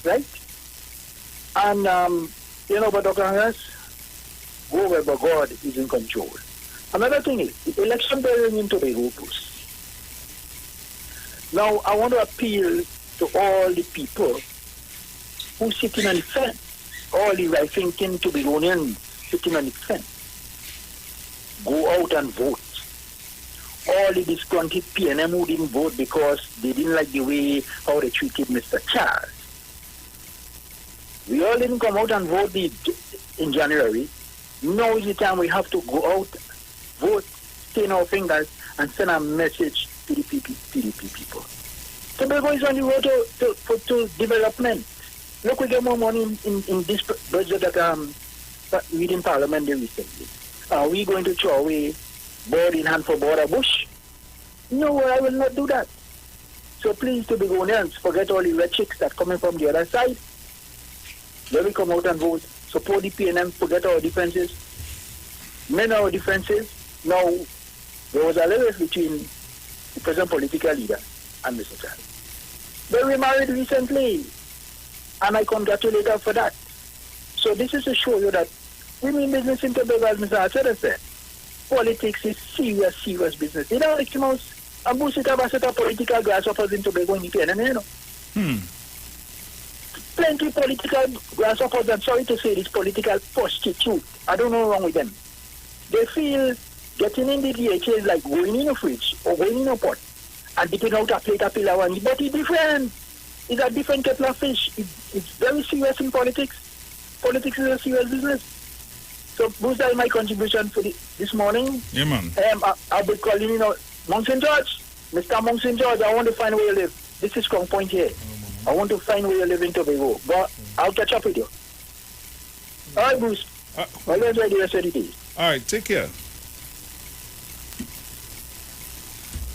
Right? And, but Dr. Angus, go where God is in control. Another thing is, the election bearing in Tobago Bruce. Now, I want to appeal to all the people who sitting on the fence, all the right-thinking Tobagonians sitting on the fence. Go out and vote. All the disgruntled PNM who didn't vote because they didn't like the way how they treated Mr. Charles. We all didn't come out and vote in January. Now is the time we have to go out, vote, stay in our fingers, and send a message to the PDP people. Tobago is on the road to development. Look, we get more money in this budget that we in Parliament recently. Are we going to throw away board in hand for border bush? No, I will not do that. So please, Tobagonians, forget all the rhetoric that coming from the other side. Let me come out and vote. Support the PNM, forget our differences. Mend our differences. Now, there was a leverage between the present political leader and Mr. Charles. They were married recently, and I congratulate her for that. So this is to show you that we mean business in Tobago, as Mr. Archer said. Politics is serious business. You know, Mickey Mouse, and Bruce it have a set of political grasshoppers in Tobago in the PNM, you know. Plenty political grasshoppers, I'm sorry to say this, political prostitute. I don't know what's wrong with them. They feel Getting in the DHA is like going in a fridge or going in a pot and dipping out a plate of pilau, but it's different. It's a different kettle of fish. It's very serious in politics. Politics is a serious business. So, Bruce, that is my contribution for this morning. Yeah, man. I'll be calling, Monk St. George. Mr. Monk St. George, I want to find where you live. This is Strong Point here. I want to find where you live in Tobago. But I'll catch up with you. All right, Bruce. Always ready the rest of the day. All right, take care.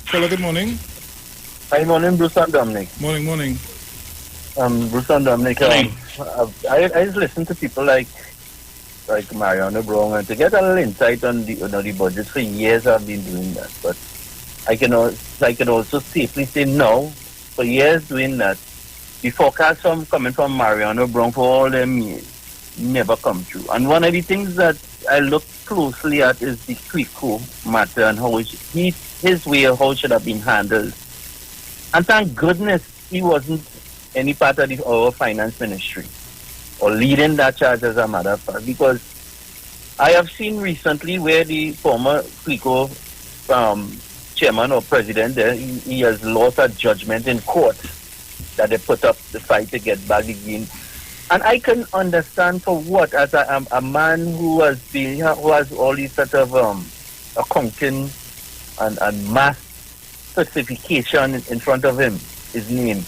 Hello, good morning. Hi, morning, Bruce and Dominic. Morning. Bruce and Dominic, I just listen to people like Mariano Brown, and to get a little insight on the budget. For years I've been doing that, but I can also safely say no. For years doing that, the forecast coming from Mariano Brown for all them years never come true. And one of the things that I look closely at is the Quico matter and how his way of how it should have been handled. And thank goodness he wasn't any part of our finance ministry or leading that charge, as a matter of fact, because I have seen recently where the former Quico chairman or president there, he has lost a judgment in court that they put up the fight to get back again. And I can understand for what, as a man who has all these sort of accounting and math certification in front of him, his name,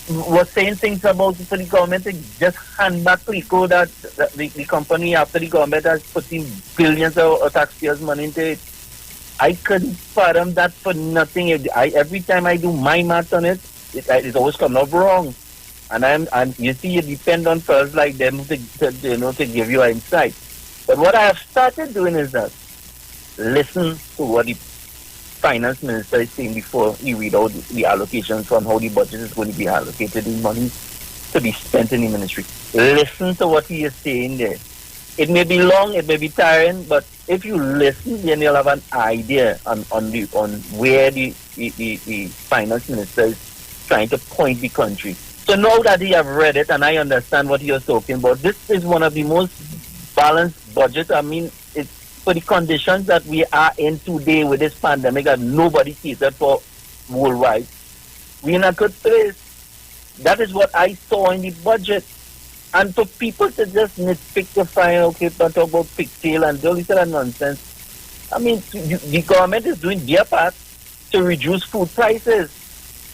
was saying things about for the government to just hand back Quico that the company after the government has put in billions of taxpayers' money into it. I couldn't fathom that for nothing. Every time I do my math on it, it always comes out wrong. And you see, you depend on fellows like them to give you insight. But what I have started doing is that listen to what the finance minister is saying before he read out the allocations from how the budget is going to be allocated in money to be spent in the ministry. Listen to what he is saying there. It may be long, it may be tiring, but if you listen, then you'll have an idea on where the finance minister is trying to point the country. So now that he have read it and I understand what he was talking about, this is one of the most balanced budgets. I mean, it's for the conditions that we are in today with this pandemic that nobody catered for worldwide. We're in a good place. That is what I saw in the budget. And for people to just nitpick to find, okay, talk about pigtail and all this other nonsense. I mean, the government is doing their part to reduce food prices.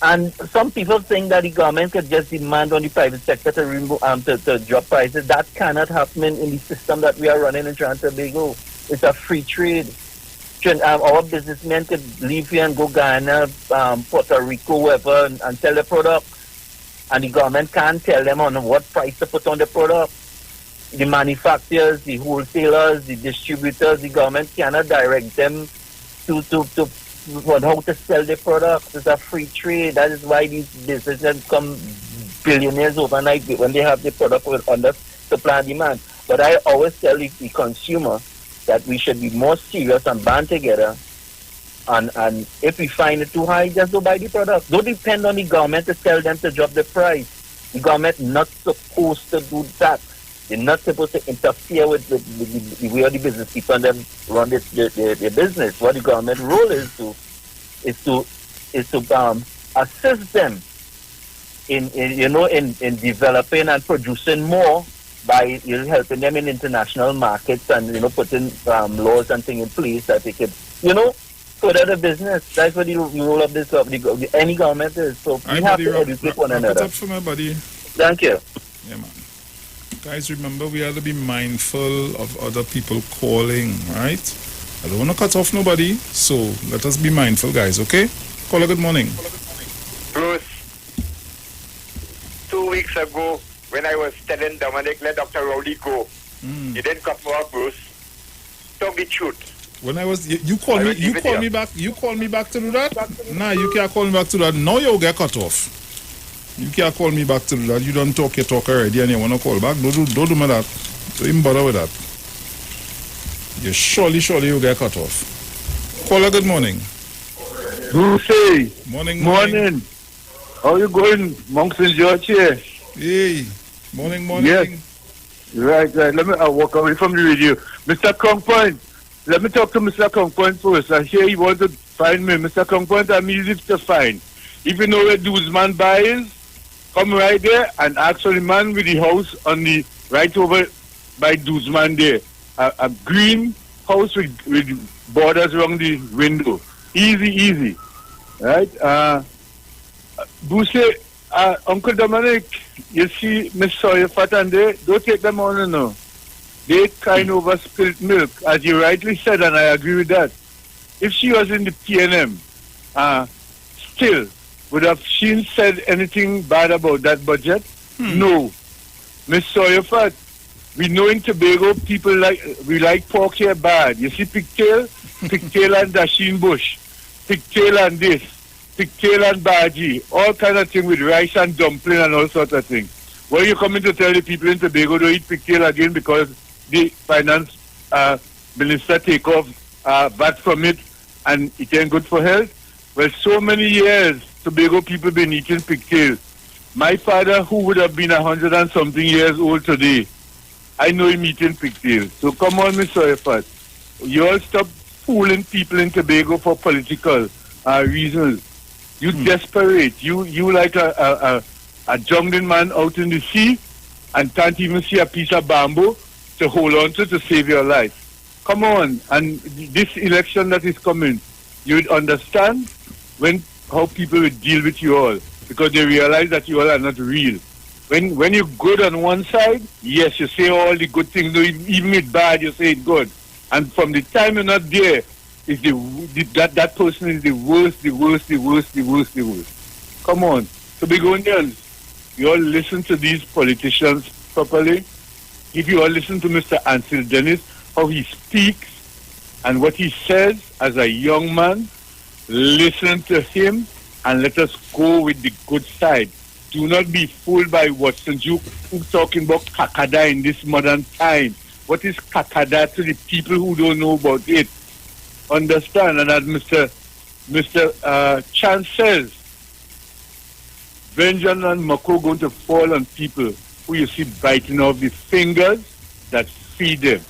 And some people think that the government could just demand on the private sector to remove to drop prices. That cannot happen in the system that we are running in Trinidad and Tobago. It's a free trade. Our businessmen could leave here and go Ghana, Puerto Rico, wherever, and sell the product. And the government can't tell them on what price to put on the product. The manufacturers, the wholesalers, the distributors, the government cannot direct them to how to sell the product. It's a free trade. That is why these businesses become billionaires overnight when they have the product under supply and demand. But I always tell the consumer that we should be more serious and band together. And if we find it too high, just go buy the product. Don't depend on the government to tell them to drop the price. The government not supposed to do that. They're not supposed to interfere with the way the business people and them run their business. What the government role is to assist them in developing and producing more by helping them in international markets and putting laws and things in place that they could further the business. That's what the role of this of any government is. So we have to educate one another. Up for my buddy. Thank you. Yeah, man. Guys, remember we have to be mindful of other people calling, right? I don't want to cut off nobody, so let us be mindful, guys, okay? Caller, good morning. Bruce, 2 weeks ago, when I was telling Dominic, let Dr. Rowley go, he didn't cut me off, Bruce. Talk the truth. When I was, you call me back to do that? Nah, you can't call me back to that. Now you'll get cut off. You can't call me back to do that. You don't talk your talk already and you want to call back. Don't do me that. Don't even bother with that. You surely you'll get cut off. Caller, good morning. Brucey. Morning. How you going? Monk St. George here. Hey. Morning. Yes. Right. Let me walk away from the radio. Mr. Cronkpoint, let me talk to Mr. Conquent first. I hear he wants to find me. Mr. Conquent, I'm easy to find. If you know where Duzman Bar is, come right there and ask for the man with the house on the right over by Duzman there. A green house with borders around the window. Easy. Right? Bruce, Uncle Dominic, you see Miss Sawyer Fat and they don't take them on, no. They kind over spilt milk, as you rightly said, and I agree with that. If she was in the PNM, still, would have she said anything bad about that budget? No. Miss Sawyer Fat, we know in Tobago people we like pork here bad. You see pigtail and dasheen bush, pigtail and this, pigtail and bhaji, all kind of thing with rice and dumpling and all sorts of things. What are you coming to tell the people in Tobago to eat pigtail again because the finance minister take off VAT from it and it ain't good for health? Well, so many years Tobago people been eating pigtail. My father, who would have been 100 and something years old today, I know him eating pigtail. So come on, Mr. Effort. You all stop fooling people in Tobago for political reasons. You desperate. You like a jungling man out in the sea and can't even see a piece of bamboo to hold on to save your life. Come on. And this election that is coming, you would understand how people would deal with you all, because they realize that you all are not real. When you're good on one side, yes, you say all the good things. No, even if bad, you say it good. And from the time you're not there, is that person is the worst. Come on. Tobagonians, you all listen to these politicians properly. If you all listen to Mr. Ansel Dennis, how he speaks and what he says as a young man, listen to him and let us go with the good side. Do not be fooled by Watson Duke who's talking about kakada in this modern time. What is kakada to the people who don't know about it? Understand? And as Mr. Chan says, vengeance and Mako going to fall on people who you see biting off the fingers that feed them.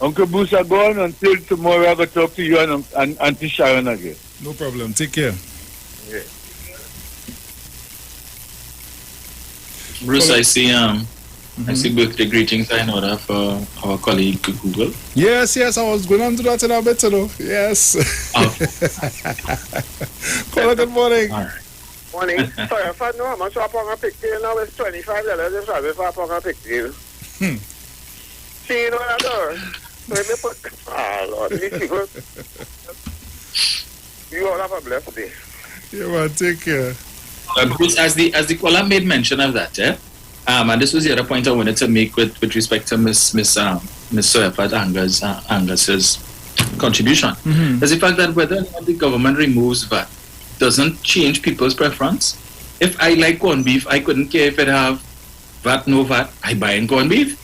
Uncle Bruce are gone. Until tomorrow I will talk to you and Auntie Sharon again. No problem. Take care. Yeah. Bruce, I see birthday greetings in order for our colleague Google. Yes, I was going on to that in a bit, though. Yes. Caller, good morning. All right. Morning. Sorry, if I know how much I put on a pigtail now, it's $25 if I put on a pigtail. See, you know what I do? Let me put... Lord, these people... You all have a blessed day. Yeah, man, take care. Bruce, as the caller made mention of that, and this was the other point I wanted to make with respect to Miss Soyafat Angus's contribution. Is the fact that whether or not the government removes VAT doesn't change people's preference. If I like corned beef, I couldn't care if it have VAT, no VAT. I buy in corned beef.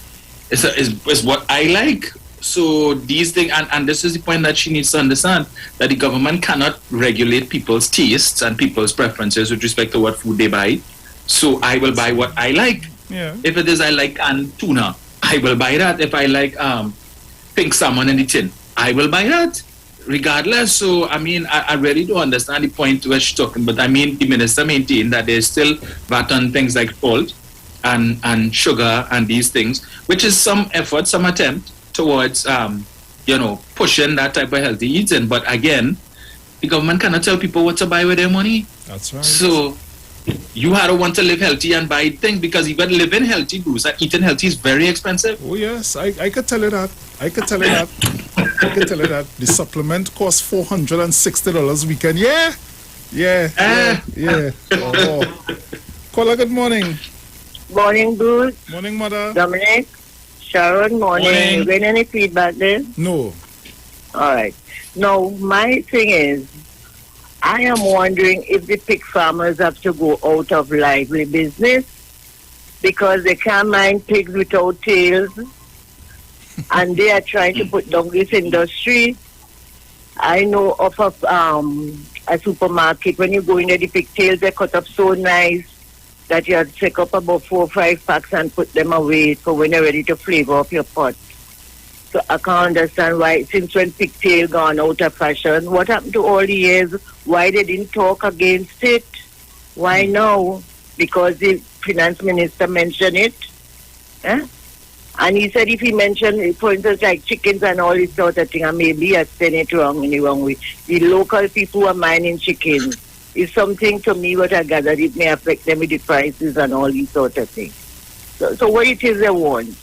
It's what I like. So these things, and this is the point that she needs to understand, that the government cannot regulate people's tastes and people's preferences with respect to what food they buy. So I will buy what I like. Yeah. If it is I like canned tuna, I will buy that. If I like pink salmon in the tin, I will buy that. Regardless. So I mean, I really don't understand the point where she's talking, but I mean, the minister maintained that there's still VAT on things like salt and sugar and these things, which is some effort, some attempt towards pushing that type of healthy eating. But again, the government cannot tell people what to buy with their money. That's right. So you had to want to live healthy and buy things, because even living healthy, Bruce, and eating healthy is very expensive. Oh yes, I could tell you that. I could tell you that. The supplement costs $460 a weekend. Yeah. Oh. Caller, good morning. Morning, Bruce. Morning, mother. Dominic. Sharon, morning. You getting any feedback there? No. All right. Now, my thing is, I am wondering if the pig farmers have to go out of lively business because they can't mind pigs without tails, and they are trying to put down this industry. I know of a supermarket, when you go in there, the pigtails, they cut up so nice that you have to take up about 4 or 5 packs and put them away for when you're ready to flavor up your pot. So So I can't understand why, since when pigtail gone out of fashion, what happened to all the years? Why they didn't talk against it? Why now? Because the finance minister mentioned it. And he said if he mentioned, for instance, like chickens and all this sort of thing, and maybe he has said it wrong in the wrong way. The local people who are mining chickens is something, to me, what I gathered, it may affect them with the prices and all these sort of things. So what it is they want?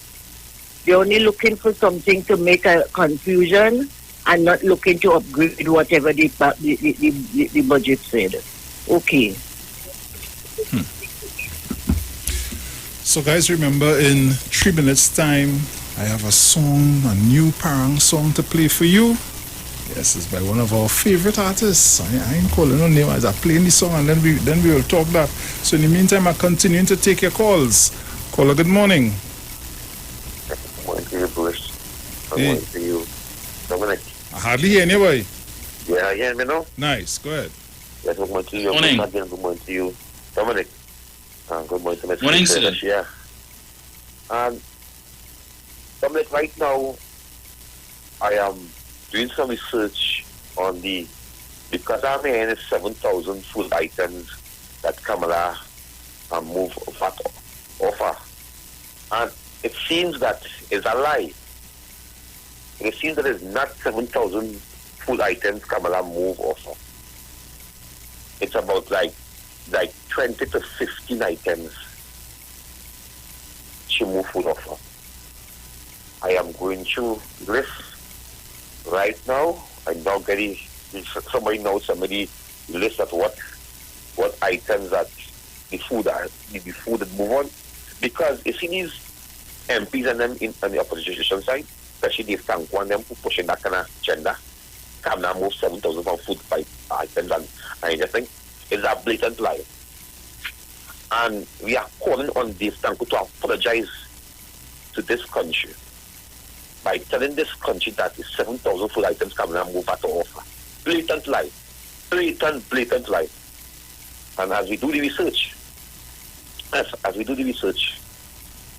They're only looking for something to make a confusion and not looking to upgrade whatever the budget said. Okay. So guys, remember in 3 minutes time, I have a song, a new Parang song to play for you. Yes, it's by one of our favorite artists. I ain't calling no name as I play the song, and then we will talk that. So in the meantime, I'm continuing to take your calls. Caller, good morning. Good morning to you, Bruce. Good morning to you, Dominic. I hardly hear anybody. Yeah, I hear me now. Nice, go ahead. Yes, good morning to you. Morning. Good morning to you, Dominic. Good morning to Mr. Morning, sir. Yeah. Dominic, right now, I am doing some research on because I'm hearing 7,000 food items that Kamala move VAT offer. And it seems that it's a lie. It seems that it's not 7,000 food items Kamala move offer. It's about like 20 to 15 items she move food offer. I am going through this right now. I'm now getting somebody list at what items that the food that move on, because you see these MPs and them on the opposition side, especially the Frank one them who pushing that kind of agenda, can now move 7,000 food items and anything. It's a blatant lie. And we are calling on this Tanko to apologize to this country by telling this country that the 7,000 food items can now move at offer. Blatant lie. Blatant lie. And as we do the research,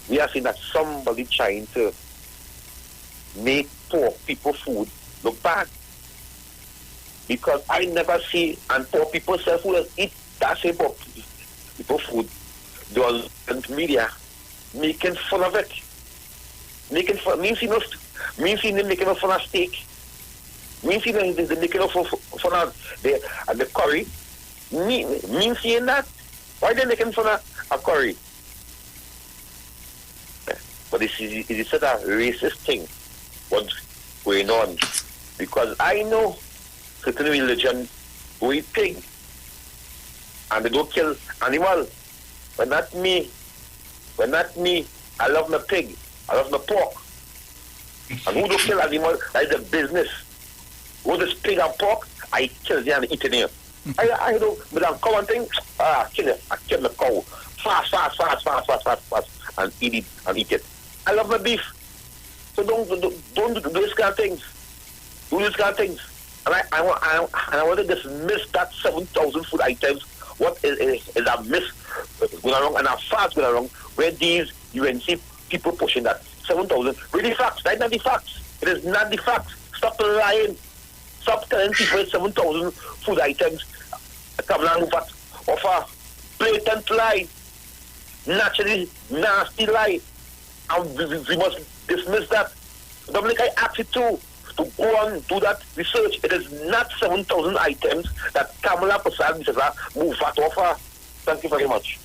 we are seeing that somebody trying to make poor people food look bad. Because I never see, and poor people sell food and eat that same poor people food. The media making fun of it. Making fun, me seeing them making fun of steak. Me seeing them making fun of the curry. Me seeing that. Why they making fun of curry? But it's such a racist thing what's going on. Because I know certain religion who eat pig and they don't kill animal. But not me. I love my pig. I love my pork. And who don't kill animal, that's the business. Who this pig and pork, I kill them and eat it here. I don't, but I'm cow and thing, kill it. I kill the cow. Fast, and eat it. I love my beef. So don't do this kind of things. Do this kind of things. And I want to dismiss that 7,000 food items. What is a miss going along and a fast going along where these UNC people pushing that 7,000. Really facts. That's not the facts. It is not the facts. Stop lying. Stop telling people 7,000 food items come along with that offer. Blatant lie. Naturally nasty lie. And we must dismiss that. Dominic, I ask you to go and do that research. It is not 7,000 items that Kamala Prasad move that offer. Thank you very much.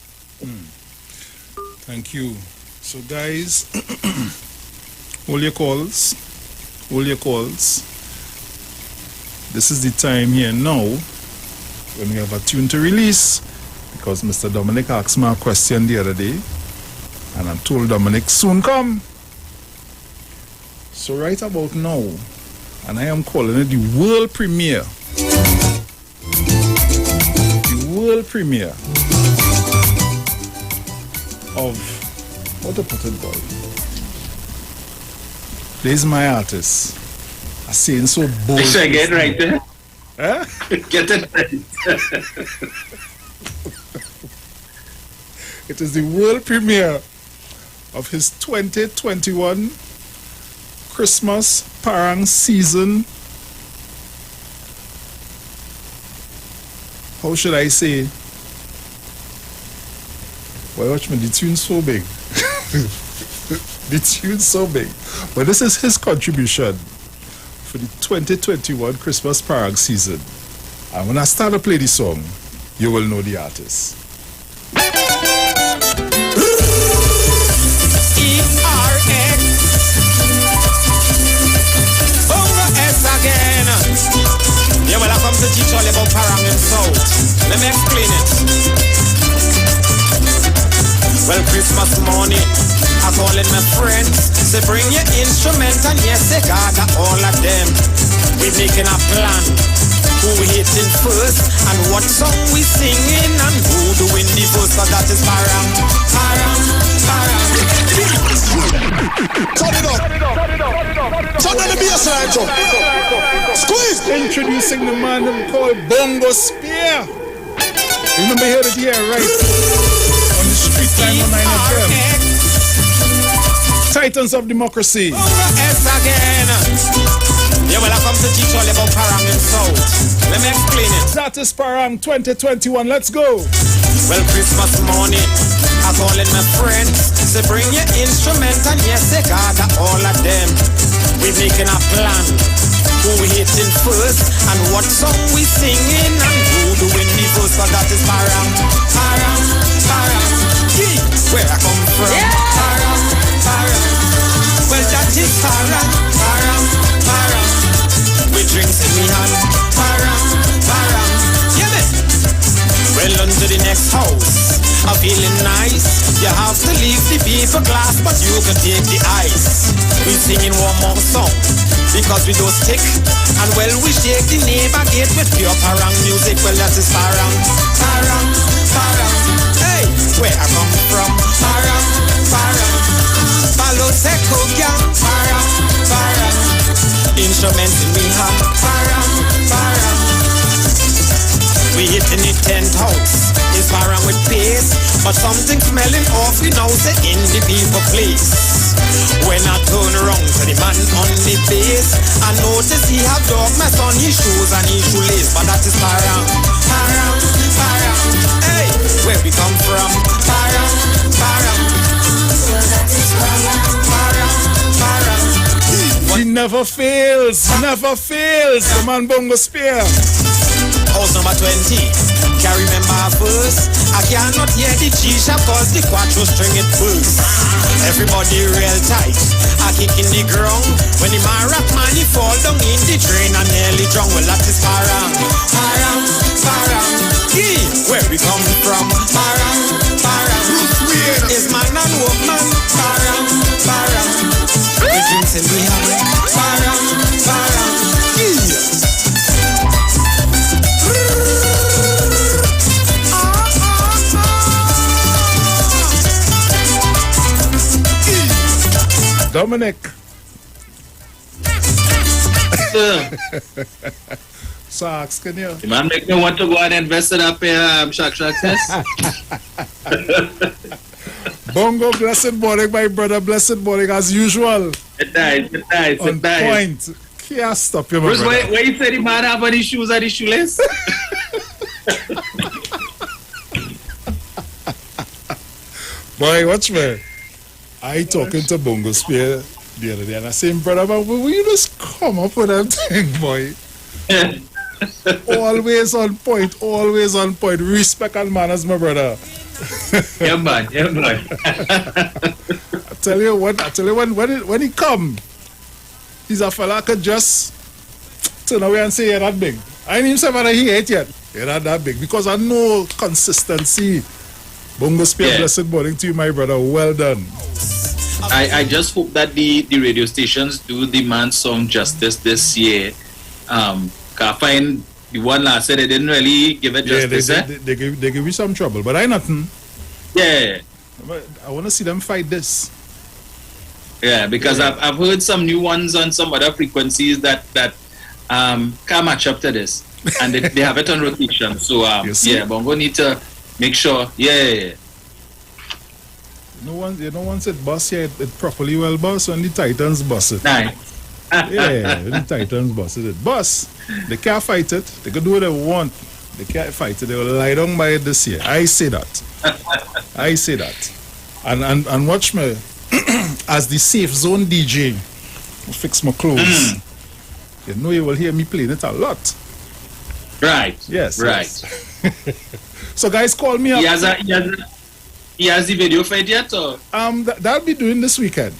Thank you. So guys, hold your calls. This is the time here now when we have a tune to release, because Mr. Dominic asked me a question the other day and I told Dominic soon come. So right about now, and I am calling it the world premiere. The world premiere of, what to put it, boy? There's my artist. I saying so bold. Should I get right there? Huh? Get it right. It is the world premiere of his 2021 Christmas parang season. How should I say? Well, watch me, the tune's so big. The tune's so big. But this is his contribution for the 2021 Christmas parang season. And when I start to play the song, you will know the artist. E-R-X Bongo S again. Yeah, well, I come to teach all about parang and soul. Let me explain it. Well, Christmas morning, I calling my friends. Say bring your instrument and yes, they gather all of them. We making a plan. Who hitting first and what song we singing and who doing the first. So that is parang, parang, parang. Turn it up. Turn on the bass line, Joe. Squeeze. Introducing the man called Bongo Spear. Remember heard it here, right? On the street 919 FM. Titans of Democracy. S again. Yeah, well, I come to teach all about parang and soul. Let me explain it. That is Parang 2021. Let's go. Well, Christmas morning, I calling my friends. Say bring your instrument and yes, they gather all of them. We making a plan. Who hitting first and what song we singing and who doing the first. So that is parang, parang, parang. Yeah, where I come from. Yeah. Parang, parang. Well, that is parang, parang, parang. We drinks in me hand. Parang, parang. Yeah, man. Well, on to the next house. I'm feeling nice. You have to leave the people glass, but you can take the ice. We singing one more song because we don't stick. And well, we shake the neighbor gate with pure parang music. Well, that is parang, parang, parang. Hey, where I come from. Parang, parang. Palo seco gang. Parang, parang. Instruments in me hand. Parang, parang. We hitting it 10th house. It's parang with pace, but something smelling awfully now say in the people place. When I turn around to the man on the base, I notice he have dog mess on his shoes and his shoelace. But that is parang, parang, parang. Hey, where we come from? Parang, parang. Well, that is parang, parang, parang. He never fails, never fails. The man Bongo Spear. House number 20. Can't remember first. I cannot hear the G-sharp cause the quattro string it pulls. Everybody real tight. I kick in the ground. When the man rock man he fall down in the drain and nearly drown. Well that is parang, parang, parang. Yeah, where we come from. Parang, parang. Is man and woman. Parang, parang. We drinks in the hand. Parang, parang. Yeah. Dominic. Socks, can you? The man make me want to go and invest it up in Shack Test. Bongo, blessed morning, my brother. Blessed morning as usual. It nice. On point. Can't stop you, my Bruce, brother. where you say the man have any shoes and the shoelace? Boy, watch me. I talking to Bongo Spear the other day and I say, brother, but will you just come up with that thing, boy? Always on point, always on point. Respect and manners, my brother. Yeah, man. I tell you when he come, he's a fella could just turn away and say, you're not big. I ain't even say whether he ate yet. You're not that big because I know consistency. Bongo Spear, blessed morning to you, my brother. Well done. I just hope that the radio stations do the man's song justice this year. I find the one last year they didn't really give it justice. They give you some trouble, but I nothing. Yeah. I want to see them fight this. Yeah, because I've heard some new ones on some other frequencies that can't match up to this, and they have it on rotation. So Bongo need to make sure. Yeah. You know once it bust here, it properly well bust when the Titans bust it. Nice. Yeah, the Titans busted it. Bust. They can't fight it. They can do what they want. They can't fight it. They will lie down by it this year. I say that. I say that. And watch me as the safe zone DJ. Fix my clothes. You know you will hear me playing it a lot. Right. Yes. Right. Yes. So guys, call me up. He has the video for it yet, or? That'll be doing this weekend.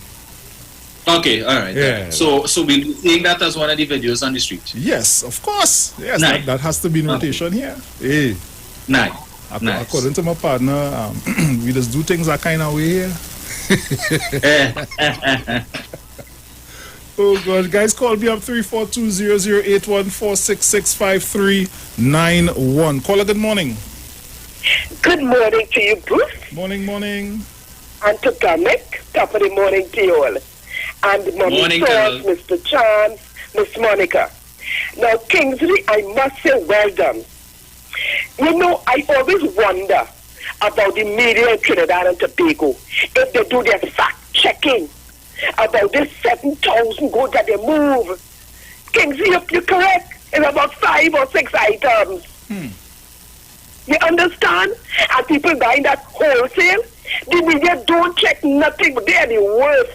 Okay, all right. Yeah. So we'll be seeing that as one of the videos on the street. Yes, of course. Yes, Nice. that has to be in rotation here. Hey. Nice. Nice. According to my partner, we just do things that kind of way here. Oh God, guys, call me up 342-0081-466-5391. Caller, good morning. Good morning to you, Bruce. Morning. And to Dominic. Top of the morning to you all. And Mommy Morning, Sauce, girl. Mr. Chance, Miss Monica. Now, Kingsley, I must say well done. You know, I always wonder about the media in Trinidad and Tobago, if they do their fact-checking about this 7,000 goods that they move. Kingsley, you're correct. It's about 5 or 6 items. You understand? And people buying that wholesale, the media don't check nothing, but they are the worst.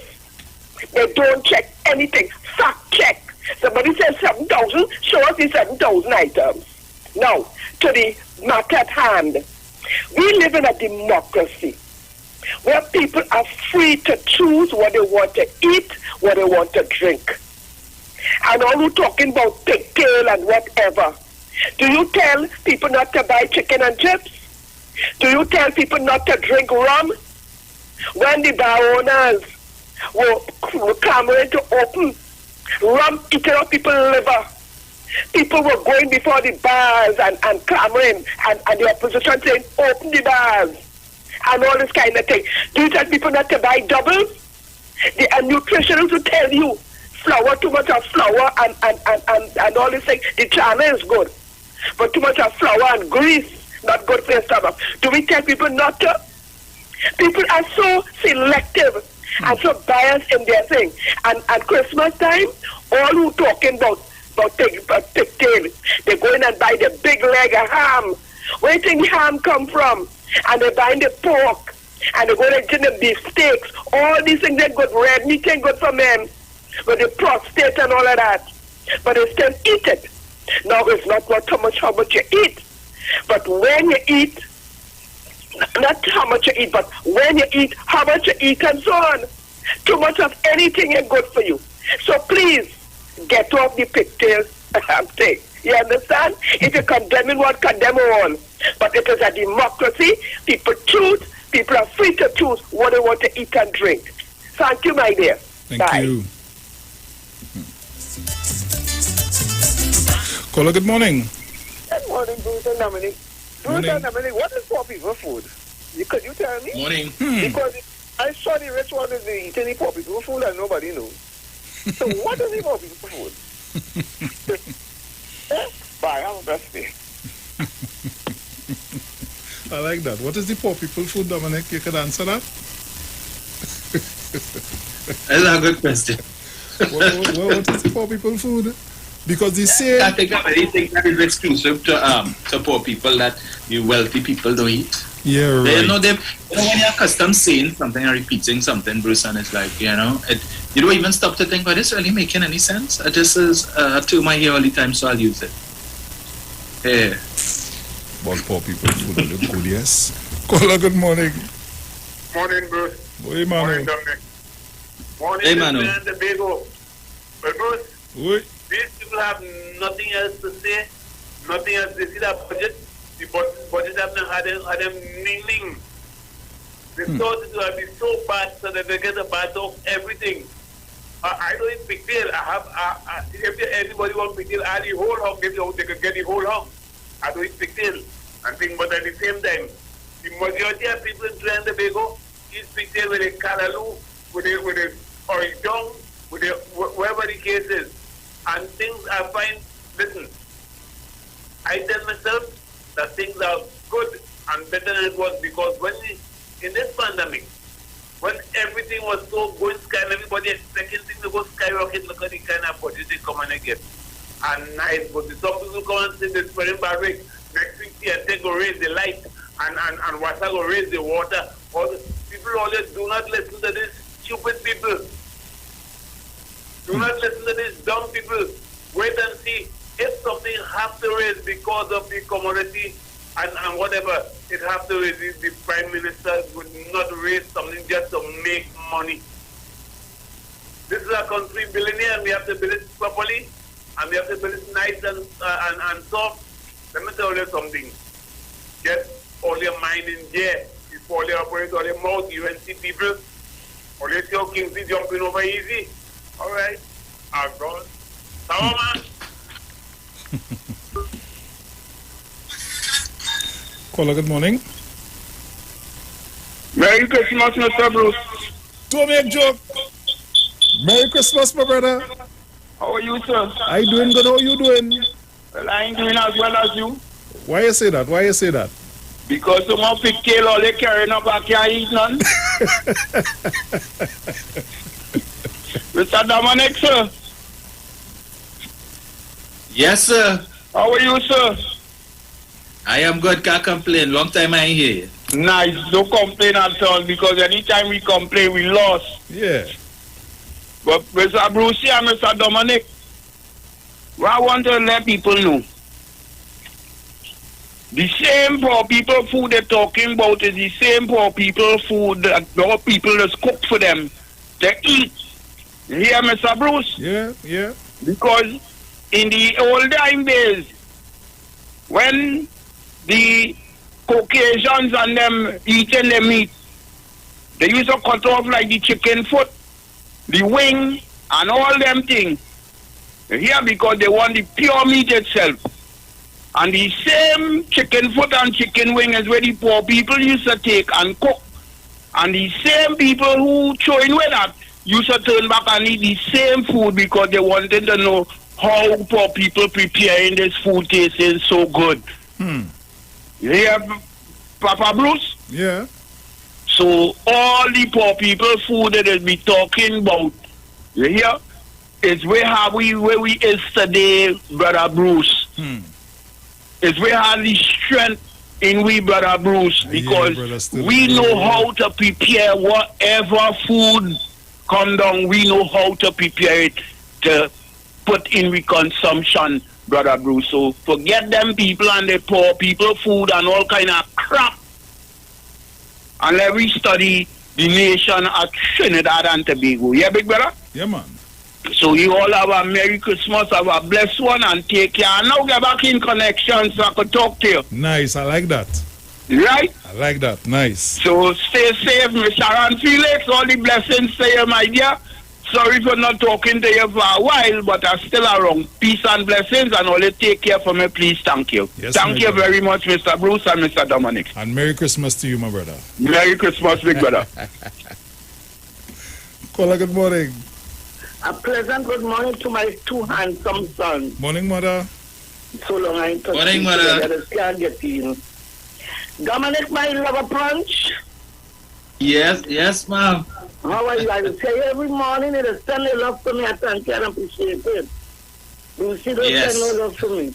They don't check anything. Fact check. Somebody says 7,000, show us the 7,000 items. Now, to the matter at hand. We live in a democracy where people are free to choose what they want to eat, what they want to drink. And all who talking about pigtail and whatever. Do you tell people not to buy chicken and chips? Do you tell people not to drink rum? When the bar owners were clamoring to open, rum eating up people's liver. People were going before the bars and clamoring, and the opposition saying, open the bars, and all this kind of thing. Do you tell people not to buy doubles? The nutritionists will tell you, flour, too much of flour, and all this thing. The chana is good, but too much of flour and grease, not good for your stomach. Do we tell people not to? People are so selective and so biased in their thing. And at Christmas time, all who talking about pigtail, they go in and buy the big leg of ham. Where do you think ham come from? And they buy the pork, and they go and get the beef steaks. All these things are good. Red meat ain't good for men, with the prostate and all of that. But they still eat it. Now, it's not what how much you eat, but when you eat, not how much you eat, but when you eat, how much you eat, and so on. Too much of anything ain't good for you. So please, get off the pigtails thing. You understand? If you're condemning one, condemn all. But it is a democracy. People choose. People are free to choose what they want to eat and drink. Thank you, my dear. Thank you. Caller, good morning. Good morning, Bruce and Dominic. Bruce and Dominic, what is poor people food? Could you tell me? Morning. Because I saw the rich one is eating the poor people food and nobody knows. So what is the poor people food? Bye, have a blessed day. I like that. What is the poor people food, Dominic? You could answer that? That's a good question. What is the poor people food? Because they say... I think that is exclusive to poor people that the wealthy people don't eat. Yeah, right. When you're accustomed saying something and repeating something, Bruce, and it's like, you don't even stop to think, but it's really making any sense? This is a term I hear all the time, so I'll use it. Yeah. About poor people food look good, yes. Caller, good morning. Morning, Bruce. Morning, Morning, Dominic. Morning, hey, Manu. The Tobago. But Bruce, these people have nothing else to say, nothing else. They see that budget. The budget have not had them ning. They thought it would be so bad so that they get a bad of everything. I don't eat pigtail. If anybody wants pigtail, I the whole hog. If they could get the whole hog, I don't eat pigtail. And think, but at the same time, the majority of people in Trinidad and Tobago eat pigtail with a callaloo, with a orange dung, with a wherever the case is. And things I find, listen, I tell myself that things are good and better than it was, because when in this pandemic, everything was so going sky and everybody expecting things to go skyrocket. Look at the kind of budget they come and get. And nice, but some people come and say they're spreading barrick. Next week, they go raise the light and water go raise the water. All the people always do not listen to these stupid people. Do not listen to these dumb people. Wait and see. If something has to raise because of the commodity and whatever, it has to raise. The Prime Minister would not raise something just to make money. This is a country billionaire and we have to build it properly and we have to build it nice and soft. Let me tell you something. Get all your mind in there before you operate all your mouth. You and see people. Or you see how Kingsley jumping over easy. Alright. I'm gone. Come on, man. Caller, good morning. Merry Christmas, Mr. Bruce. Don't make joke. Merry Christmas, my brother. How are you, sir? I doing good. How you doing? Well, I ain't doing as well as you. Why you say that? Why you say that? Because someone pick tail all they carrying up, I can't eat none. Mr. Dominic, sir. Yes, sir. How are you, sir? I am good, can't complain. Long time I ain't here. Nice, don't complain at all because anytime we complain, we lost. Yeah. But Mr. Brucey and Mr. Dominic, what I want to let people know, the same poor people food they're talking about is the same poor people food that our people just cook for them to eat. You hear, Mr. Bruce? Yeah, yeah. Because in the old time days, when the Caucasians and them eating the meat, they used to cut off like the chicken foot, the wing, and all them things. Here because they want the pure meat itself. And the same chicken foot and chicken wing is where the poor people used to take and cook. And the same people who throwing away that used to turn back and eat the same food because they wanted to know how poor people preparing this food tasting so good. You hear, Papa Bruce? Yeah. So all the poor people food that they'll be talking about, you hear, is where we is today, Brother Bruce. Is we have the strength in we, Brother Bruce, because we know how to prepare whatever food come down. We know how to prepare it to put in we consumption, Brother Bruce. So forget them people and the poor people food and all kind of crap. And let we study the nation at Trinidad and Tobago. Yeah, big brother? Yeah, man. So you all have a Merry Christmas, have a blessed one, and take care. And now get back in connection so I could talk to you. Nice, I like that. Right? I like that, nice. So stay safe, Mr. Sharon Felix. All the blessings to you, my dear. Sorry for not talking to you for a while, but I'm still around. Peace and blessings, and only take care for me, please. Thank you. Yes, thank you very much, Mr. Bruce and Mr. Dominic. And Merry Christmas to you, my brother. Merry Christmas, big brother. Caller, good morning. A pleasant good morning to my two handsome sons. Morning, mother. So long I ain't Morning, mother. I just can't get in. Dominic, my lover punch. Yes, ma'am. How are you? I will say every morning it is sending love to me. I thank you and appreciate it. You see those Yes. send no love to me.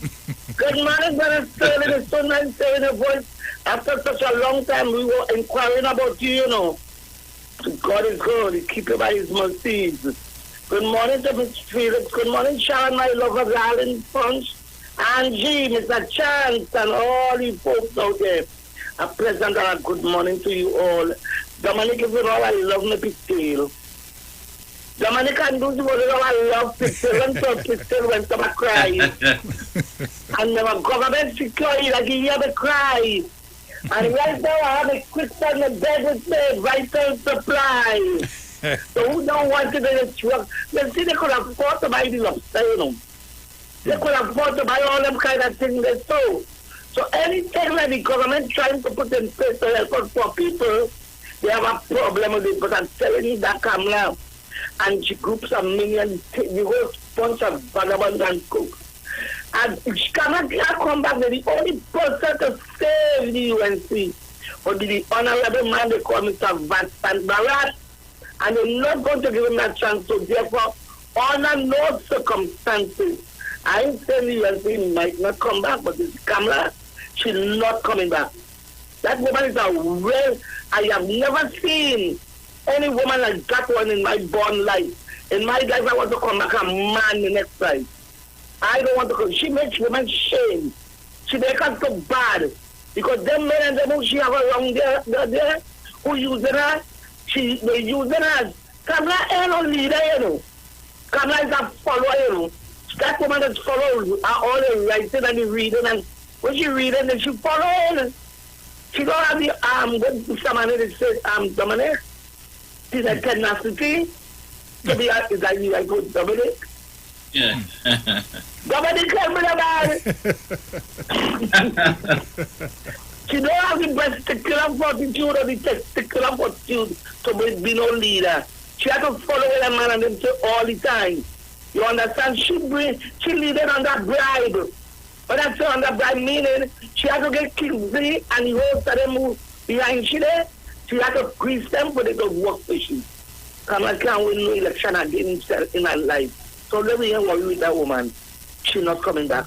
Good morning, brother Sterling. It's so nice hearing your voice. After such a long time, we were inquiring about you, you know. God is good. He keep you by his mercies. Good morning to Miss Felix. Good morning, Sharon, my lover, darling Punch. Angie, Mr. Chance, and all the folks out there. A pleasant and a good morning to you all. Dominic, if you know, I love my pigtail. Dominic can do the word, I love pigtail. And so pigtail when someone cries. And the government security, like you hear me cry. And right now, I have a quick on the bed with me, vital supply. So who don't want to get a truck? They see they could afford to buy these upstairs, you know. They could afford to buy all them kind of things they sold. So anything that the government trying to put in place to help us poor people, they have a problem with it. But I'm telling you that come now. And she groups of millions, the whole bunch of vagabonds and cooks. And she cannot come back. They're the only person to save the UNC. But the honorable man they call Mr. Vincent Barat, and they're not going to give him that chance. So therefore, under no circumstances, I'm saying you and he might not come back, but this Kamala, she's not coming back. That woman is a real, I have never seen any woman like that one in my born life. In my life, I want to come back a man the next time. I don't want to come. She makes women shame. She makes us so bad. Because them men and them who she have around there who using her, they using her. Kamala ain't no leader, you know. Kamala is a follower, you know. That woman that follows all the writing and the reading, and when she reading, then she following. She don't have the what somebody that says Dominic. She's a tenacity to be is like you, I go Dominic. Yeah. Dominic, tell me about it. She don't have the testicular fortitude or the testicular fortitude to be no leader. She has to follow the man and them all the time. You understand? She leading on that bribe. But that's on that bribe meaning she has to get Kingsley and the whole of them who behind she there. She has to grease them for they don't work for she. Kamala can't win no election again in her life. So let me worry with that woman. She's not coming back.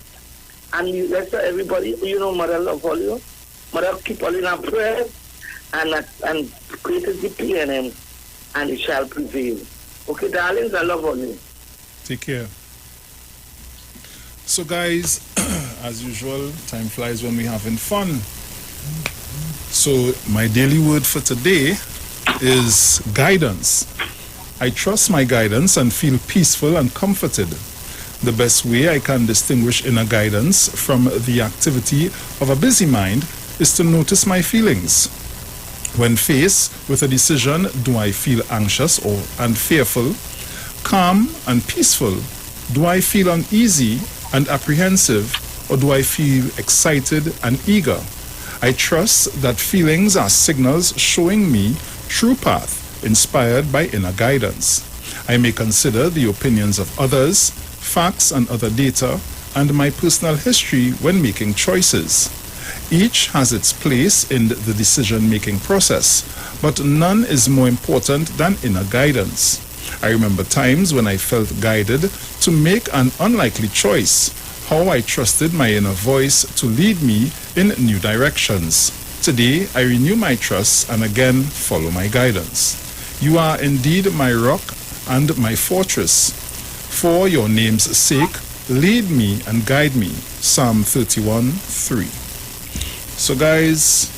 And let's tell everybody, you know, Mother love all you. Mother keep all in our prayers and create the PNM and it shall prevail. Okay, darlings, I love all you. Take care. So guys, as usual, time flies when we're having fun. So my daily word for today is guidance. I trust my guidance and feel peaceful and comforted. The best way I can distinguish inner guidance from the activity of a busy mind is to notice my feelings. When faced with a decision, do I feel anxious and fearful, calm and peaceful? Do I feel uneasy and apprehensive, or do I feel excited and eager? I trust that feelings are signals showing me true path, inspired by inner guidance. I may consider the opinions of others, facts and other data, and my personal history when making choices. Each has its place in the decision-making process, but none is more important than inner guidance. I remember times when I felt guided to make an unlikely choice, how I trusted my inner voice to lead me in new directions. Today, I renew my trust and again follow my guidance. You are indeed my rock and my fortress. For your name's sake, lead me and guide me. Psalm 31:3. So guys,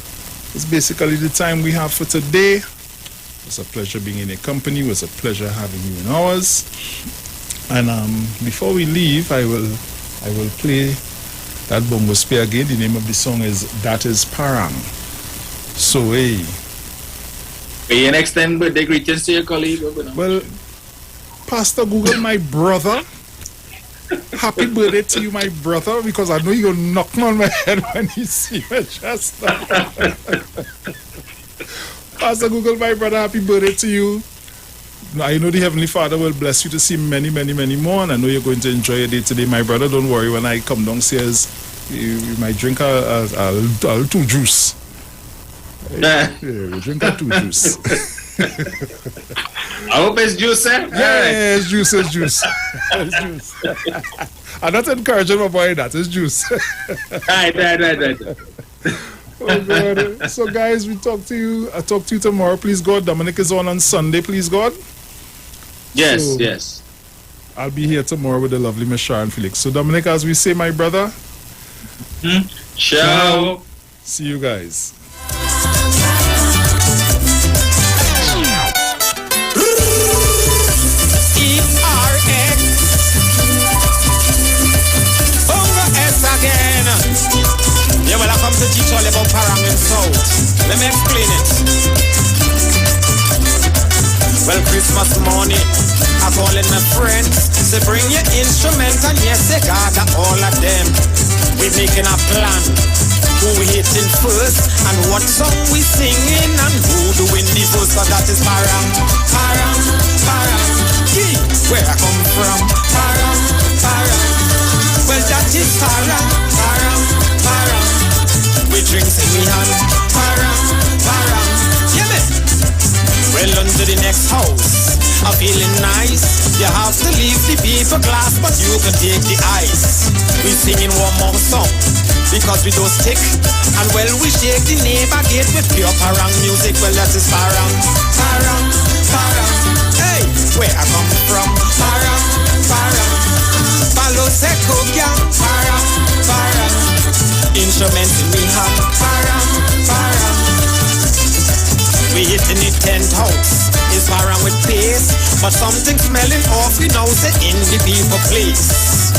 it's basically the time we have for today. It was a pleasure being in your company. It was a pleasure having you in ours. And before we leave, I will play that bongo spear again. The name of the song is That Is Parang. So hey. Can you extend birthday greetings to your colleague? Well, Pastor Google, my brother. Happy birthday to you, my brother, because I know you're going to knock me on my head when you see me just now. Pastor Google, my brother, happy birthday to you. I know the Heavenly Father will bless you to see many, many, many more, and I know you're going to enjoy your day today, my brother. Don't worry, when I come downstairs, you might drink a little juice. Yeah, we drink a two juice. I hope it's juice, eh? Yeah, it's juice, it's juice. It's juice. I'm not encouraging my boy that, it's juice. Right. Oh God. So guys, I'll talk to you tomorrow, please God. Dominic is on Sunday, please God. Yes, yes. I'll be here tomorrow with the lovely Miss Sharon Felix. So Dominic, as we say, my brother. Ciao. See you guys. Again. Yeah, well, I come to teach all about Parang and South. Let me explain it. Well, Christmas morning, I calling my friends. Say, bring your instrument and yes, they gather all of them. We making a plan. Who we hitting first and what song we singing and who doing the first. So that is Parang, Parang, Parang. Yeah, where I come from. Parang, Parang. Well, that is Parang, Parang, Parang. We drinks in we hand, Parang, Parang. Yeah, man. Well, on to the next house. I'm feeling nice. You have to leave the people glass, but you can take the ice. We singing one more song because we don't stick. And well, we shake the neighbor gate with pure parang music. Well, that is parang, parang, parang. Hey, where I come from? Parang, parang. Palo seco gang. Parang, parang. Instruments in we have. Parang, parang. We hitting the 10th house. It's parang with pace, but something smelling off, you know, say in the people place.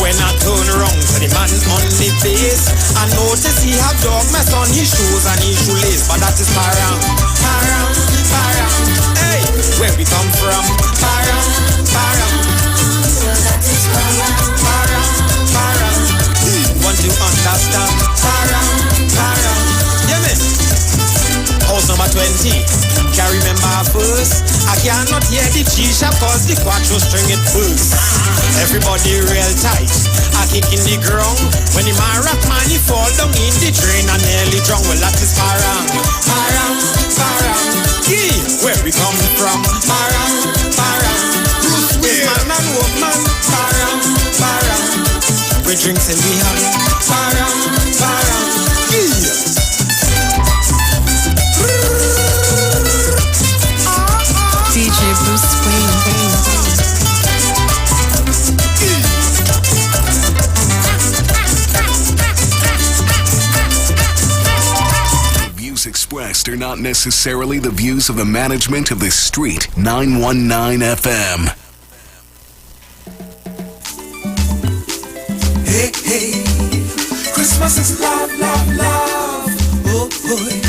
When I turn around to the man on the base, I notice he have dog mess on his shoes and his shoelace, but that is parang, parang, parang. Hey, where we come from? Parang, parang. So that is parang, parang, parang. Want to understand? Parang, parang. Yeah, man. House number 20. Can't remember first. I cannot hear the G-sharp cause the quattro string it burst. Everybody real tight. I kick in the ground. When the man rock man he fall down in the drain and nearly drown. Well that is parang, parang, parang. Yeah, where we come from? Parang, parang. Bruce man and woman. Parang, parang. We drinks in the hand. Parang, parang. Yeah. DJ Bruce Wayne. The views expressed are not necessarily the views of the management of the Street 919 FM. Hey, hey, Christmas is love, love, love. Oh, boy.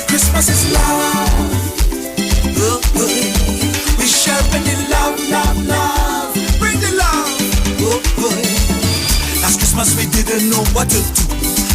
Christmas is love. Oh, boy. We sharing the love, love, love. Bring the love. Oh, boy. Last Christmas we didn't know what to do.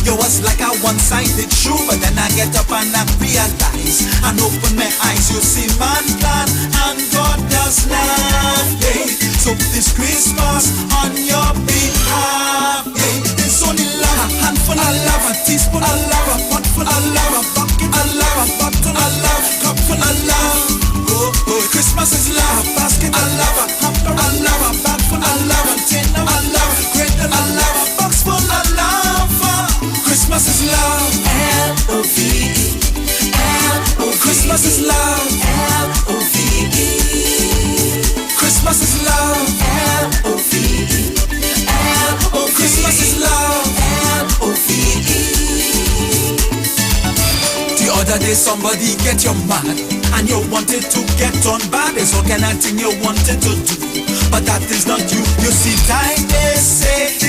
Yo, was like a one-sided shoe, but then I get up and I realize and open my eyes. You see man plan and God does laugh. Yeah. So this Christmas on your behalf. Yeah. It's only love, a handful of love, a teaspoon of love, a pot full of love, a bucket of love, a bottle of love, cup full of love. Oh, oh, Christmas is love, a basket of love, a hamper of love, a bag full of love, a container of love, a crate of love, a box full of love. Christmas is love, L-O-V-E, L-O-V-E. Christmas is love, L-O-V-E. Christmas is love, L-O-V-E, L-O-V-E. Christmas is love, L-O-V-E. The other day somebody get you mad and you wanted to get on bad. There's all kind of thing you wanted to do, but that is not you. You see time they say